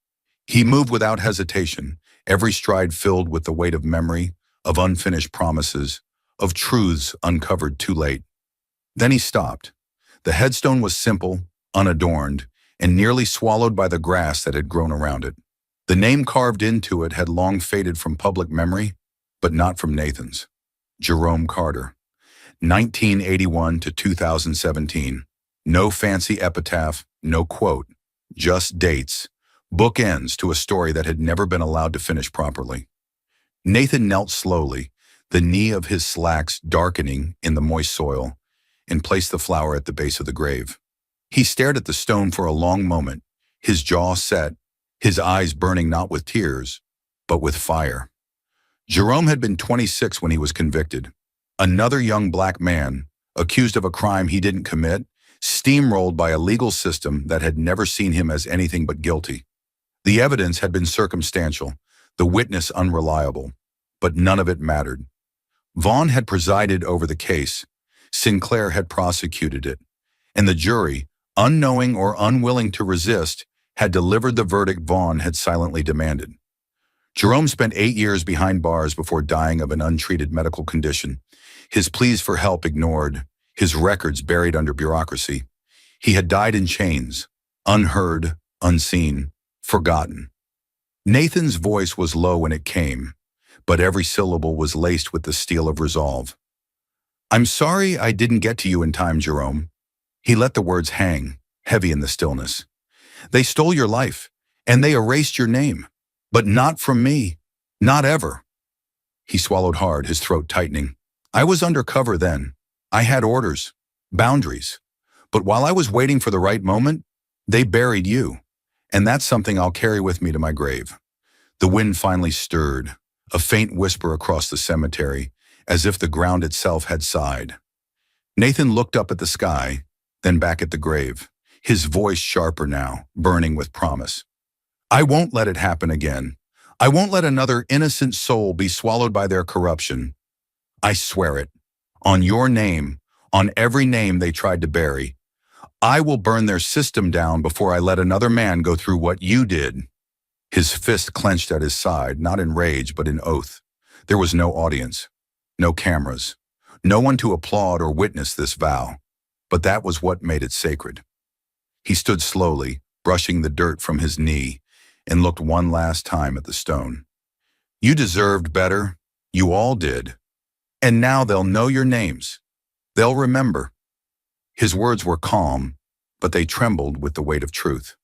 He moved without hesitation, every stride filled with the weight of memory, of unfinished promises, of truths uncovered too late. Then he stopped. The headstone was simple, unadorned, and nearly swallowed by the grass that had grown around it. The name carved into it had long faded from public memory, but not from Nathan's. Jerome Carter, 1981 to 2017. No fancy epitaph, no quote, just dates, bookends to a story that had never been allowed to finish properly. Nathan knelt slowly, the knee of his slacks darkening in the moist soil, and placed the flower at the base of the grave. He stared at the stone for a long moment, his jaw set, his eyes burning not with tears, but with fire. Jerome had been 26 when he was convicted. Another young black man, accused of a crime he didn't commit, steamrolled by a legal system that had never seen him as anything but guilty. The evidence had been circumstantial, the witness unreliable, but none of it mattered. Vaughn had presided over the case, Sinclair had prosecuted it, and the jury, unknowing or unwilling to resist, had delivered the verdict Vaughn had silently demanded. Jerome spent 8 years behind bars before dying of an untreated medical condition, his pleas for help ignored, his records buried under bureaucracy. He had died in chains, unheard, unseen, forgotten. Nathan's voice was low when it came, but every syllable was laced with the steel of resolve. "I'm sorry I didn't get to you in time, Jerome." He let the words hang, heavy in the stillness. "They stole your life, and they erased your name. But not from me. Not ever." He swallowed hard, his throat tightening. "I was undercover then. I had orders, boundaries. But while I was waiting for the right moment, they buried you. And that's something I'll carry with me to my grave." The wind finally stirred, a faint whisper across the cemetery, as if the ground itself had sighed. Nathan looked up at the sky, then back at the grave, his voice sharper now, burning with promise. "I won't let it happen again. I won't let another innocent soul be swallowed by their corruption. I swear it. On your name, on every name they tried to bury. I will burn their system down before I let another man go through what you did." His fist clenched at his side, not in rage, but in oath. There was no audience, no cameras, no one to applaud or witness this vow. But that was what made it sacred. He stood slowly, brushing the dirt from his knee, and looked one last time at the stone. "You deserved better. You all did. And now they'll know your names. They'll remember." His words were calm, but they trembled with the weight of truth.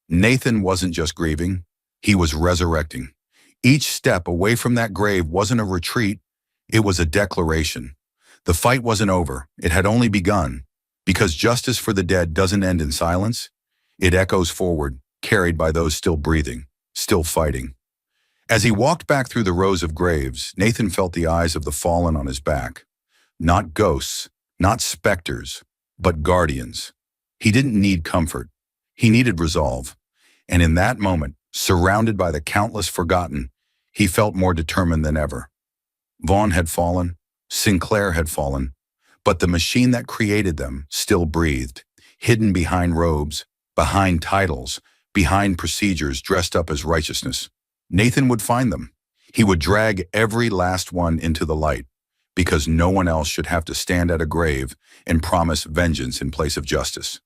Nathan wasn't just grieving, he was resurrecting. Each step away from that grave wasn't a retreat, it was a declaration. The fight wasn't over, it had only begun, because justice for the dead doesn't end in silence. It echoes forward, carried by those still breathing, still fighting. As he walked back through the rows of graves, Nathan felt the eyes of the fallen on his back. Not ghosts, not specters, but guardians. He didn't need comfort. He needed resolve. And in that moment, surrounded by the countless forgotten, he felt more determined than ever. Vaughn had fallen, Sinclair had fallen, but the machine that created them still breathed, hidden behind robes, behind titles, behind procedures dressed up as righteousness. Nathan would find them. He would drag every last one into the light, because no one else should have to stand at a grave and promise vengeance in place of justice.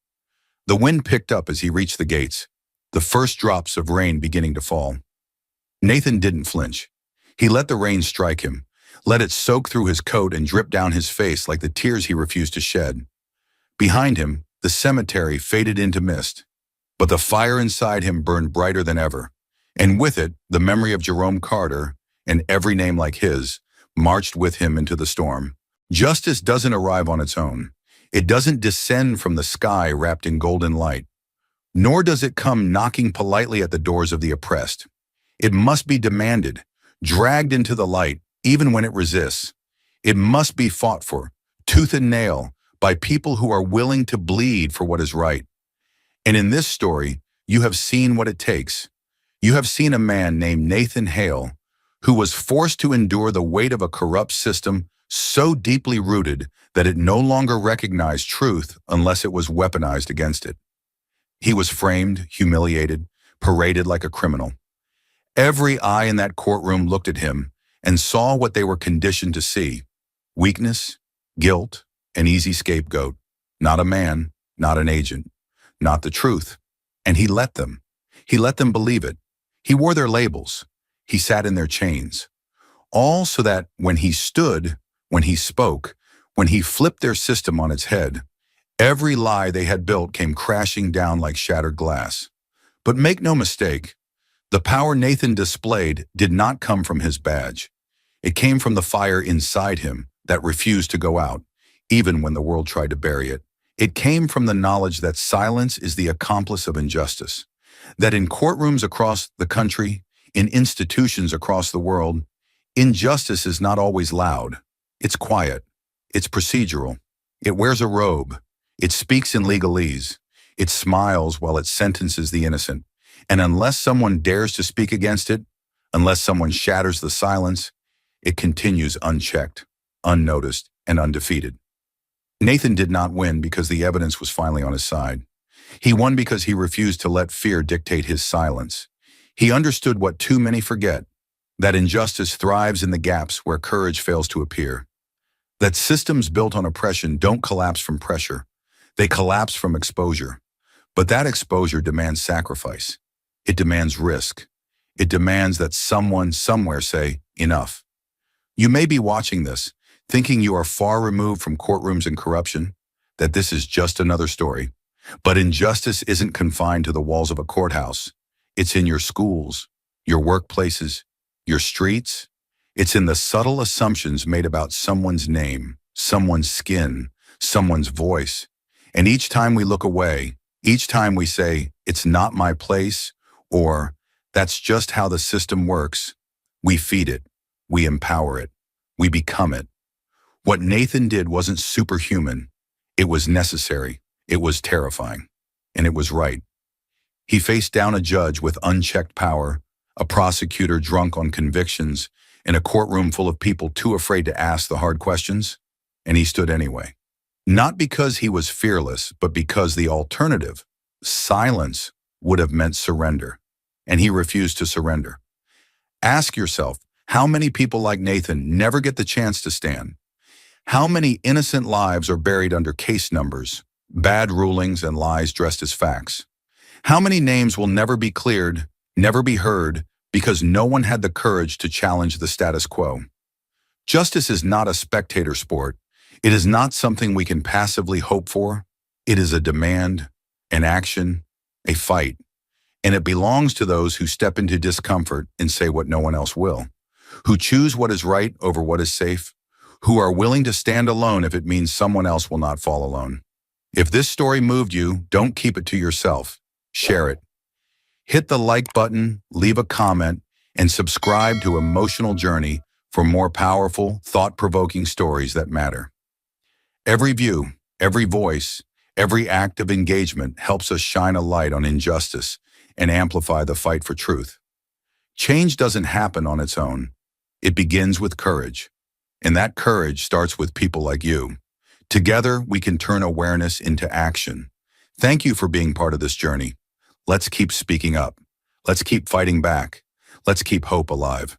The wind picked up as he reached the gates, the first drops of rain beginning to fall. Nathan didn't flinch. He let the rain strike him, let it soak through his coat and drip down his face like the tears he refused to shed. Behind him, the cemetery faded into mist, but the fire inside him burned brighter than ever, and with it, the memory of Jerome Carter, and every name like his, marched with him into the storm. Justice doesn't arrive on its own. It doesn't descend from the sky wrapped in golden light, nor does it come knocking politely at the doors of the oppressed. It must be demanded, dragged into the light, even when it resists. It must be fought for, tooth and nail, by people who are willing to bleed for what is right. And in this story, you have seen what it takes. You have seen a man named Nathan Hale, who was forced to endure the weight of a corrupt system so deeply rooted that it no longer recognized truth unless it was weaponized against it. He was framed, humiliated, paraded like a criminal. Every eye in that courtroom looked at him and saw what they were conditioned to see: weakness, guilt, an easy scapegoat, not a man, not an agent, not the truth. And he let them. He let them believe it. He wore their labels. He sat in their chains. All so that when he stood, when he spoke, when he flipped their system on its head, every lie they had built came crashing down like shattered glass. But make no mistake, the power Nathan displayed did not come from his badge. It came from the fire inside him that refused to go out, even when the world tried to bury it. It came from the knowledge that silence is the accomplice of injustice, that in courtrooms across the country, in institutions across the world, injustice is not always loud. It's quiet. It's procedural. It wears a robe. It speaks in legalese. It smiles while it sentences the innocent. And unless someone dares to speak against it, unless someone shatters the silence, it continues unchecked, unnoticed, and undefeated. Nathan did not win because the evidence was finally on his side. He won because he refused to let fear dictate his silence. He understood what too many forget, that injustice thrives in the gaps where courage fails to appear. That systems built on oppression don't collapse from pressure. They collapse from exposure. But that exposure demands sacrifice. It demands risk. It demands that someone somewhere say, enough. You may be watching this, thinking you are far removed from courtrooms and corruption, that this is just another story. But injustice isn't confined to the walls of a courthouse. It's in your schools, your workplaces, your streets. It's in the subtle assumptions made about someone's name, someone's skin, someone's voice. And each time we look away, each time we say, it's not my place, or that's just how the system works, we feed it, we empower it, we become it. What Nathan did wasn't superhuman. It was necessary. It was terrifying. And it was right. He faced down a judge with unchecked power, a prosecutor drunk on convictions, and a courtroom full of people too afraid to ask the hard questions. And he stood anyway. Not because he was fearless, but because the alternative, silence, would have meant surrender. And he refused to surrender. Ask yourself, how many people like Nathan never get the chance to stand? How many innocent lives are buried under case numbers, bad rulings, and lies dressed as facts? How many names will never be cleared, never be heard, because no one had the courage to challenge the status quo? Justice is not a spectator sport. It is not something we can passively hope for. It is a demand, an action, a fight. And it belongs to those who step into discomfort and say what no one else will, who choose what is right over what is safe, who are willing to stand alone if it means someone else will not fall alone. If this story moved you, don't keep it to yourself. Share it. Hit the like button, leave a comment, and subscribe to Emotional Journey for more powerful, thought-provoking stories that matter. Every view, every voice, every act of engagement helps us shine a light on injustice and amplify the fight for truth. Change doesn't happen on its own. It begins with courage. And that courage starts with people like you. Together, we can turn awareness into action. Thank you for being part of this journey. Let's keep speaking up. Let's keep fighting back. Let's keep hope alive.